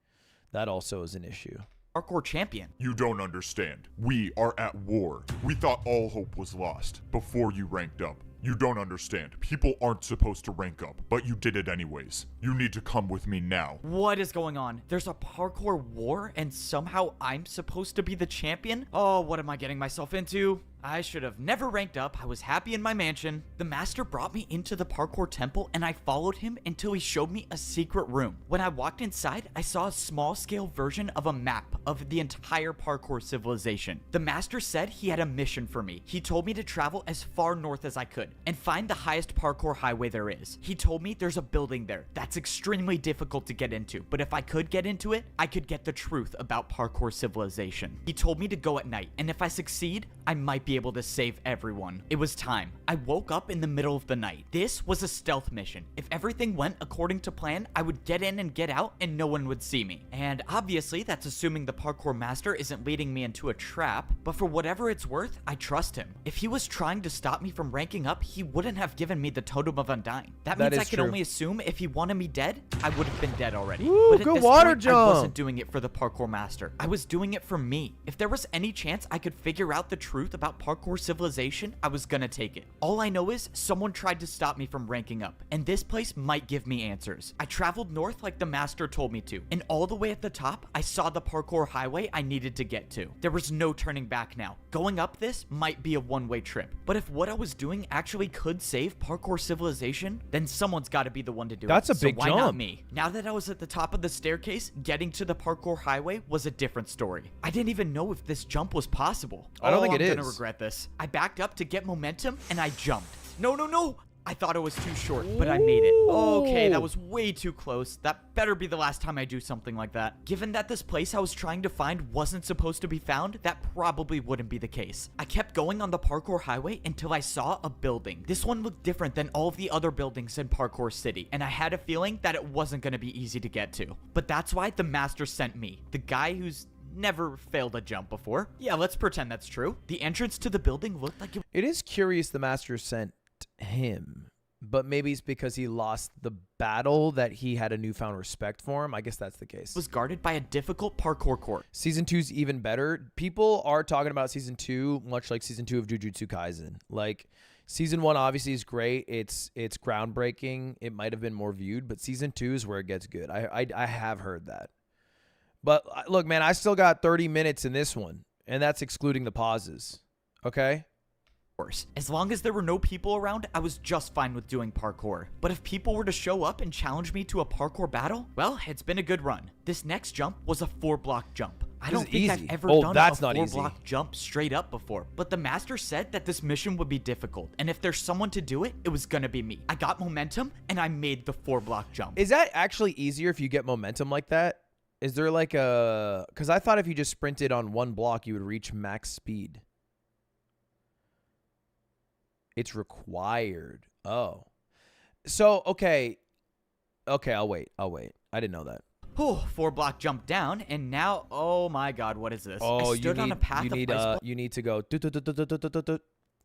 That also is an issue. Parkour champion. You don't understand. We are at war. We thought all hope was lost before you ranked up. You don't understand. People aren't supposed to rank up, but you did it anyways. You need to come with me now. What is going on? There's a parkour war and somehow I'm supposed to be the champion? Oh, what am I getting myself into? I should have never ranked up. I was happy in my mansion. The master brought me into the parkour temple and I followed him until he showed me a secret room. When I walked inside, I saw a small scale version of a map of the entire parkour civilization. The master said he had a mission for me. He told me to travel as far north as I could and find the highest parkour highway there is. He told me there's a building there that's extremely difficult to get into, but if I could get into it, I could get the truth about parkour civilization. He told me to go at night, and if I succeed, I might be be able to save everyone. It was time. I woke up in the middle of the night. This was a stealth mission. If everything went according to plan, I would get in and get out and no one would see me. And obviously that's assuming the parkour master isn't leading me into a trap, but for whatever it's worth, I trust him. If he was trying to stop me from ranking up, he wouldn't have given me the Totem of Undying. That means I can only assume if he wanted me dead, I would have been dead already. Ooh, but at good this water point, jump. I wasn't doing it for the parkour master. I was doing it for me. If there was any chance I could figure out the truth about Parkour Civilization, I was gonna take it. All I know is someone tried to stop me from ranking up, and this place might give me answers. I traveled north like the master told me to, and all the way at the top, I saw the parkour highway I needed to get to. There was no turning back now. Going up this might be a one-way trip, but if what I was doing actually could save Parkour Civilization, then someone's gotta be the one to do it. That's a So big why jump. not me? Now that I was at the top of the staircase, getting to the parkour highway was a different story. I didn't even know if this jump was possible. I don't think it I'm gonna is. regret this. I backed up to get momentum and I jumped. No. I thought it was too short, but I made it. Okay, that was way too close. That better be the last time I do something like that. Given that this place I was trying to find wasn't supposed to be found, that probably wouldn't be the case. I kept going on the parkour highway until I saw a building. This one looked different than all of the other buildings in Parkour City, and I had a feeling that it wasn't going to be easy to get to. But that's why the master sent me, the guy who's never failed a jump before. Yeah, let's pretend that's true. The entrance to the building looked like It is curious the master sent him, but maybe it's because he lost the battle that he had a newfound respect for him. I guess that's the case. was guarded by a difficult parkour court. Season 2's even better. People are talking about Season 2 much like Season 2 of Jujutsu Kaisen. Like, Season 1 obviously is great. It's groundbreaking. It might have been more viewed, but Season 2 is where it gets good. I have heard that. But look, man, I still got 30 minutes in this one, and that's excluding the pauses. Okay? As long as there were no people around, I was just fine with doing parkour. But if people were to show up and challenge me to a parkour battle, well, it's been a good run. This next jump was a 4-block jump. I don't think I've ever done a 4-block jump straight up before, but the master said that this mission would be difficult, and if there's someone to do it, it was gonna be me. I got momentum, and I made the 4-block jump. Is that actually easier if you get momentum like that? Is there like a... Because I thought if you just sprinted on one block, you would reach max speed. It's required. Oh. So, okay. Okay, I'll wait. I didn't know that. Whew, 4-block jump down, and now, oh my god, what is this? Oh, I stood on a path you need, of you need to go...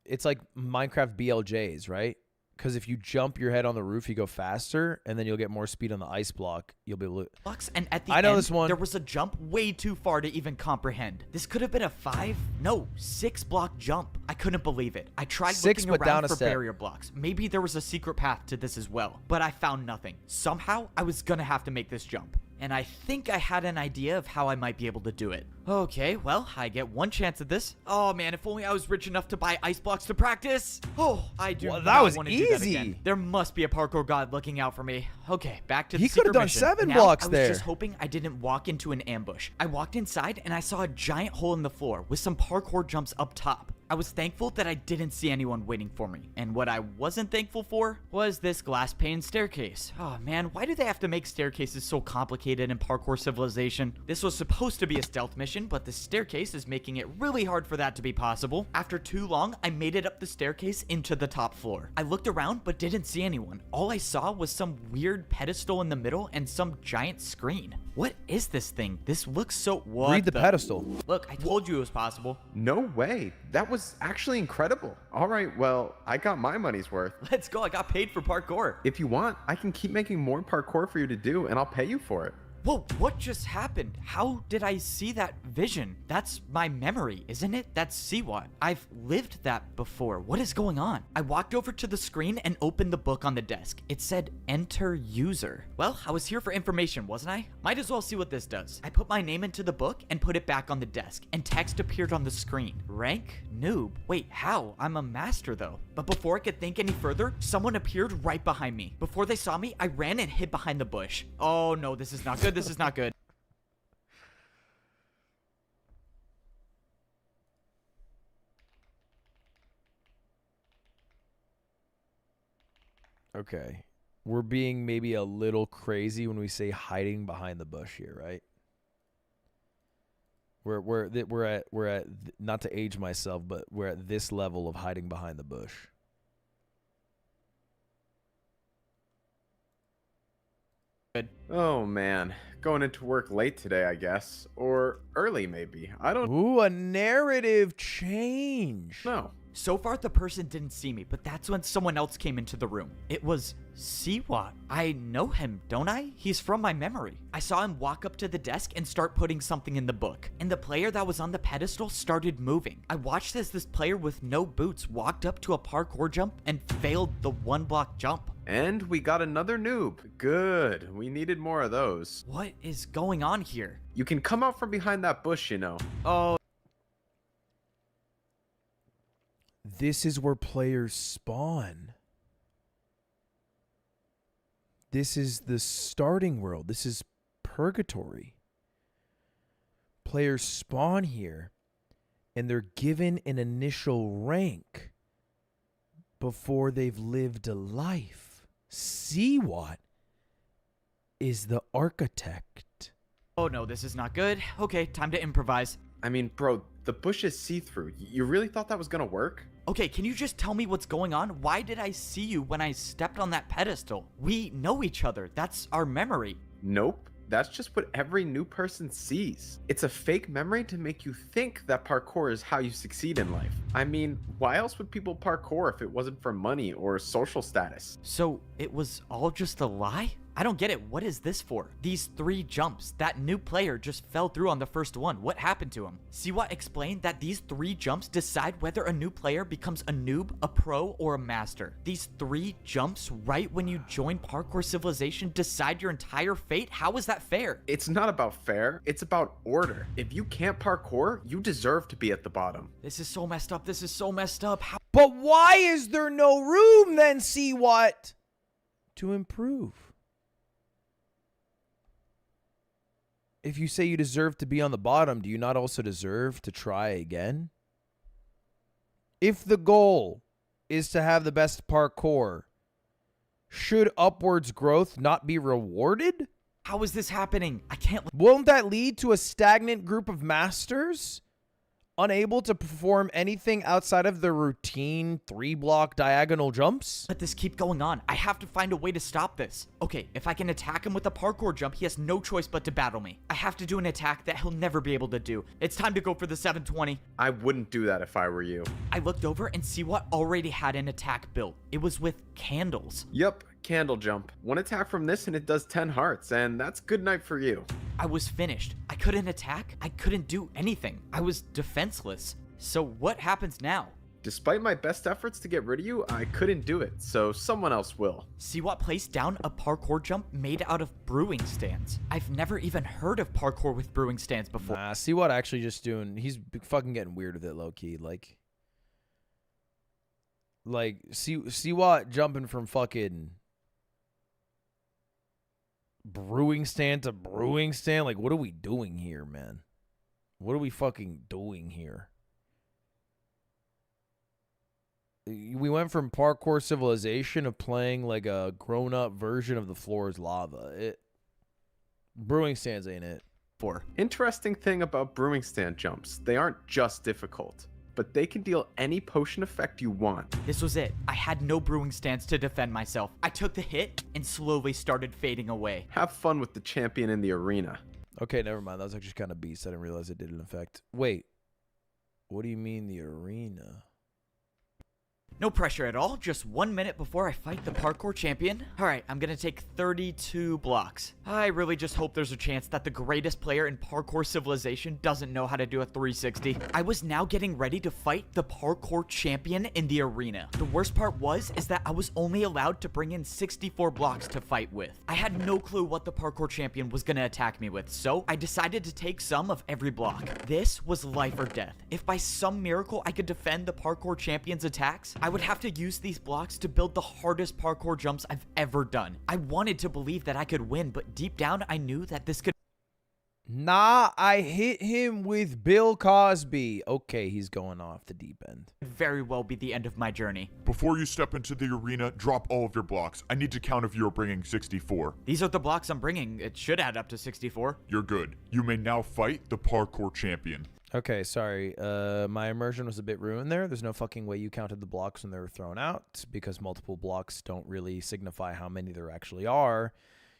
It's like Minecraft BLJs, right? Because if you jump your head on the roof, you go faster, and then you'll get more speed on the ice block. You'll be able to... And at the I know end, this one. there was a jump way too far to even comprehend. This could have been a 6-block jump. I couldn't believe it. I tried looking around for barrier blocks. Maybe there was a secret path to this as well, but I found nothing. Somehow, I was gonna have to make this jump. And I think I had an idea of how I might be able to do it. Okay, well, I get one chance at this. Oh man, if only I was rich enough to buy ice blocks to practice. Oh, I do not want to do that again. There must be a parkour god looking out for me. Okay, back to the secret could have done mission. 7 Now, blocks I was there. just hoping I didn't walk into an ambush. I walked inside and I saw a giant hole in the floor with some parkour jumps up top. I was thankful that I didn't see anyone waiting for me. And what I wasn't thankful for was this glass pane staircase. Oh man, why do they have to make staircases so complicated in Parkour Civilization? This was supposed to be a stealth mission, but the staircase is making it really hard for that to be possible. After too long, I made it up the staircase into the top floor. I looked around but didn't see anyone. All I saw was some weird pedestal in the middle and some giant screen. What is this thing? This looks so... Read the pedestal. Look, I told you it was possible. No way. That was actually incredible. All right, well, I got my money's worth. Let's go. I got paid for parkour. If you want, I can keep making more parkour for you to do, and I'll pay you for it. Whoa, what just happened? How did I see that vision? That's my memory, isn't it? That's Siwat. I've lived that before. What is going on? I walked over to the screen and opened the book on the desk. It said, enter user. Well, I was here for information, wasn't I? Might as well see what this does. I put my name into the book and put it back on the desk, and text appeared on the screen. Rank? Noob. Wait, how? I'm a master though. But before I could think any further, someone appeared right behind me. Before they saw me, I ran and hid behind the bush. Oh no, this is not good. This is not good. Okay. We're being maybe a little crazy when we say hiding behind the bush here, right? We're at not to age myself, but we're at this level of hiding behind the bush. Good. Oh man, going into work late today, I guess, or early maybe. I don't. Ooh, a narrative change. No. So far, the person didn't see me, but that's when someone else came into the room. It was Siwa. I know him, don't I? He's from my memory. I saw him walk up to the desk and start putting something in the book, and the player that was on the pedestal started moving. I watched as this player with no boots walked up to a parkour jump and failed the 1-block jump. And we got another noob. Good. We needed more of those. What is going on here? You can come out from behind that bush, you know. Oh. This is where players spawn. This is the starting world. This is purgatory. Players spawn here, and they're given an initial rank before they've lived a life. Siwa is the architect. Oh no, this is not good. Okay, time to improvise. I mean, bro, the bush is see-through. You really thought that was gonna work? Okay, can you just tell me what's going on? Why did I see you when I stepped on that pedestal? We know each other. That's our memory. Nope. That's just what every new person sees. It's a fake memory to make you think that parkour is how you succeed in life. I mean, why else would people parkour if it wasn't for money or social status? So it was all just a lie? I don't get it. What is this for? These 3 jumps. That new player just fell through on the first one. What happened to him? Siwa explained that these 3 jumps decide whether a new player becomes a noob, a pro, or a master. These 3 jumps right when you join Parkour Civilization decide your entire fate? How is that fair? It's not about fair. It's about order. If you can't parkour, you deserve to be at the bottom. This is so messed up. This is so messed up. How? But why is there no room then, Siwa, to improve? If you say you deserve to be on the bottom, do you not also deserve to try again? If the goal is to have the best parkour, should upwards growth not be rewarded? How is this happening? I can't. Won't that lead to a stagnant group of masters? Unable to perform anything outside of the routine 3-block diagonal jumps? Let this keep going on. I have to find a way to stop this. Okay, if I can attack him with a parkour jump, he has no choice but to battle me. I have to do an attack that he'll never be able to do. It's time to go for the 720. I wouldn't do that if I were you. I looked over and Siwa already had an attack built. It was with candles. Yep, candle jump. 1 attack from this and it does 10 hearts, and that's good night for you. I was finished. I couldn't attack. I couldn't do anything. I was defenseless. So what happens now? Despite my best efforts to get rid of you, I couldn't do it, so someone else will. Siwa placed down a parkour jump made out of brewing stands. I've never even heard of parkour with brewing stands before. Nah, Siwa actually just doing, he's fucking getting weird with it low-key. Like Siwa jumping from fucking brewing stand to brewing stand. Like, what are we doing here, man? What are we fucking doing here? We went from Parkour Civilization of playing like a grown-up version of The Floor is Lava. Brewing stands ain't it. Interesting thing about brewing stand jumps, they aren't just difficult, but they can deal any potion effect you want. This was it. I had no brewing stands to defend myself. I took the hit and slowly started fading away. Have fun with the champion in the arena. Okay, never mind. That was actually kind of beast. I didn't realize it did an effect. Wait. What do you mean the arena? No pressure at all, just 1 minute before I fight the parkour champion. Alright, I'm gonna take 32 blocks. I really just hope there's a chance that the greatest player in Parkour Civilization doesn't know how to do a 360. I was now getting ready to fight the parkour champion in the arena. The worst part is that I was only allowed to bring in 64 blocks to fight with. I had no clue what the parkour champion was gonna attack me with, so I decided to take some of every block. This was life or death. If by some miracle I could defend the parkour champion's attacks, I would have to use these blocks to build the hardest parkour jumps I've ever done. I wanted to believe that I could win, but deep down I knew that this could... Nah, I hit him with Bill Cosby. Okay, he's going off the deep end. Very well be the end of my journey. Before you step into the arena, drop all of your blocks. I need to count if you are bringing 64. These are the blocks I'm bringing. It should add up to 64. You're good. You may now fight the parkour champion. Okay, sorry. My immersion was a bit ruined there. There's no fucking way you counted the blocks when they were thrown out, because multiple blocks don't really signify how many there actually are.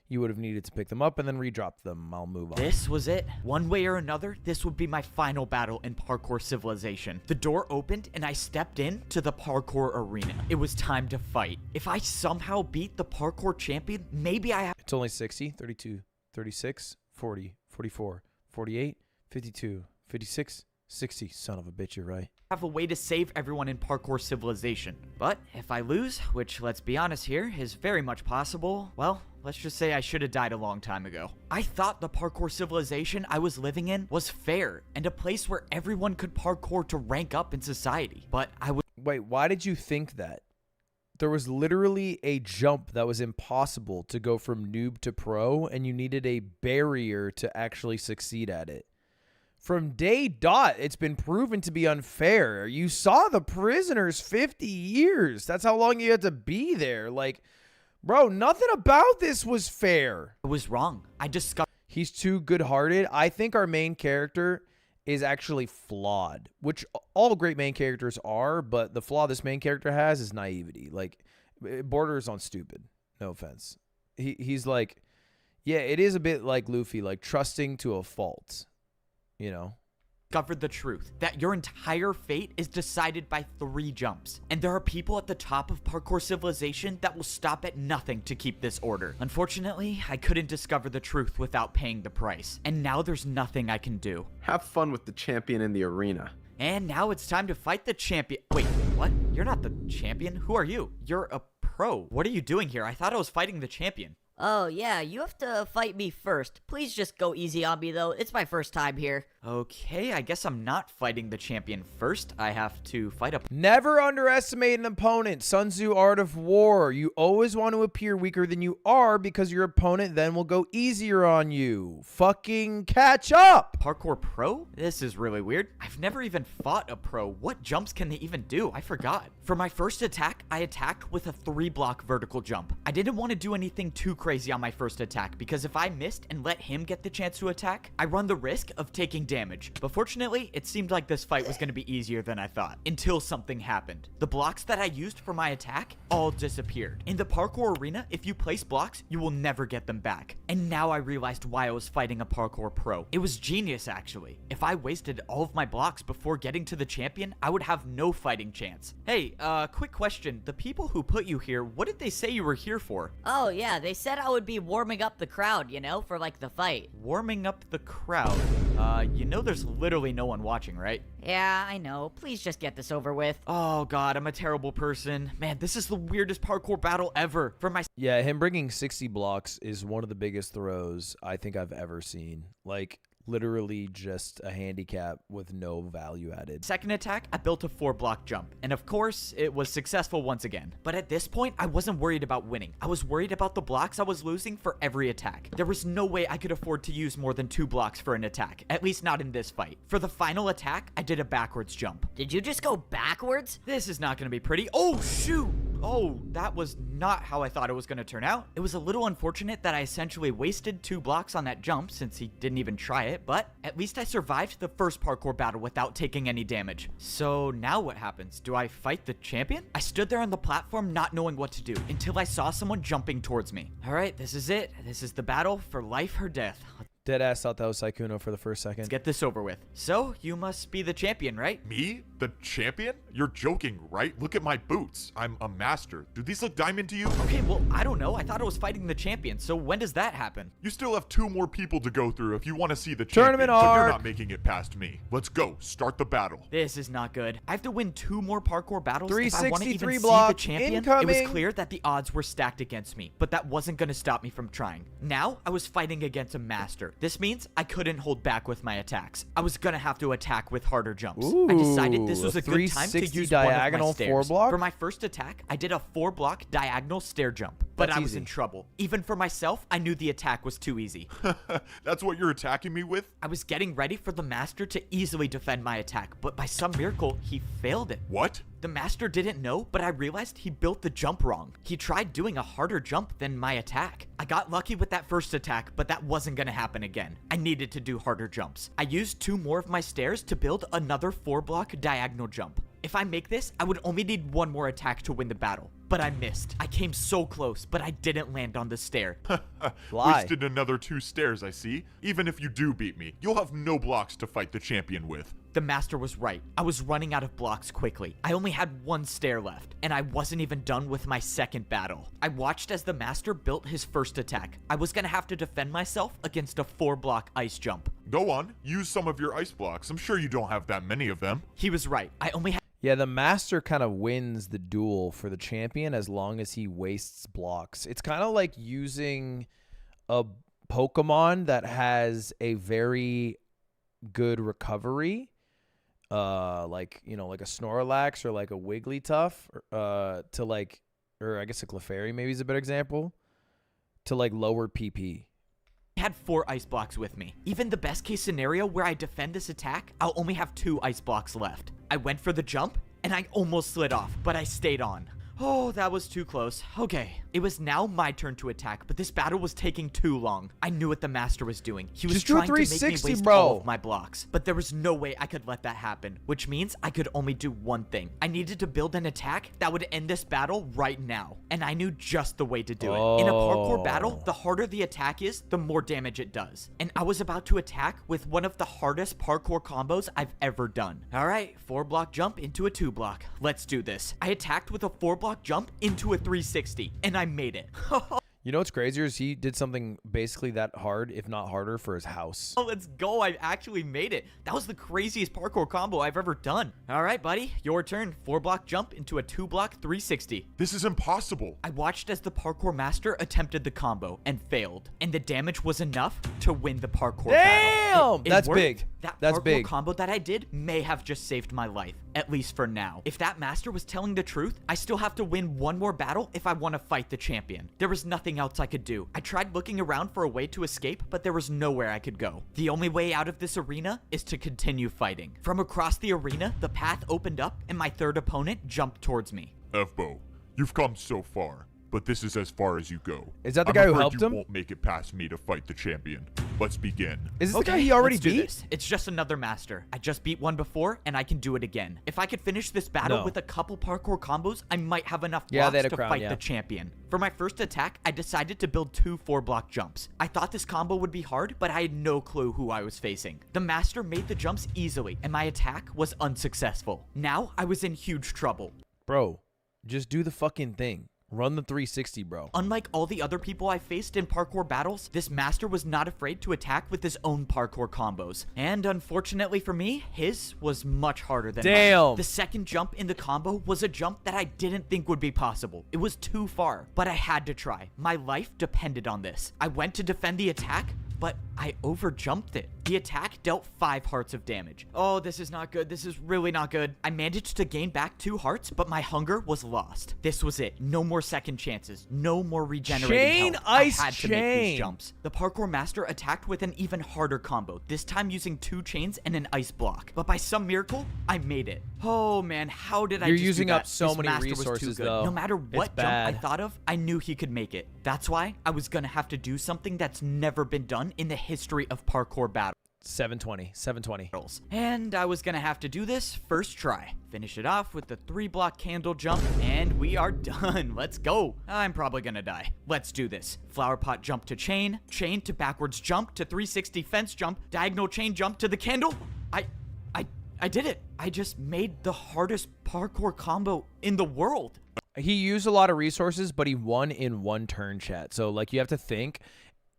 You would have needed to pick them up and then redrop them. I'll move on. This was it. One way or another, this would be my final battle in Parkour Civilization. The door opened and I stepped in to the parkour arena. It was time to fight. If I somehow beat the parkour champion, maybe I have... It's only 60, 32, 36, 40, 44, 48, 52, 56, 60. Son of a bitch, you're right. Have a way to save everyone in Parkour Civilization. But if I lose, which let's be honest here, is very much possible, well, let's just say I should have died a long time ago. I thought the Parkour Civilization I was living in was fair and a place where everyone could parkour to rank up in society. But I would... Wait, why did you think that? There was literally a jump that was impossible to go from noob to pro, and you needed a barrier to actually succeed at it. From day dot, it's been proven to be unfair. You saw the prisoners 50 years. That's how long you had to be there. Like, bro, nothing about this was fair. I was wrong. I discovered... He's too good-hearted. I think our main character is actually flawed, which all great main characters are, but the flaw this main character has is naivety. Like, it borders on stupid. No offense. He's like, yeah, it is a bit like Luffy, like trusting to a fault. You know, discovered the truth that your entire fate is decided by 3 jumps, and there are people at the top of Parkour Civilization that will stop at nothing to keep this order. Unfortunately, I couldn't discover the truth without paying the price, and now there's nothing I can do. Have fun with the champion in the arena. And now it's time to fight the champion. Wait, what? You're not the champion? Who are you? You're a pro. What are you doing here? I thought I was fighting the champion. Oh, yeah, you have to fight me first. Please just go easy on me, though. It's my first time here. Okay, I guess I'm not fighting the champion first. I have to fight a... Never underestimate an opponent. Sun Tzu Art of War. You always want to appear weaker than you are because your opponent then will go easier on you. Fucking catch up! Parkour pro? This is really weird. I've never even fought a pro. What jumps can they even do? I forgot. For my first attack, I attack with a 3-block vertical jump. I didn't want to do anything too crazy on my first attack because if I missed and let him get the chance to attack, I run the risk of taking damage. But fortunately, it seemed like this fight was going to be easier than I thought until something happened. The blocks that I used for my attack all disappeared. In the parkour arena, if you place blocks, you will never get them back. And now I realized why I was fighting a parkour pro. It was genius, actually. If I wasted all of my blocks before getting to the champion, I would have no fighting chance. Hey, quick question. The people who put you here, what did they say you were here for? Oh, yeah, they said I would be warming up the crowd, you know, for like the fight. Warming up the crowd? You know there's literally no one watching, right? Yeah, I know. Please just get this over with. Oh god, I'm a terrible person. Man, this is the weirdest parkour battle ever. For my... Yeah, him bringing 60 blocks is one of the biggest throws I think I've ever seen. Like, literally just a handicap with no value added. Second attack, I built a 4-block jump. And of course, it was successful once again. But at this point, I wasn't worried about winning. I was worried about the blocks I was losing for every attack. There was no way I could afford to use more than 2 blocks for an attack. At least not in this fight. For the final attack, I did a backwards jump. Did you just go backwards? This is not going to be pretty. Oh, shoot! Oh, that was not how I thought it was going to turn out. It was a little unfortunate that I essentially wasted 2 blocks on that jump since he didn't even try it, but at least I survived the first parkour battle without taking any damage. So now what happens? Do I fight the champion? I stood there on the platform not knowing what to do until I saw someone jumping towards me. All right, this is it. This is the battle for life or death. Deadass thought that was Saikuno for the first second. Let's get this over with. So, you must be the champion, right? Me? The champion? You're joking, right? Look at my boots. I'm a master. Do these look diamond to you? Okay, well, I don't know. I thought I was fighting the champion, so when does that happen? You still have 2 more people to go through if you want to see the Tournament champion, but you're arc. not making it past me. Let's go. Start the battle. This is not good. I have to win 2 more parkour battles if I want to even 363 see block the champion. incoming. It was clear that the odds were stacked against me, but that wasn't going to stop me from trying. Now, I was fighting against a master. master. This means I couldn't hold back with my attacks. I was gonna have to attack with harder jumps. Ooh, I decided this was a good time to 360 use diagonal one of my four stairs. block? For my first attack, I did a 4-block diagonal stair jump, but That's I was easy. in trouble. Even for myself, I knew the attack was too easy. That's what you're attacking me with? I was getting ready for the master to easily defend my attack, but by some miracle, he failed it. What? The master didn't know, but I realized he built the jump wrong. He tried doing a harder jump than my attack. I got lucky with that first attack, but that wasn't gonna happen again. I needed to do harder jumps. I used 2 more of my stairs to build another 4-block diagonal jump. If I make this, I would only need 1 more attack to win the battle. But I missed. I came so close, but I didn't land on the stair. Wasted another 2 stairs, I see. Even if you do beat me, you'll have no blocks to fight the champion with. The master was right. I was running out of blocks quickly. I only had 1 stair left, and I wasn't even done with my second battle. I watched as the master built his first attack. I was gonna have to defend myself against a 4-block ice jump. Go on, use some of your ice blocks. I'm sure you don't have that many of them. He was right. I only had Yeah, the master kind of wins the duel for the champion as long as he wastes blocks. It's kind of like using a Pokemon that has a very good recovery, like, you know, like a Snorlax or like a Wigglytuff, to like, or I guess a Clefairy maybe is a better example, to like lower PP. had 4 ice blocks with me. Even the best case scenario where I defend this attack, I'll only have 2 ice blocks left. I went for the jump, and I almost slid off, but I stayed on. Oh, that was too close. Okay. It was now my turn to attack, but this battle was taking too long. I knew what the master was doing. He was Just do a trying to make me 360, waste bro. all of my blocks, but there was no way I could let that happen, which means I could only do one thing. I needed to build an attack that would end this battle right now, and I knew just the way to do it. In a parkour battle, the harder the attack is, the more damage it does. And I was about to attack with one of the hardest parkour combos I've ever done. All right, 4-block jump into a 2-block. Let's do this. I attacked with a 4-block jump into a 360, and I made it. You know what's crazier is he did something basically that hard, if not harder, for his house. Oh, let's go. I actually made it. That was the craziest parkour combo I've ever done. All right, buddy, your turn. 4-block jump into a 2-block 360. This is impossible. I watched as the parkour master attempted the combo and failed, and the damage was enough to win the parkour battle. Damn! That's worked. big. That's parkour big. combo that I did may have just saved my life, at least for now. If that master was telling the truth, I still have to win one more battle if I want to fight the champion. There was nothing else I could do. I tried looking around for a way to escape, but there was nowhere I could go. The only way out of this arena is to continue fighting. From across the arena, the path opened up and my third opponent jumped towards me. Evbo, you've come so far, but this is as far as you go. Is that the guy who helped you him? Won't make it past me to fight the champion. Let's begin. Is this the guy he already let's do beat? this. It's just another master. I just beat one before, and I can do it again. If I could finish this battle No. with a couple parkour combos, I might have enough Yeah, they blocks had a to crown, fight yeah. the champion. For my first attack, I decided to build 2 4-block jumps. I thought this combo would be hard, but I had no clue who I was facing. The master made the jumps easily, and my attack was unsuccessful. Now, I was in huge trouble. Bro, just do the fucking thing. Run the 360, bro. Unlike all the other people I faced in parkour battles, this master was not afraid to attack with his own parkour combos. And unfortunately for me, his was much harder than Damn. mine. The second jump in the combo was a jump that I didn't think would be possible. It was too far, but I had to try. My life depended on this. I went to defend the attack, but I overjumped it. The attack dealt 5 hearts of damage. Oh, this is not good. This is really not good. I managed to gain back 2 hearts, but my hunger was lost. This was it. No more second chances. No more regenerating Chain, health. ice, I had to make chain. these jumps. The parkour master attacked with an even harder combo, this time using 2 chains and an ice block. But by some miracle, I made it. Oh man, how did I You're just do using that? up so This many master was too resources, good. though. No matter It's what jump I bad. thought of, I knew he could make it. That's why I was gonna have to do something that's never been done in the history of parkour battles. 720. And I was gonna have to do this first try. Finish it off with the 3-block candle jump, and we are done. Let's go. I'm probably gonna die. Let's do this. Flower pot jump to chain to backwards jump to 360 fence jump, diagonal chain jump to the candle. I did it. I just made the hardest parkour combo in the world. He used a lot of resources, but he won in one turn, chat. So, like, you have to think.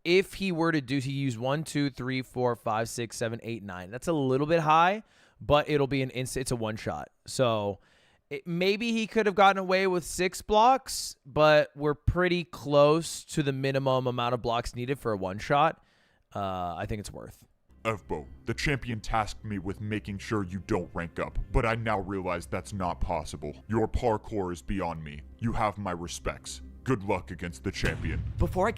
If he were to do, he used 1, 2, 3, 4, 5, 6, 7, 8, 9. That's a little bit high, but it'll be an instant. It's a one shot. So maybe he could have gotten away with 6 blocks, but we're pretty close to the minimum amount of blocks needed for a one shot. I think it's worth. Evbo, the champion tasked me with making sure you don't rank up, but I now realize that's not possible. Your parkour is beyond me. You have my respects. Good luck against the champion. Before I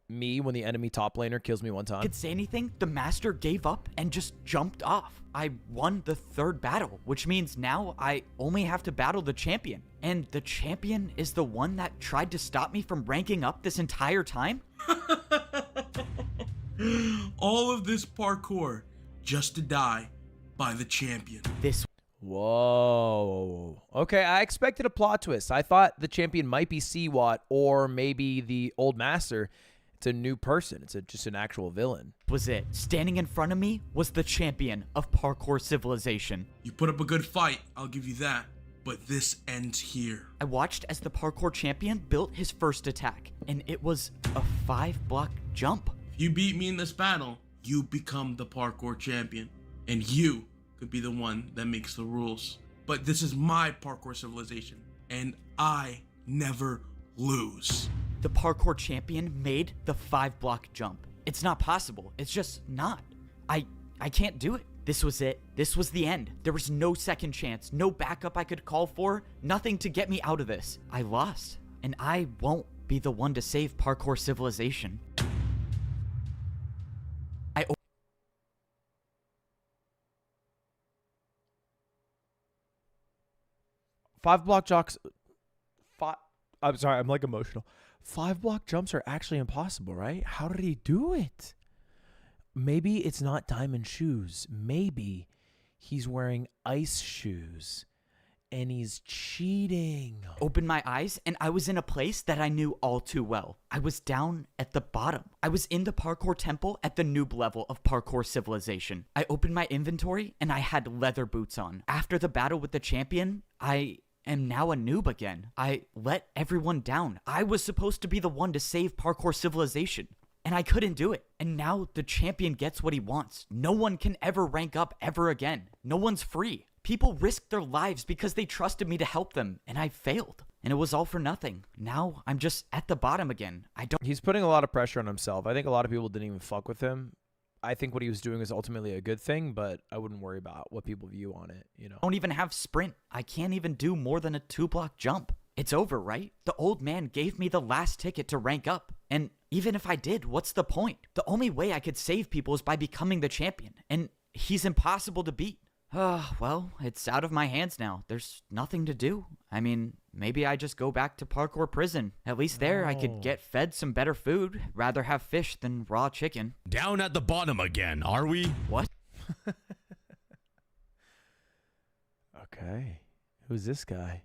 Me, when the enemy top laner kills me one time. could say anything, the master gave up and just jumped off. I won the 3rd battle, which means now I only have to battle the champion. And the champion is the one that tried to stop me from ranking up this entire time? All of this parkour just to die by the champion. Whoa. Okay, I expected a plot twist. I thought the champion might be Seawat or maybe the old master. It's a new person. It's just an actual villain. Was it. Standing in front of me was the champion of Parkour Civilization. You put up a good fight, I'll give you that. But this ends here. I watched as the parkour champion built his first attack, and it was a 5-block jump. If you beat me in this battle, you become the parkour champion. And you could be the one that makes the rules. But this is my Parkour Civilization, and I never lose. The parkour champion made the 5-block jump. It's not possible. It's just not. I can't do it. This was it. This was the end. There was no second chance, no backup I could call for, nothing to get me out of this. I lost, and I won't be the one to save Parkour Civilization. 5-block jumps. I'm sorry, I'm like emotional. 5-block jumps are actually impossible, right? How did he do it? Maybe it's not diamond shoes. Maybe he's wearing ice shoes and he's cheating. Opened my eyes and I was in a place that I knew all too well. I was down at the bottom. I was in the parkour temple at the noob level of Parkour Civilization. I opened my inventory and I had leather boots on. After the battle with the champion, I am now a noob again. I let everyone down. I was supposed to be the one to save Parkour Civilization, and I couldn't do it. And now the champion gets what he wants. No one can ever rank up ever again. No one's free. People risked their lives because they trusted me to help them, and I failed. And it was all for nothing. Now I'm just at the bottom again. He's putting a lot of pressure on himself. I think a lot of people didn't even fuck with him. I think what he was doing is ultimately a good thing, but I wouldn't worry about what people view on it, you know. I don't even have sprint. I can't even do more than a 2-block jump. It's over, right? The old man gave me the last ticket to rank up. And even if I did, what's the point? The only way I could save people is by becoming the champion. And he's impossible to beat. Well, it's out of my hands now. There's nothing to do. I mean, maybe I just go back to parkour prison. At least there I could get fed some better food. Rather have fish than raw chicken. Down at the bottom again, are we? What? Okay. Who's this guy?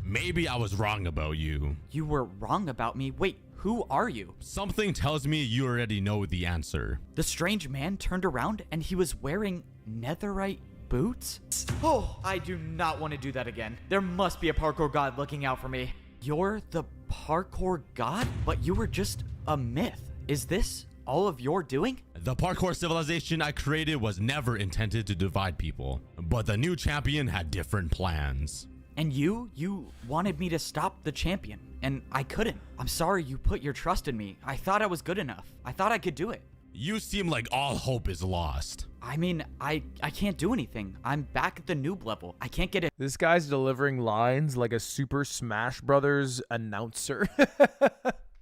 Maybe I was wrong about you. You were wrong about me? Wait, who are you? Something tells me you already know the answer. The strange man turned around and he was wearing netherite boots? Oh, I do not want to do that again. There must be a parkour god looking out for me. You're the parkour god? But you were just a myth. Is this all of your doing? The parkour civilization I created was never intended to divide people, but the new champion had different plans. And you wanted me to stop the champion, and I couldn't. I'm sorry you put your trust in me. I thought I was good enough. I thought I could do it. You seem like all hope is lost. I mean, I can't do anything. I'm back at the noob level. I can't get it. This guy's delivering lines like a Super Smash Brothers announcer.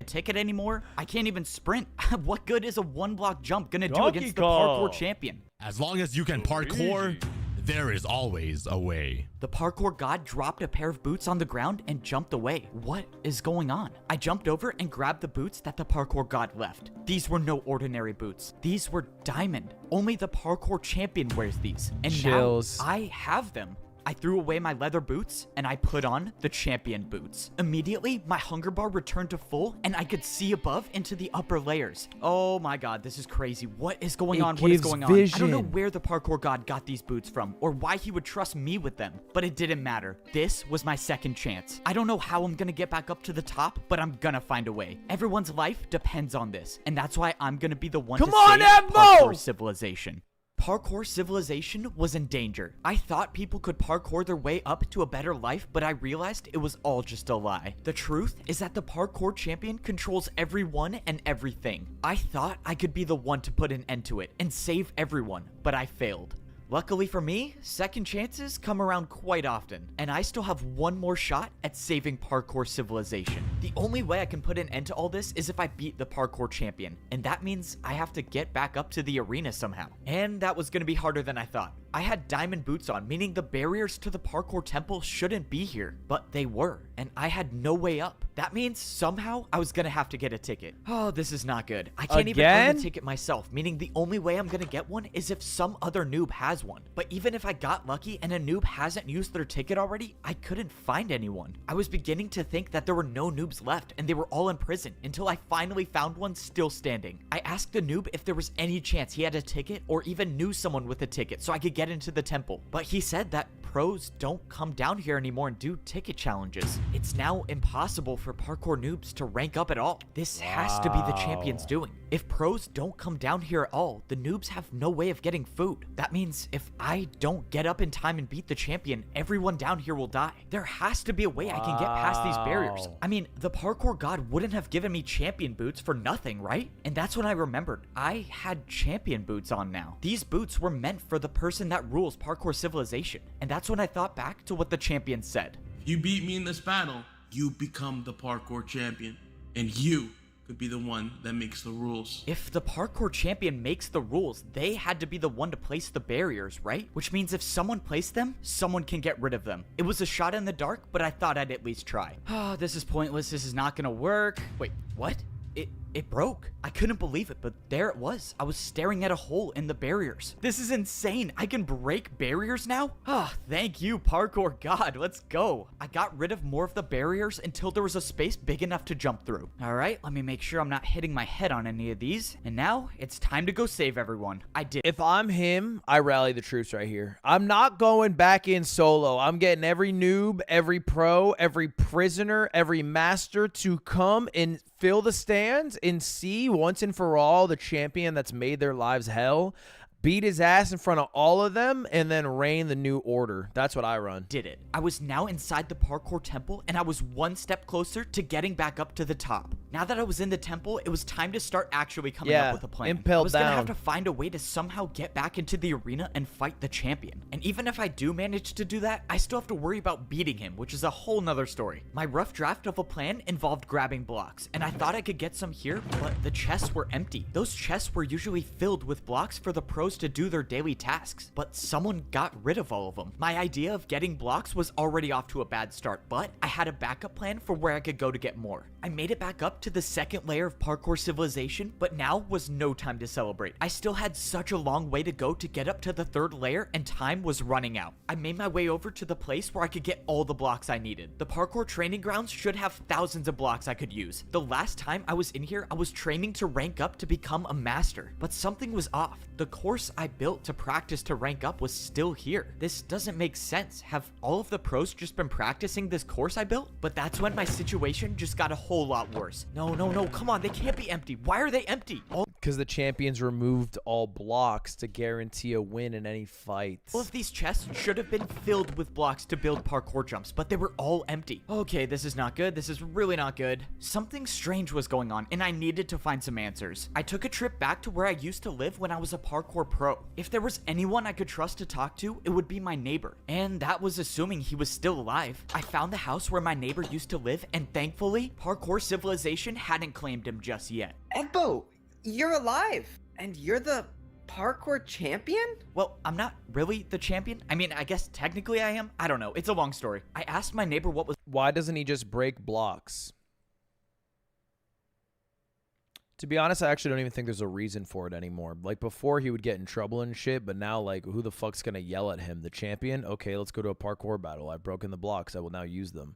Ticket anymore? I can't even sprint. What good is a 1-block jump gonna do against the parkour champion? As long as you can parkour, there is always a way. The parkour god dropped a pair of boots on the ground and jumped away. What is going on? I jumped over and grabbed the boots that the parkour god left. These were no ordinary boots. These were diamond. Only the parkour champion wears these. And Chills. now I have them. I threw away my leather boots and I put on the champion boots. Immediately, my hunger bar returned to full and I could see above into the upper layers. Oh my god, this is crazy. What is going on? What is going on? I don't know where the parkour god got these boots from or why he would trust me with them, but it didn't matter. This was my second chance. I don't know how I'm gonna get back up to the top, but I'm gonna find a way. Everyone's life depends on this, and that's why I'm gonna be the one to save Parkour Civilization. Parkour Civilization was in danger. I thought people could parkour their way up to a better life, but I realized it was all just a lie. The truth is that the parkour champion controls everyone and everything. I thought I could be the one to put an end to it and save everyone, but I failed. Luckily for me, second chances come around quite often, and I still have one more shot at saving Parkour Civilization. The only way I can put an end to all this is if I beat the parkour champion, and that means I have to get back up to the arena somehow. And that was gonna be harder than I thought. I had diamond boots on, meaning the barriers to the parkour temple shouldn't be here, but they were, and I had no way up. That means somehow I was gonna have to get a ticket. Oh, this is not good. I can't even earn a ticket myself, meaning the only way I'm gonna get one is if some other noob has one. But even if I got lucky and a noob hasn't used their ticket already, I couldn't find anyone. I was beginning to think that there were no noobs left and they were all in prison until I finally found one still standing. I asked the noob if there was any chance he had a ticket or even knew someone with a ticket so I could get into the temple. But he said that pros don't come down here anymore and do ticket challenges. It's now impossible for parkour noobs to rank up at all. This has to be the champion's doing. If pros don't come down here at all, the noobs have no way of getting food. That means if I don't get up in time and beat the champion, everyone down here will die. There has to be a way I can get past these barriers. I mean, the parkour god wouldn't have given me champion boots for nothing, right? And that's when I remembered I had champion boots on now. These boots were meant for the person that rules Parkour Civilization. And that's when I thought back to what the champion said. If you beat me in this battle, you become the parkour champion. And you could be the one that makes the rules. If the parkour champion makes the rules, they had to be the one to place the barriers, right? Which means if someone placed them, someone can get rid of them. It was a shot in the dark, but I thought I'd at least try. Oh, this is pointless. This is not gonna work. Wait, what? It broke. I couldn't believe it, but there it was. I was staring at a hole in the barriers. This is insane. I can break barriers now? Ah, thank you, parkour god. Let's go. I got rid of more of the barriers until there was a space big enough to jump through. All right, let me make sure I'm not hitting my head on any of these. And now it's time to go save everyone. I did. If I'm him, I rally the troops right here. I'm not going back in solo. I'm getting every noob, every pro, every prisoner, every master to come and fill the stands and see once and for all the champion that's made their lives hell, beat his ass in front of all of them, and then reign the new order. That's what I run. Did it. I was now inside the parkour temple, and I was one step closer to getting back up to the top. Now that I was in the temple, it was time to start actually coming up with a plan. I was gonna have to find a way to somehow get back into the arena and fight the champion. And even if I do manage to do that, I still have to worry about beating him, which is a whole nother story. My rough draft of a plan involved grabbing blocks, and I thought I could get some here, but the chests were empty. Those chests were usually filled with blocks for the pros to do their daily tasks, but someone got rid of all of them. My idea of getting blocks was already off to a bad start, but I had a backup plan for where I could go to get more. I made it back up to the second layer of Parkour Civilization, but now was no time to celebrate. I still had such a long way to go to get up to the third layer, and time was running out. I made my way over to the place where I could get all the blocks I needed. The parkour training grounds should have thousands of blocks I could use. The last time I was in here, I was training to rank up to become a master, but something was off. The course I built to practice to rank up was still here. This doesn't make sense. Have all of the pros just been practicing this course I built? But that's when my situation just got a whole lot worse. No, come on, they can't be empty. Why are they empty? Because the champions removed all blocks to guarantee a win in any fight. All of these chests should have been filled with blocks to build parkour jumps, but they were all empty. Okay, this is not good. This is really not good. Something strange was going on, and I needed to find some answers. I took a trip back to where I used to live when I was a parkour pro. If there was anyone I could trust to talk to, it would be my neighbor. And that was assuming he was still alive. I found the house where my neighbor used to live, and thankfully, Parkour Civilization hadn't claimed him just yet. Egbo, you're alive, and you're the parkour champion? Well, I'm not really the champion. I mean, I guess technically I am. I don't know. It's a long story. I asked my neighbor what was... Why doesn't he just break blocks? To be honest, I actually don't even think there's a reason for it anymore. Like, before, he would get in trouble and shit, but now, like, who the fuck's gonna yell at him? The champion? Okay, let's go to a parkour battle. I've broken the blocks. I will now use them.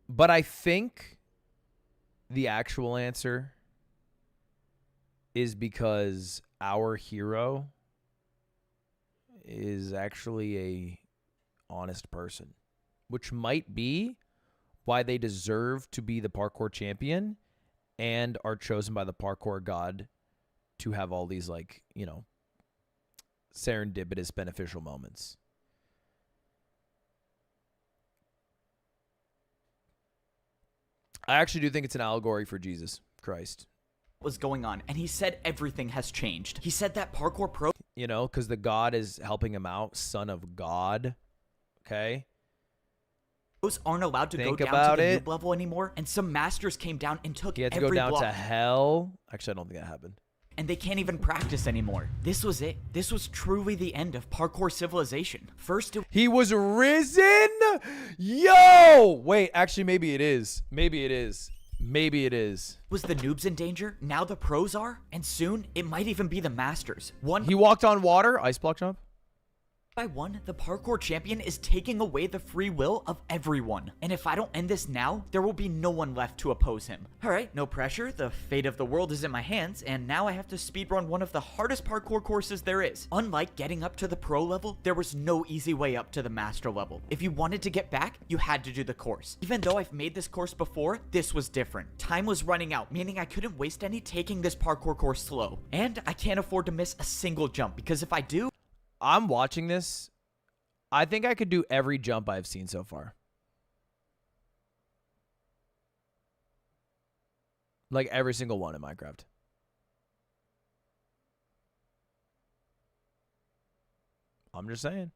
But I think the actual answer is because our hero is actually a honest person, which might be why they deserve to be the parkour champion and are chosen by the parkour god to have all these, like, you know, serendipitous beneficial moments. I actually do think it's an allegory for Jesus Christ. Was going on, and he said everything has changed. He said that Parkour Pro, you know, because the God is helping him out, son of God. Okay, those aren't allowed to Think go down about to the it. noob level anymore, and some masters came down and took he had to every go down block, to hell. Actually, I don't think that happened. and they can't even practice anymore. This was it. This was truly the end of Parkour Civilization. First, He was risen. Yo, wait, actually, maybe it is. Maybe it is. Maybe it is. was the noobs in danger, now the pros are, and soon it might even be the masters. He walked on water. Ice block jump. By one, the parkour champion is taking away the free will of everyone. And if I don't end this now, there will be no one left to oppose him. Alright, no pressure, the fate of the world is in my hands, and now I have to speedrun one of the hardest parkour courses there is. Unlike getting up to the pro level, there was no easy way up to the master level. If you wanted to get back, you had to do the course. Even though I've made this course before, this was different. Time was running out, meaning I couldn't waste any taking this parkour course slow. And I can't afford to miss a single jump, because if I do, I'm watching this. I think I could do every jump I've seen so far. Like every single one in Minecraft. I'm just saying.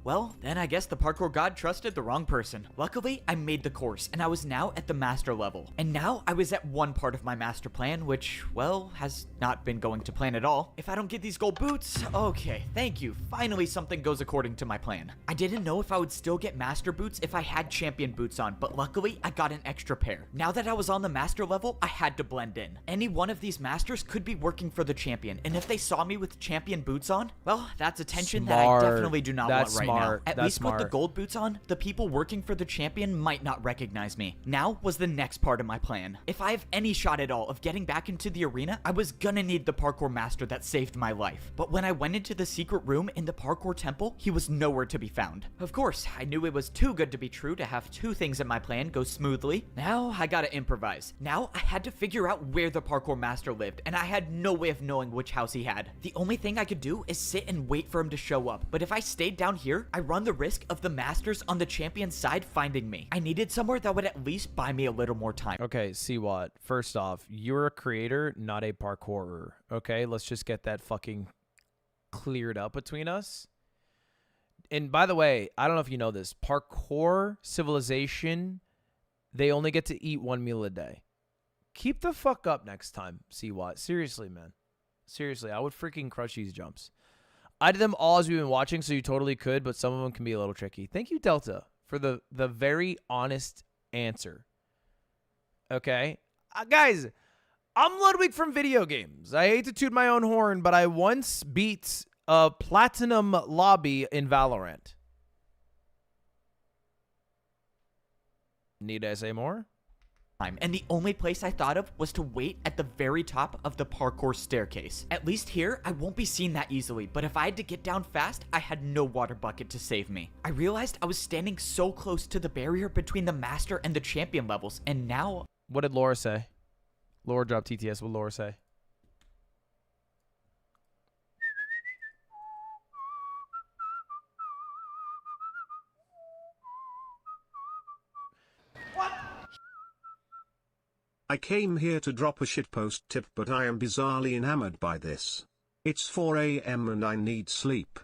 well, then I guess the parkour god trusted the wrong person. Luckily, I made the course, and I was now at the master level. And now I was at one part of my master plan, which, well, has not been going to plan at all. If I don't get these gold boots, okay, thank you. Finally, something goes according to my plan. I didn't know if I would still get master boots if I had champion boots on, but luckily, I got an extra pair. Now that I was on the master level, I had to blend in. Any one of these masters could be working for the champion, and if they saw me with champion boots on, well, that's attention that I definitely do not want right now. At least with the gold boots on, the people working for the champion might not recognize me. Now was the next part of my plan. If I have any shot at all of getting back into the arena, I was gonna need the parkour master that saved my life. But when I went into the secret room in the parkour temple, he was nowhere to be found. Of course, I knew it was too good to be true to have two things in my plan go smoothly. Now I gotta improvise. Now I had to figure out where the parkour master lived, and I had no way of knowing which house he had. The only thing I could do is sit and wait for him to show up. But if I stayed down here, I run the risk of the masters on the champion's side finding me. I needed somewhere that would at least buy me a little more time. Okay, see what? First off, you're a creator, not a parkourer. Okay, let's just get that fucking cleared up between us. And by the way, I don't know if you know this, Parkour Civilization, they only get to eat 1 meal a day. Keep the fuck up next time, see what? Seriously, man. Seriously, I would freaking crush these jumps. I did them all as we've been watching, so you totally could, but some of them can be a little tricky. Thank you, Delta, for the very honest answer. Okay? Guys, I'm Ludwig from video games. I hate to toot my own horn, but I once beat a platinum lobby in Valorant. Need I say more? And the only place I thought of was to wait at the very top of the parkour staircase. At least here, I won't be seen that easily, but if I had to get down fast, I had no water bucket to save me. I realized I was standing so close to the barrier between the master and the champion levels, and now... What did Laura say? Laura dropped TTS. What did Laura say? I came here to drop a shitpost tip, but I am bizarrely enamored by this. It's 4 a.m. and I need sleep.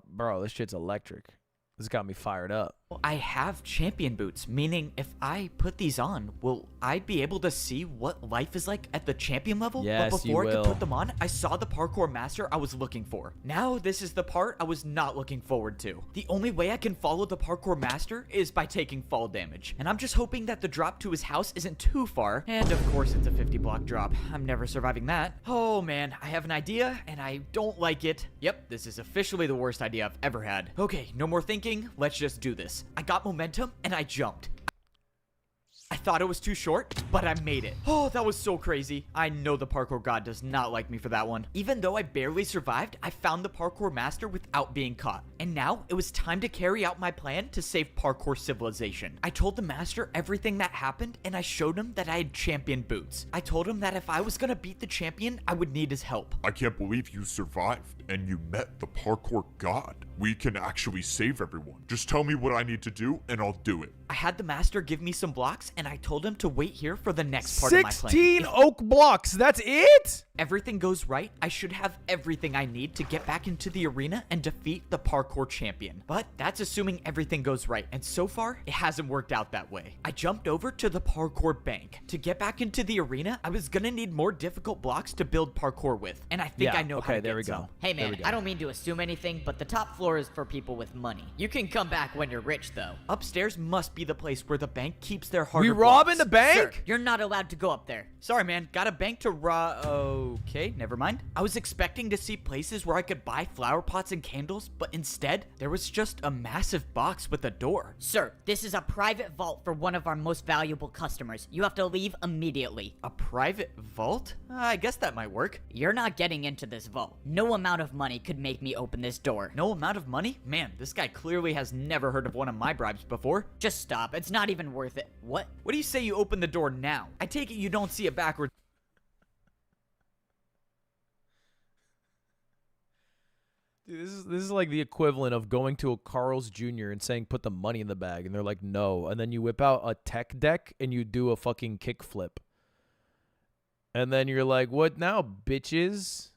Bro, this shit's electric. This got me fired up. I have champion boots, meaning if I put these on, will I be able to see what life is like at the champion level? Yes, but before you I could will. put them on, I saw the parkour master I was looking for. Now this is the part I was not looking forward to. The only way I can follow the parkour master is by taking fall damage. And I'm just hoping that the drop to his house isn't too far. And of course it's a 50 block drop. I'm never surviving that. Oh man, I have an idea and I don't like it. Yep, this is officially the worst idea I've ever had. Okay, no more thinking. Let's just do this. I got momentum and I jumped. I thought it was too short, but I made it. Oh, that was so crazy. I know the parkour god does not like me for that one. Even though I barely survived, I found the parkour master without being caught. And now it was time to carry out my plan to save Parkour Civilization. I told the master everything that happened, and I showed him that I had champion boots. I told him that if I was gonna beat the champion, I would need his help. I can't believe you survived and you met the parkour god. We can actually save everyone. Just tell me what I need to do and I'll do it. I had the master give me some blocks, and I told him to wait here for the next part of my plan. 16 oak blocks, that's it? Everything goes right, I should have everything I need to get back into the arena and defeat the parkour champion. But that's assuming everything goes right, and so far, it hasn't worked out that way. I jumped over to the parkour bank. To get back into the arena, I was gonna need more difficult blocks to build parkour with, and I think I know how to get some. Hey man, I don't mean to assume anything, but the top floor is for people with money. You can come back when you're rich, though. Upstairs must be the place where the bank keeps their harder We robbing blocks. the bank? Sir, you're not allowed to go up there. Sorry, man. Got a bank to Okay, never mind. I was expecting to see places where I could buy flower pots and candles, but instead, there was just a massive box with a door. Sir, this is a private vault for one of our most valuable customers. You have to leave immediately. A private vault? I guess that might work. You're not getting into this vault. No amount of money could make me open this door. No amount of money? Man, this guy clearly has never heard of one of my bribes before. Just stop. It's not even worth it. What? What do you say you open the door now? I take it you don't see it backwards. Dude, this is like the equivalent of going to a Carl's Jr. and saying put the money in the bag, and they're like no, and then you whip out a tech deck and you do a fucking kickflip, and then you're like, what now, bitches?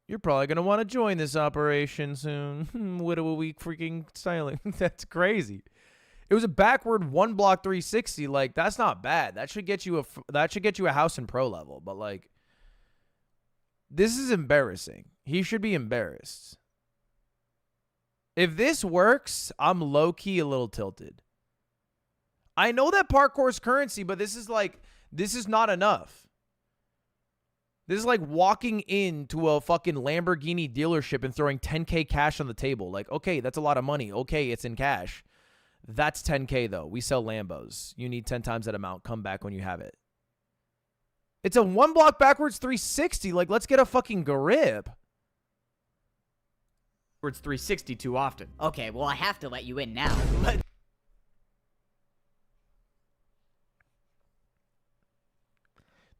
You're probably gonna want to join this operation soon. What are we freaking styling? That's crazy. It was a backward 1-block 360. Like, that's not bad. That should get you a house in pro level. But like, this is embarrassing. He should be embarrassed. If this works, I'm low-key a little tilted. I know that parkour's currency, but this is not enough. This is like walking into a fucking Lamborghini dealership and throwing 10K cash on the table. Like, okay, that's a lot of money. Okay, it's in cash. That's 10K though. We sell Lambos. You need 10 times that amount. Come back when you have it. It's a 1-block backwards 360. Like, let's get a fucking grip. Backwards 360 too often. Okay, well, I have to let you in now.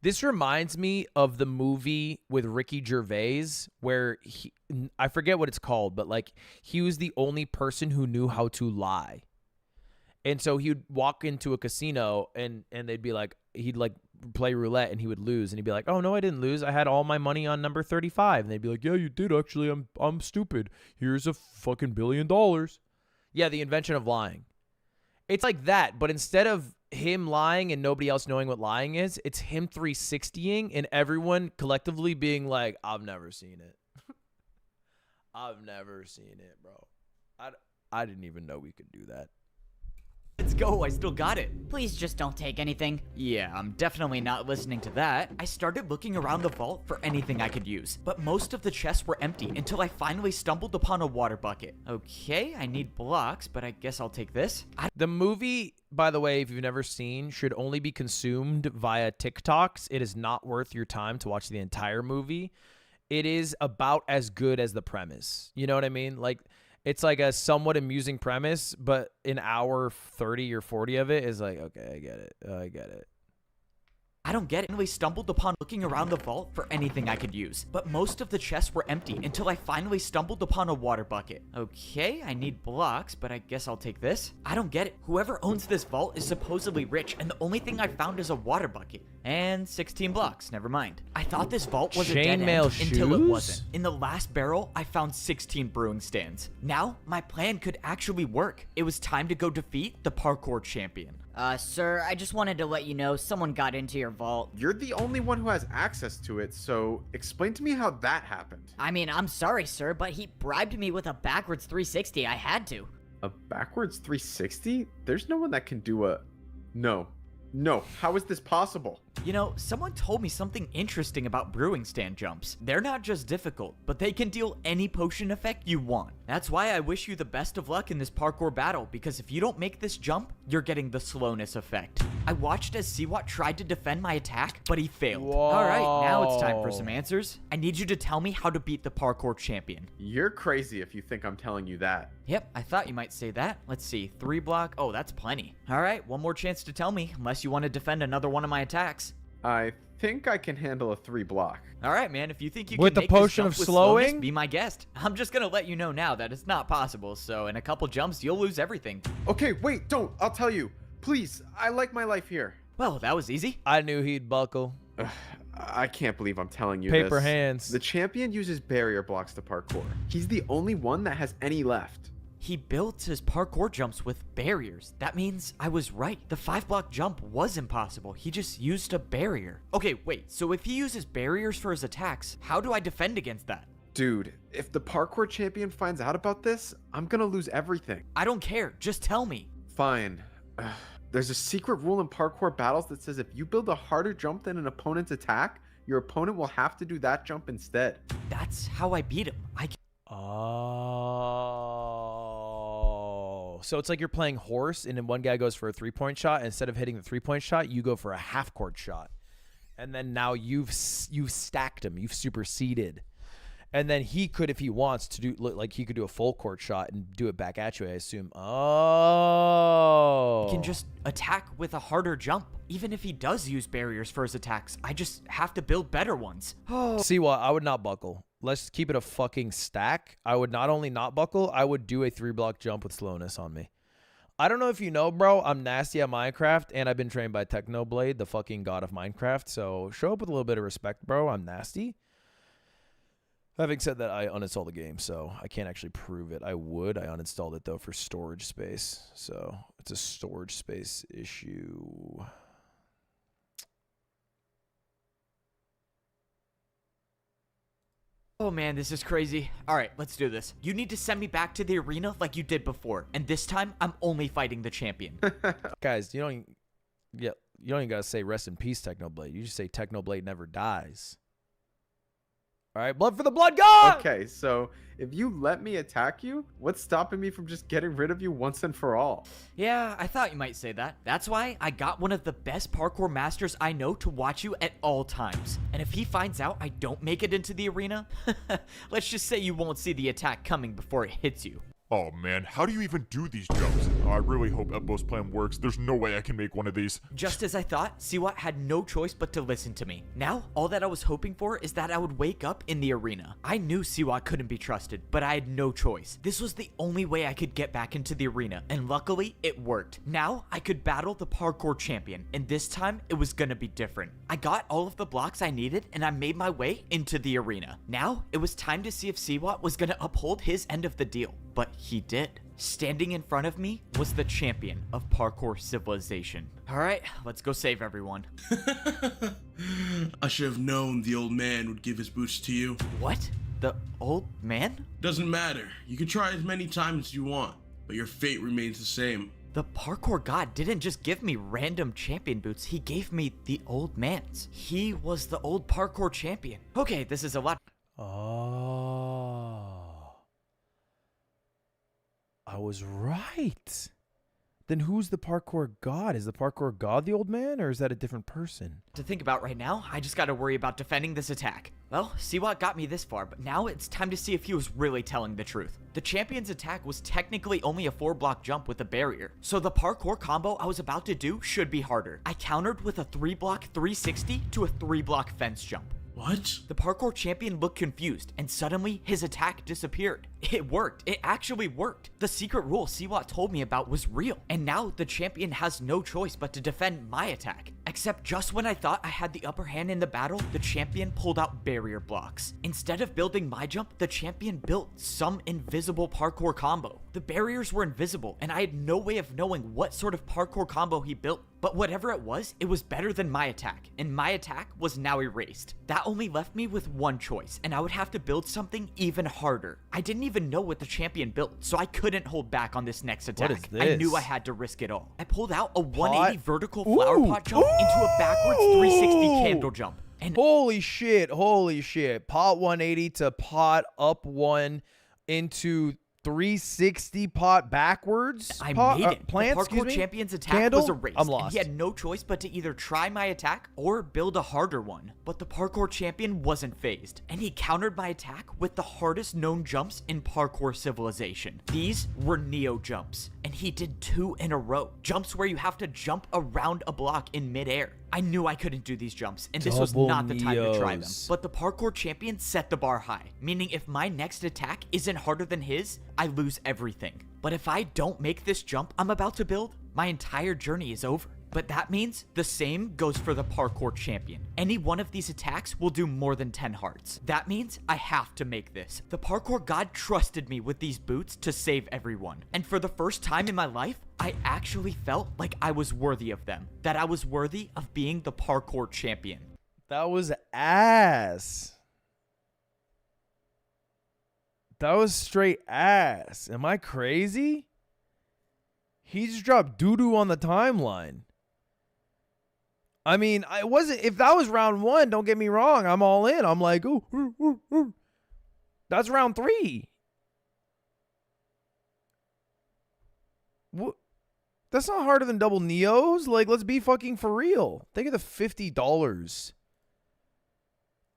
This reminds me of the movie with Ricky Gervais where I forget what it's called, but like he was the only person who knew how to lie. And so he would walk into a casino and they'd be like, he'd like play roulette and he would lose. And he'd be like, oh, no, I didn't lose. I had all my money on number 35. And they'd be like, yeah, you did actually. I'm stupid. Here's a fucking $1 billion. Yeah, the invention of lying. It's like that, but instead of him lying and nobody else knowing what lying is, it's him 360ing and everyone collectively being like, I've never seen it. I've never seen it, bro. I didn't even know we could do that. Let's go, I still got it. Please just don't take anything. Yeah, I'm definitely not listening to that. I started looking around the vault for anything I could use, but most of the chests were empty until I finally stumbled upon a water bucket. Okay, I need blocks, but I guess I'll take this. The movie, by the way, if you've never seen, should only be consumed via TikToks. It is not worth your time to watch the entire movie. It is about as good as the premise. You know what I mean? Like, it's like a somewhat amusing premise, but an hour 30 or 40 of it is like, okay, I get it. I get it. I don't get it. I stumbled upon looking around the vault for anything I could use, but most of the chests were empty until I finally stumbled upon a water bucket. Okay, I need blocks, but I guess I'll take this. I don't get it. Whoever owns this vault is supposedly rich, and the only thing I found is a water bucket. And 16 blocks, never mind. I thought this vault was a dead end until it wasn't. In the last barrel, I found 16 brewing stands. Now, my plan could actually work. It was time to go defeat the parkour champion. Sir, I just wanted to let you know someone got into your vault. You're the only one who has access to it, so explain to me how that happened. I mean, I'm sorry, sir, but he bribed me with a backwards 360. I had to. A backwards 360? There's no one that can do a... No, how is this possible? You know, someone told me something interesting about brewing stand jumps. They're not just difficult, but they can deal any potion effect you want. That's why I wish you the best of luck in this parkour battle, because if you don't make this jump, you're getting the slowness effect. I watched as Siwat tried to defend my attack, but he failed. Whoa. All right, now it's time for some answers. I need you to tell me how to beat the parkour champion. You're crazy if you think I'm telling you that. Yep, I thought you might say that. Let's see, 3 block. Oh, that's plenty. All right, one more chance to tell me, unless you want to defend another one of my attacks. I think I can handle a 3 block. All right, man, if you think you With can the make this potion jump of with slowing? slowness, be my guest. I'm just going to let you know now that it's not possible, so in a couple jumps, you'll lose everything. Okay, wait, don't. I'll tell you. Please, I like my life here. Well, that was easy. I knew he'd buckle. I can't believe I'm telling you Paper this. hands. The champion uses barrier blocks to parkour. He's the only one that has any left. He built his parkour jumps with barriers. That means I was right. The 5-block jump was impossible. He just used a barrier. Okay, wait. So if he uses barriers for his attacks, how do I defend against that? Dude, if the parkour champion finds out about this, I'm gonna lose everything. I don't care. Just tell me. Fine. There's a secret rule in parkour battles that says if you build a harder jump than an opponent's attack, your opponent will have to do that jump instead. That's how I beat him. Oh. So it's like you're playing horse, and then one guy goes for a 3-point shot. Instead of hitting the 3-point shot, you go for a half-court shot. And then now you've stacked him. You've superseded. And then he could, if he wants to do, like he could do a full court shot and do it back at you, I assume. Oh. He can just attack with a harder jump. Even if he does use barriers for his attacks, I just have to build better ones. Oh. See what? I would not buckle. Let's keep it a fucking stack. I would not only not buckle, I would do a 3-block jump with slowness on me. I don't know if you know, bro, I'm nasty at Minecraft, and I've been trained by Technoblade, the fucking god of Minecraft. So show up with a little bit of respect, bro. I'm nasty. Having said that, I uninstalled the game, so I can't actually prove it. I would. I uninstalled it, though, for storage space. So it's a storage space issue. Oh man, this is crazy. All right, let's do this. You need to send me back to the arena like you did before. And this time, I'm only fighting the champion. Guys, you don't even gotta say rest in peace, Technoblade. You just say Technoblade never dies. All right, blood for the blood god! Okay, so if you let me attack you, what's stopping me from just getting rid of you once and for all? Yeah, I thought you might say that. That's why I got one of the best parkour masters I know to watch you at all times. And if he finds out I don't make it into the arena, let's just say you won't see the attack coming before it hits you. Oh man, how do you even do these jumps? I really hope Ebbo's plan works. There's no way I can make one of these. Just as I thought, Siwat had no choice but to listen to me. Now, all that I was hoping for is that I would wake up in the arena. I knew Siwat couldn't be trusted, but I had no choice. This was the only way I could get back into the arena, and luckily, it worked. Now, I could battle the parkour champion, and this time, it was gonna be different. I got all of the blocks I needed, and I made my way into the arena. Now, it was time to see if Siwat was gonna uphold his end of the deal. But he did. Standing in front of me was the champion of Parkour Civilization. All right, let's go save everyone. I should have known the old man would give his boots to you. What? The old man? Doesn't matter. You can try as many times as you want, but your fate remains the same. The parkour god didn't just give me random champion boots, he gave me the old man's. He was the old parkour champion. Okay, this is a lot. Oh. I was right. Then who's the parkour god? Is the parkour god the old man, or is that a different person? To think about right now, I just gotta worry about defending this attack. Well, Siwat got me this far, but now it's time to see if he was really telling the truth. The champion's attack was technically only a 4-block jump with a barrier, so the parkour combo I was about to do should be harder. I countered with a 3-block 360 to a 3-block fence jump. What? The parkour champion looked confused, and suddenly his attack disappeared. It worked. It actually worked. The secret rule Siwat told me about was real, and now the champion has no choice but to defend my attack. Except just when I thought I had the upper hand in the battle, the champion pulled out barrier blocks. Instead of building my jump, the champion built some invisible parkour combo. The barriers were invisible, and I had no way of knowing what sort of parkour combo he built. But whatever it was better than my attack, and my attack was now erased. That only left me with one choice, and I would have to build something even harder. I didn't even know what the champion built, so I couldn't hold back on this next attack. What is this? I knew I had to risk it all. I pulled out a 180 vertical flower pot jump into a backwards 360 candle jump. And holy shit, holy shit. Pot 180 to pot up 1 into 360 pot backwards. I pot, made it. Plant, the parkour champion's attack was erased. I'm lost. And he had no choice but to either try my attack or build a harder one. But the parkour champion wasn't phased, and he countered my attack with the hardest known jumps in Parkour Civilization. These were Neo jumps, and he did 2 in a row. Jumps where you have to jump around a block in midair. I knew I couldn't do these jumps, and this was not the time to try them. Neos. But the parkour champion set the bar high, meaning if my next attack isn't harder than his, I lose everything. But if I don't make this jump I'm about to build, my entire journey is over. But that means the same goes for the parkour champion. Any one of these attacks will do more than 10 hearts. That means I have to make this. The parkour god trusted me with these boots to save everyone. And for the first time in my life, I actually felt like I was worthy of them. That I was worthy of being the parkour champion. That was ass. That was straight ass. Am I crazy? He just dropped doo-doo on the timeline. I mean, I wasn't. If that was round 1, don't get me wrong, I'm all in. I'm like, ooh, ooh, ooh, ooh. That's round 3. What? That's not harder than double Neos. Like, let's be fucking for real. Think of the $50.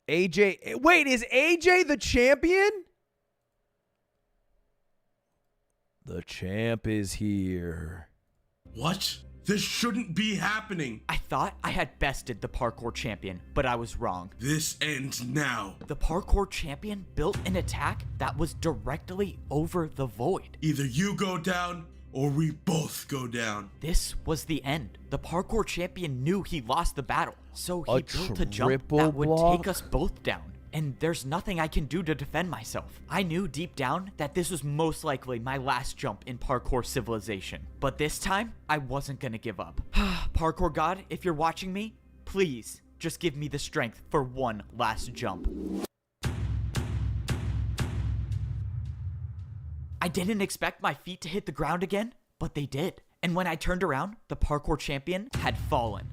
AJ. Wait, is AJ the champion? The champ is here. What? This shouldn't be happening. I thought I had bested the parkour champion, but I was wrong. This ends now. The parkour champion built an attack that was directly over the void. Either you go down or we both go down. This was the end. The parkour champion knew he lost the battle, so he built a jump triple that would block? take us both down. And there's nothing I can do to defend myself. I knew deep down that this was most likely my last jump in Parkour Civilization. But this time, I wasn't gonna give up. Parkour God, if you're watching me, please just give me the strength for one last jump. I didn't expect my feet to hit the ground again, but they did. And when I turned around, the parkour champion had fallen.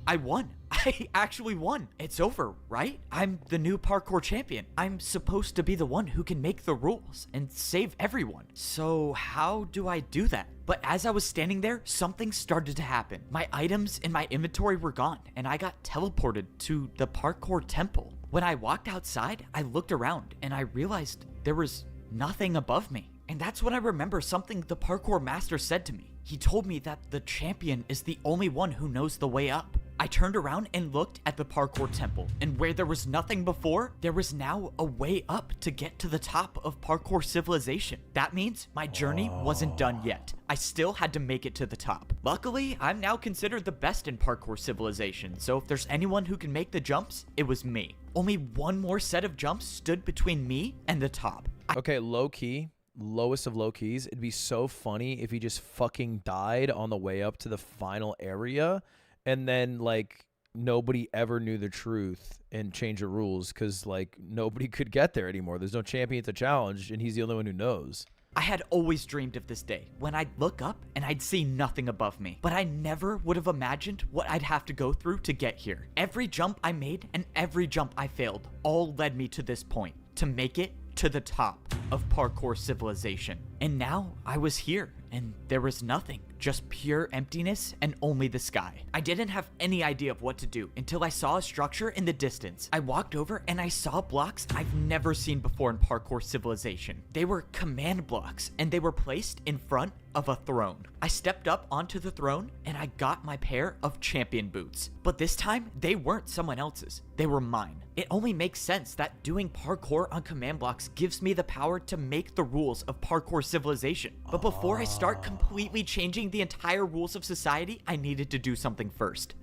I won. I actually won. It's over, right? I'm the new parkour champion. I'm supposed to be the one who can make the rules and save everyone. So how do I do that? But as I was standing there, something started to happen. My items in my inventory were gone, and I got teleported to the parkour temple. When I walked outside, I looked around, and I realized there was nothing above me. And that's when I remember something the parkour master said to me. He told me that the champion is the only one who knows the way up. I turned around and looked at the parkour temple, and where there was nothing before, there was now a way up to get to the top of Parkour Civilization. That means my journey wasn't done yet. I still had to make it to the top. Luckily, I'm now considered the best in Parkour Civilization, so if there's anyone who can make the jumps, it was me. Only one more set of jumps stood between me and the top. Okay, low key. Lowest of low keys. It'd be so funny if he just fucking died on the way up to the final area. And then, like, nobody ever knew the truth and changed the rules because, like, nobody could get there anymore. There's no champion to challenge, and he's the only one who knows. I had always dreamed of this day, when I'd look up and I'd see nothing above me. But I never would have imagined what I'd have to go through to get here. Every jump I made and every jump I failed all led me to this point, to make it to the top of Parkour Civilization. And now I was here, and there was nothing, just pure emptiness and only the sky. I didn't have any idea of what to do until I saw a structure in the distance. I walked over and I saw blocks I've never seen before in Parkour Civilization. They were command blocks, and they were placed in front of a throne. I stepped up onto the throne and I got my pair of champion boots. But this time, they weren't someone else's, they were mine. It only makes sense that doing parkour on command blocks gives me the power to make the rules of Parkour Civilization. But before I start completely changing the entire rules of society, I needed to do something first.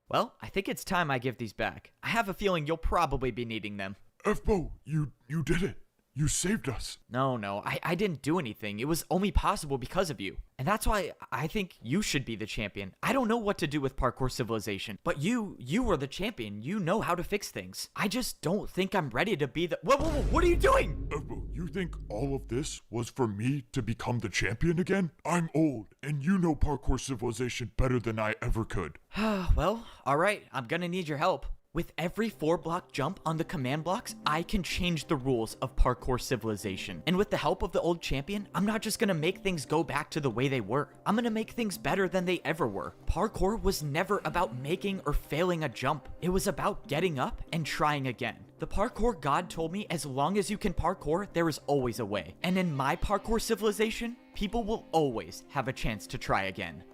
Well, I think it's time I give these back. I have a feeling you'll probably be needing them. F-Bo, you did it. You saved us. No, I didn't do anything. It was only possible because of you. And that's why I think you should be the champion. I don't know what to do with Parkour Civilization, but you were the champion. You know how to fix things. I just don't think I'm ready to be the— Whoa, what are you doing? F-Bo, you think all of this was for me to become the champion again? I'm old, and you know Parkour Civilization better than I ever could. Well, alright, I'm gonna need your help. With every 4-block jump on the command blocks, I can change the rules of Parkour Civilization. And with the help of the old champion, I'm not just gonna make things go back to the way they were. I'm gonna make things better than they ever were. Parkour was never about making or failing a jump. It was about getting up and trying again. The parkour god told me as long as you can parkour, there is always a way. And in my Parkour Civilization, people will always have a chance to try again.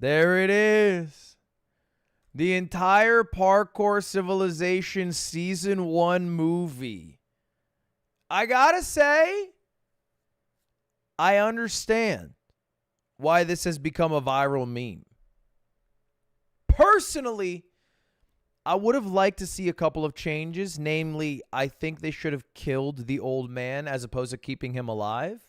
There it is. The entire Parkour Civilization Season 1 movie. I gotta say, I understand why this has become a viral meme. Personally, I would have liked to see a couple of changes. Namely, I think they should have killed the old man as opposed to keeping him alive.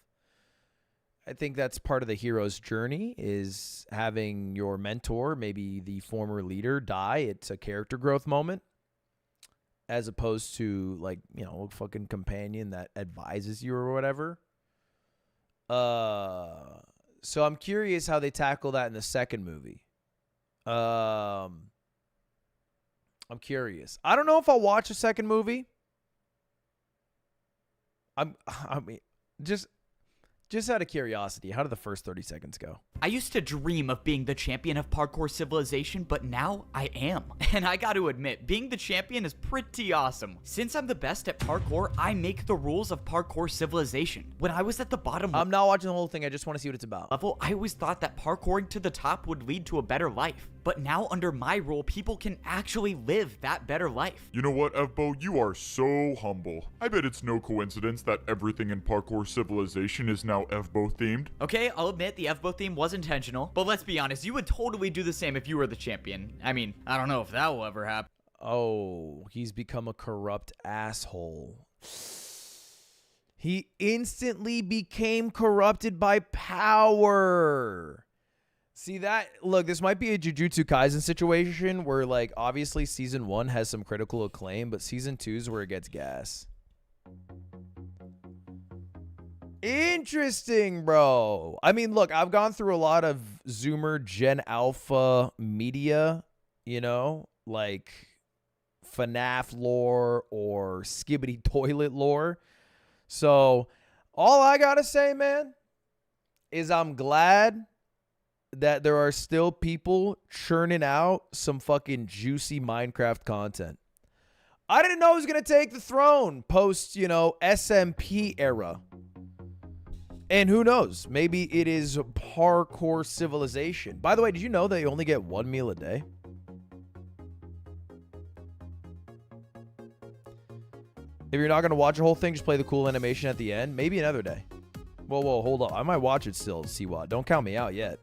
I think that's part of the hero's journey, is having your mentor, maybe the former leader, die. It's a character growth moment, as opposed to, like, you know, a fucking companion that advises you or whatever. So I'm curious how they tackle that in the second movie. I'm curious. I don't know if I'll watch a second movie. I mean, just out of curiosity, how did the first 30 seconds go? I used to dream of being the champion of Parkour Civilization, but now I am. And I gotta admit, being the champion is pretty awesome. Since I'm the best at parkour, I make the rules of Parkour Civilization. When I was at the bottom... I'm not watching the whole thing, I just want to see what it's about. ...level, I always thought that parkouring to the top would lead to a better life. But now, under my rule, people can actually live that better life. You know what, Evbo? You are so humble. I bet it's no coincidence that everything in Parkour Civilization is now Evbo themed. Okay, I'll admit the Evbo theme was intentional, but let's be honest, you would totally do the same if you were the champion. I mean, I don't know if that will ever happen. Oh, he's become a corrupt asshole. He instantly became corrupted by power. See that? Look, this might be a Jujutsu Kaisen situation where, like, obviously season 1 has some critical acclaim, but season 2 is where it gets gas. Interesting, bro. I mean, look, I've gone through a lot of Zoomer Gen Alpha media, you know, like FNAF lore or Skibbity Toilet lore. So all I gotta say, man, is I'm glad that there are still people churning out some fucking juicy Minecraft content. I didn't know it was going to take the throne post, you know, SMP era. And who knows? Maybe it is Parkour Civilization. By the way, did you know they only get 1 meal a day? If you're not going to watch the whole thing, just play the cool animation at the end. Maybe another day. Whoa, hold on. I might watch it still, see what. Don't count me out yet.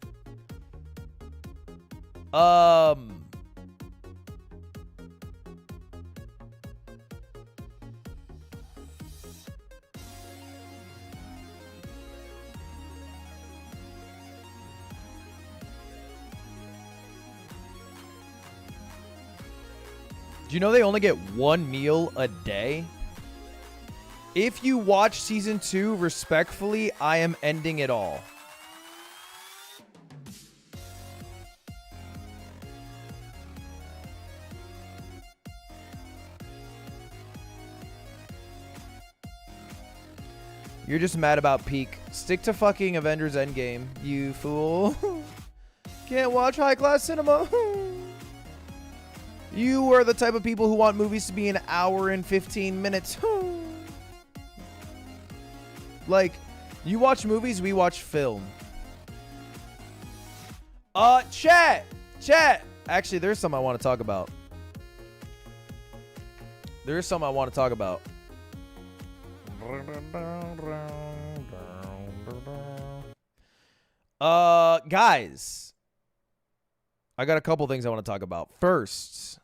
Do you know they only get 1 meal a day? If you watch season 2, respectfully, I am ending it all. You're just mad about Peak. Stick to fucking Avengers Endgame, you fool. Can't watch high-class cinema. You are the type of people who want movies to be an hour and 15 minutes. Like, you watch movies, we watch film. Chat. Actually, there's something I want to talk about. Guys, I got a couple things I want to talk about. First,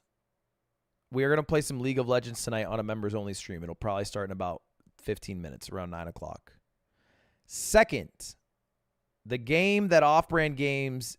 we are going to play some League of Legends tonight on a members-only stream. It'll probably start in about 15 minutes, around 9 o'clock. Second, the game that Off-Brand Games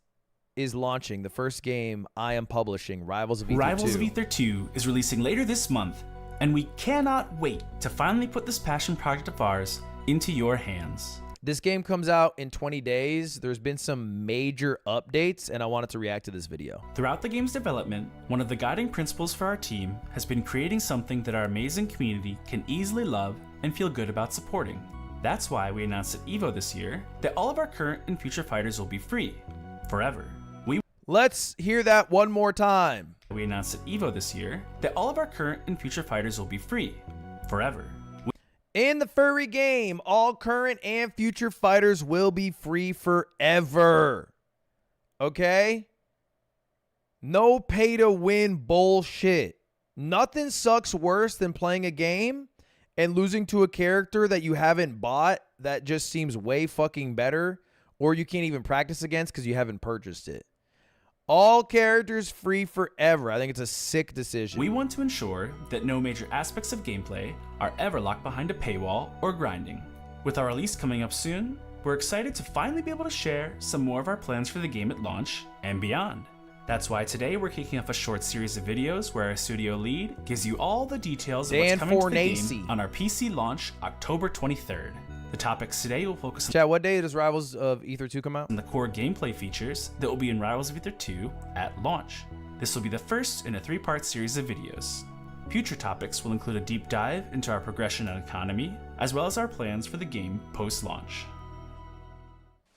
is launching, the first game I am publishing, Rivals of Aether 2. Rivals of Aether 2 is releasing later this month, and we cannot wait to finally put this passion project of ours into your hands. This game comes out in 20 days. There's been some major updates, and I wanted to react to this video. Throughout the game's development, one of the guiding principles for our team has been creating something that our amazing community can easily love and feel good about supporting. That's why we announced at EVO this year that all of our current and future fighters will be free, forever. Let's hear that one more time. We announced at EVO this year that all of our current and future fighters will be free, forever. In the furry game, all current and future fighters will be free forever. Okay? No pay to win bullshit. Nothing sucks worse than playing a game and losing to a character that you haven't bought that just seems way fucking better, or you can't even practice against because you haven't purchased it. All characters free forever. I think it's a sick decision. We want to ensure that no major aspects of gameplay are ever locked behind a paywall or grinding. With our release coming up soon, we're excited to finally be able to share some more of our plans for the game at launch and beyond. That's why today we're kicking off a short series of videos where our studio lead gives you all the details of what's coming to the game on our PC launch October 23rd. The topics today will focus on... Chat, what day does Rivals of Aether 2 come out? ...and the core gameplay features that will be in Rivals of Aether 2 at launch. This will be the first in a 3-part series of videos. Future topics will include a deep dive into our progression and economy, as well as our plans for the game post-launch.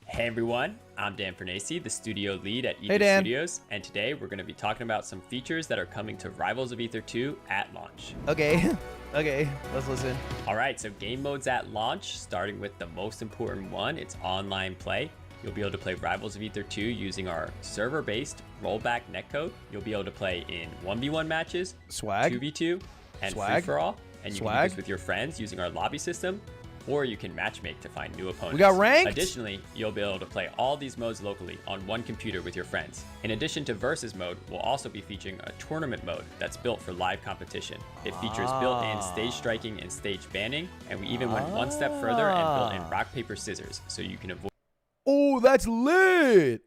Hey everyone, I'm Dan Fernacey, the studio lead at Aether Studios, and today we're going to be talking about some features that are coming to Rivals of Aether 2 at launch. Okay. Okay, let's listen. Alright, so game modes at launch, starting with the most important one, it's online play. You'll be able to play Rivals of Aether 2 using our server-based rollback netcode. You'll be able to play in 1v1 matches, Swag, 2v2, and free-for-all. And you can do this with your friends using our lobby system, or you can matchmake to find new opponents. We got ranked? Additionally, you'll be able to play all these modes locally on one computer with your friends. In addition to Versus mode, we'll also be featuring a tournament mode that's built for live competition. It features built-in stage striking and stage banning, and we even went one step further and built in rock, paper, scissors, so you can avoid... Oh, that's lit!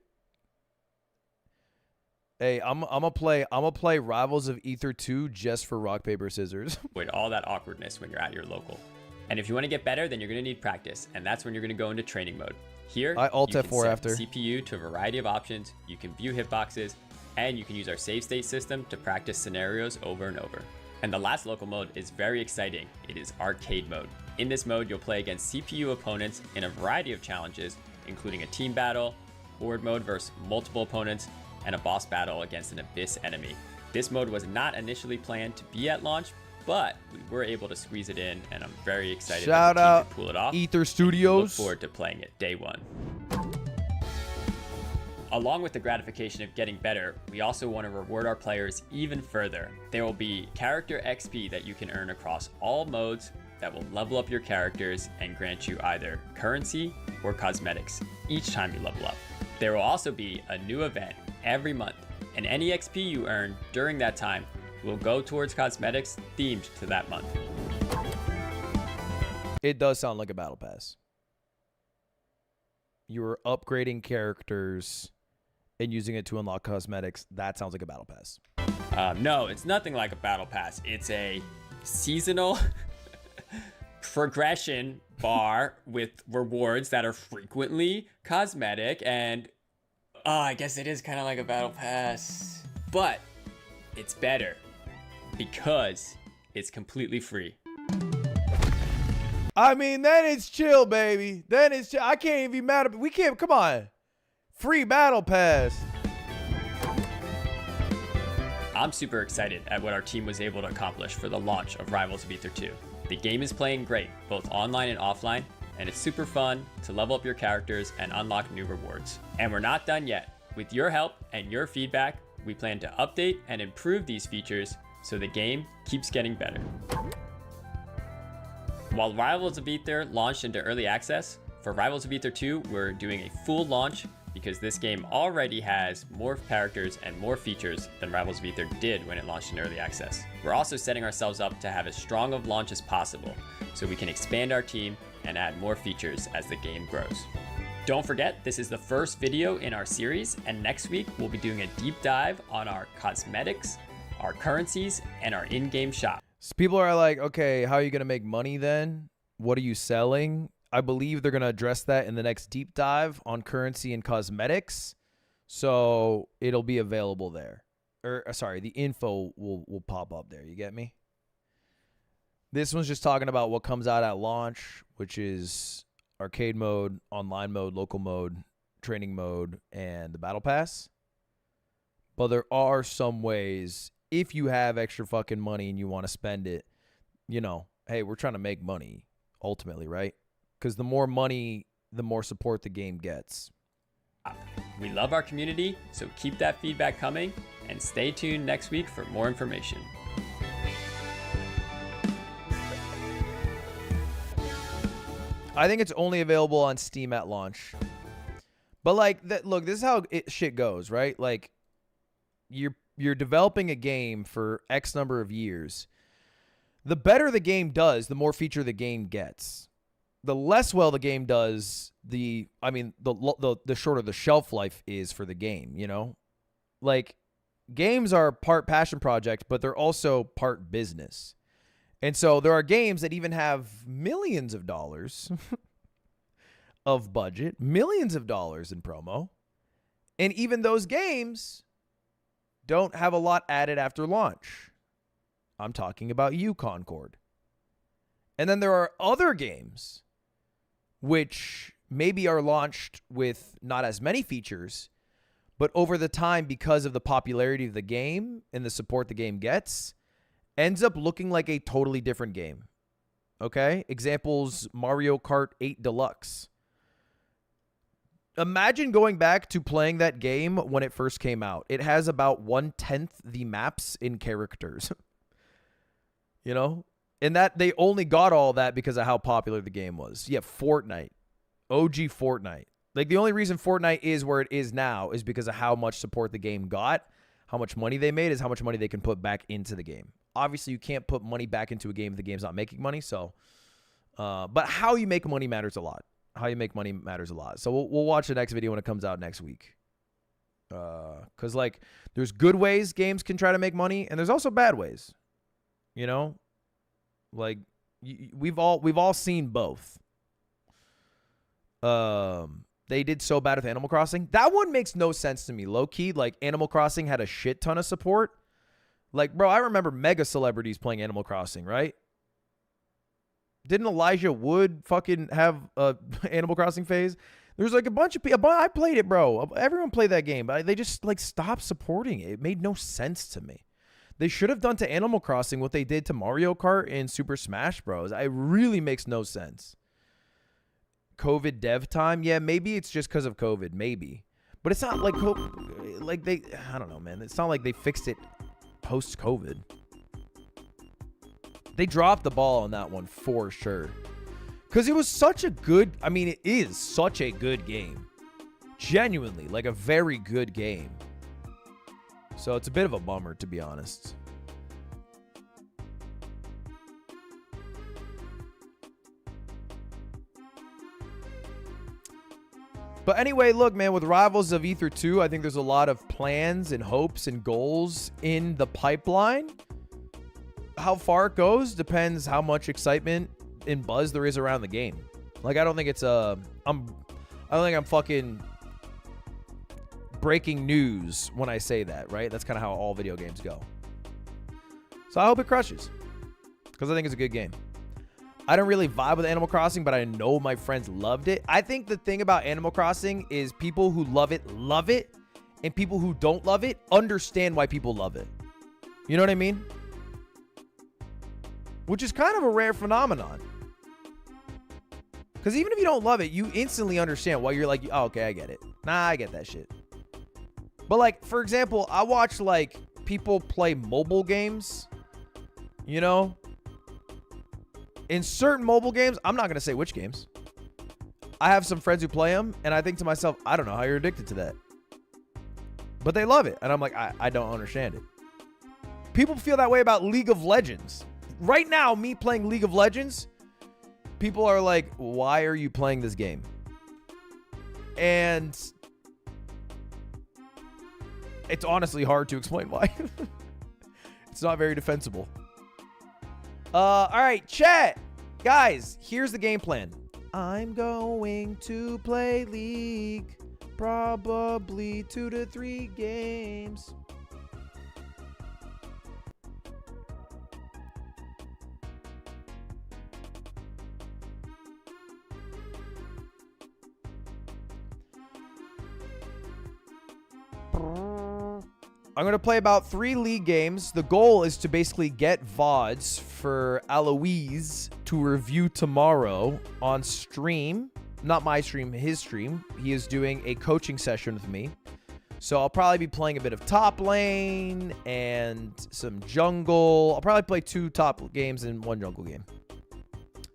Hey, I'm gonna play Rivals of Aether 2 just for rock, paper, scissors. Avoid all that awkwardness when you're at your local. And if you want to get better, then you're going to need practice, and that's when you're going to go into training mode. Here, I alt you can F4 set after. the CPU to a variety of options, you can view hitboxes, and you can use our save state system to practice scenarios over and over. And the last local mode is very exciting. It is arcade mode. In this mode, you'll play against CPU opponents in a variety of challenges, including a team battle, horde mode versus multiple opponents, and a boss battle against an abyss enemy. This mode was not initially planned to be at launch, but we were able to squeeze it in, and I'm very excited Shout that the team out could pull it off. Aether Studios. Look forward to playing it day one. Along with the gratification of getting better, we also want to reward our players even further. There will be character XP that you can earn across all modes that will level up your characters and grant you either currency or cosmetics each time you level up. There will also be a new event every month, and any XP you earn during that time will go towards cosmetics themed to that month. It does sound like a battle pass. You are upgrading characters and using it to unlock cosmetics. That sounds like a battle pass. No, it's nothing like a battle pass. It's a seasonal progression bar with rewards that are frequently cosmetic, and I guess it is kind of like a battle pass, but it's better because it's completely free. I mean, then it's chill, baby. Then it's chill. I can't even be mad at. We can't. Come on, free battle pass. I'm super excited at what our team was able to accomplish for the launch of Rivals of Aether 2. The game is playing great, both online and offline, and it's super fun to level up your characters and unlock new rewards. And we're not done yet. With your help and your feedback, we plan to update and improve these features so the game keeps getting better. While Rivals of Aether launched into early access, for Rivals of Aether 2, we're doing a full launch because this game already has more characters and more features than Rivals of Aether did when it launched in early access. We're also setting ourselves up to have as strong of launch as possible so we can expand our team and add more features as the game grows. Don't forget, this is the first video in our series, and next week we'll be doing a deep dive on our cosmetics, our currencies, and our in-game shop. So people are like, okay, how are you going to make money then? What are you selling? I believe they're going to address that in the next deep dive on currency and cosmetics. So it'll be available there. Or sorry, the info will pop up there. You get me? This one's just talking about what comes out at launch, which is arcade mode, online mode, local mode, training mode, and the battle pass. But there are some ways, if you have extra fucking money and you want to spend it, you know, hey, we're trying to make money ultimately, right? Because the more money, the more support the game gets. We love our community, so keep that feedback coming and stay tuned next week for more information. I think it's only available on Steam at launch. But like, look, this is how shit goes, right? Like, you're developing a game for X number of years. The better the game does, the more feature the game gets. The less well the game does, the shorter the shelf life is for the game, you know? Like, games are part passion project, but they're also part business. And so there are games that even have millions of dollars of budget, millions of dollars in promo. And even those games don't have a lot added after launch. I'm talking about you, Concord. And then there are other games which maybe are launched with not as many features, but over the time, because of the popularity of the game and the support the game gets, ends up looking like a totally different game. Okay? Examples, Mario Kart 8 Deluxe. Imagine going back to playing that game when it first came out. It has about 1/10 the maps in characters. You know? And that they only got all that because of how popular the game was. Yeah, Fortnite. OG Fortnite. Like, the only reason Fortnite is where it is now is because of how much support the game got. How much money they made is how much money they can put back into the game. Obviously, you can't put money back into a game if the game's not making money. So, but how you make money matters a lot. How you make money matters a lot. So we'll watch the next video when it comes out next week. Because, like, there's good ways games can try to make money, and there's also bad ways. You know? Like, we've all seen both. They did so bad with Animal Crossing. That one makes no sense to me. Low-key, like, Animal Crossing had a shit ton of support. Like, bro, I remember mega celebrities playing Animal Crossing, right? Didn't Elijah Wood fucking have a Animal Crossing phase? There's like a bunch of people. I played it, bro. Everyone played that game, but they just like stopped supporting it. It made no sense to me. They should have done to Animal Crossing what they did to Mario Kart and Super Smash Bros. It really makes no sense. COVID dev time? Yeah, maybe it's just because of COVID. Maybe. But it's not like I don't know, man. It's not like they fixed it post-COVID. They dropped the ball on that one for sure. Because it was such a good... I mean, it is such a good game. Genuinely, like a very good game. So it's a bit of a bummer, to be honest. But anyway, look, man, with Rivals of Aether 2, I think there's a lot of plans and hopes and goals in the pipeline. How far it goes depends how much excitement and buzz there is around the game. Like, I don't think it's I don't think I'm fucking breaking news when I say that, right? That's kind of how all video games go. So I hope it crushes, because I think it's a good game. I don't really vibe with Animal Crossing, but I know my friends loved it. I think the thing about Animal Crossing is people who love it, and people who don't love it understand why people love it. You know what I mean? Which is kind of a rare phenomenon. Because even if you don't love it, you instantly understand why you're like, oh, okay, I get it. Nah, I get that shit. But like, for example, I watch like people play mobile games, you know? In certain mobile games, I'm not going to say which games. I have some friends who play them, and I think to myself, I don't know how you're addicted to that. But they love it. And I'm like, I don't understand it. People feel that way about League of Legends. Right now, me playing League of Legends, people are like, why are you playing this game? And it's honestly hard to explain why. It's not very defensible. All right, chat. Guys, here's the game plan. I'm going to play League. Probably 2 to 3 games. I'm going to play about 3 League games. The goal is to basically get VODs for Aloise to review tomorrow on stream. Not my stream, his stream. He is doing a coaching session with me. So I'll probably be playing a bit of top lane and some jungle. I'll probably play 2 top games and 1 jungle game.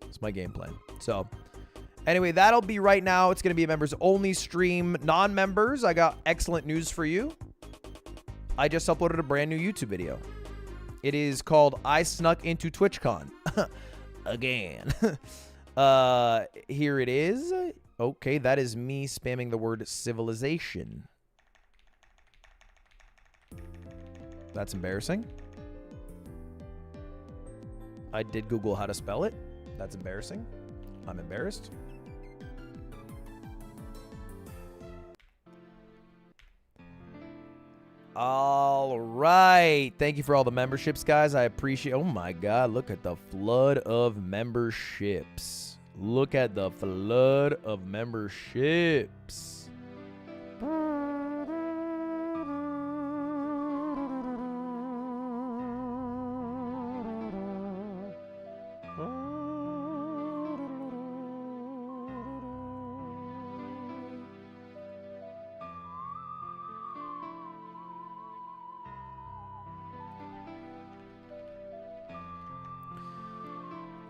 That's my game plan. So anyway, that'll be right now. It's going to be a members only stream. Non-members, I got excellent news for you. I just uploaded a brand new YouTube video. It is called I Snuck into TwitchCon. Again. Here it is. Okay, that is me spamming the word civilization. That's embarrassing. I did Google how to spell it. That's embarrassing. I'm embarrassed. All right. Thank you for all the memberships, guys. I appreciate. Oh my God. Look at the flood of memberships. Look at the flood of memberships.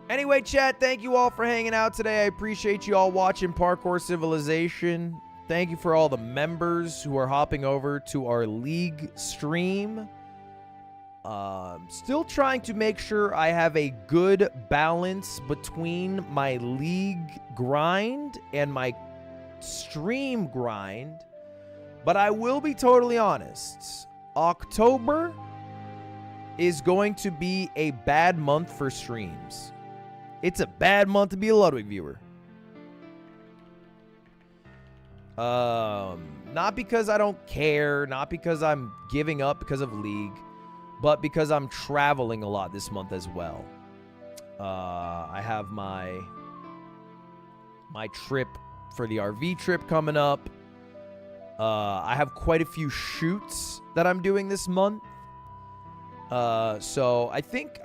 Anyway, chat, thank you all for hanging out today. I appreciate you all watching Parkour Civilization. Thank you for all the members who are hopping over to our League stream. Still trying to make sure I have a good balance between my League grind and my stream grind. But I will be totally honest. October is going to be a bad month for streams. It's a bad month to be a Ludwig viewer. Not because I don't care, not because I'm giving up because of League, but because I'm traveling a lot this month as well. I have my trip for the RV trip coming up. I have quite a few shoots that I'm doing this month. So I think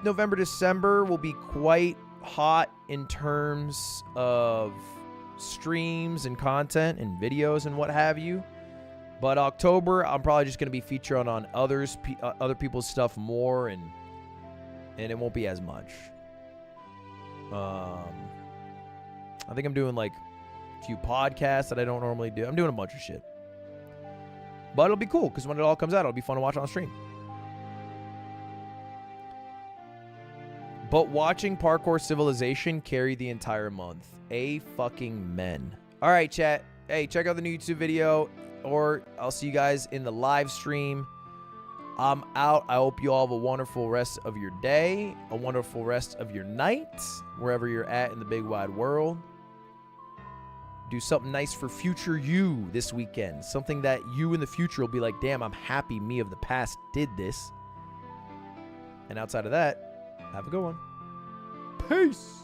November, December will be quite hot in terms of streams and content and videos and what have you. But October, I'm probably just going to be featuring on other people's stuff more, and it won't be as much. I think I'm doing like a few podcasts that I don't normally do. I'm doing a bunch of shit. But it'll be cool because when it all comes out, it'll be fun to watch on stream. But watching Parkour Civilization carry the entire month. A fucking men. All right, chat. Hey, check out the new YouTube video, or I'll see you guys in the live stream. I'm out. I hope you all have a wonderful rest of your day, a wonderful rest of your night, wherever you're at in the big wide world. Do something nice for future you this weekend. Something that you in the future will be like, damn, I'm happy me of the past did this. And outside of that, have a good one. Peace.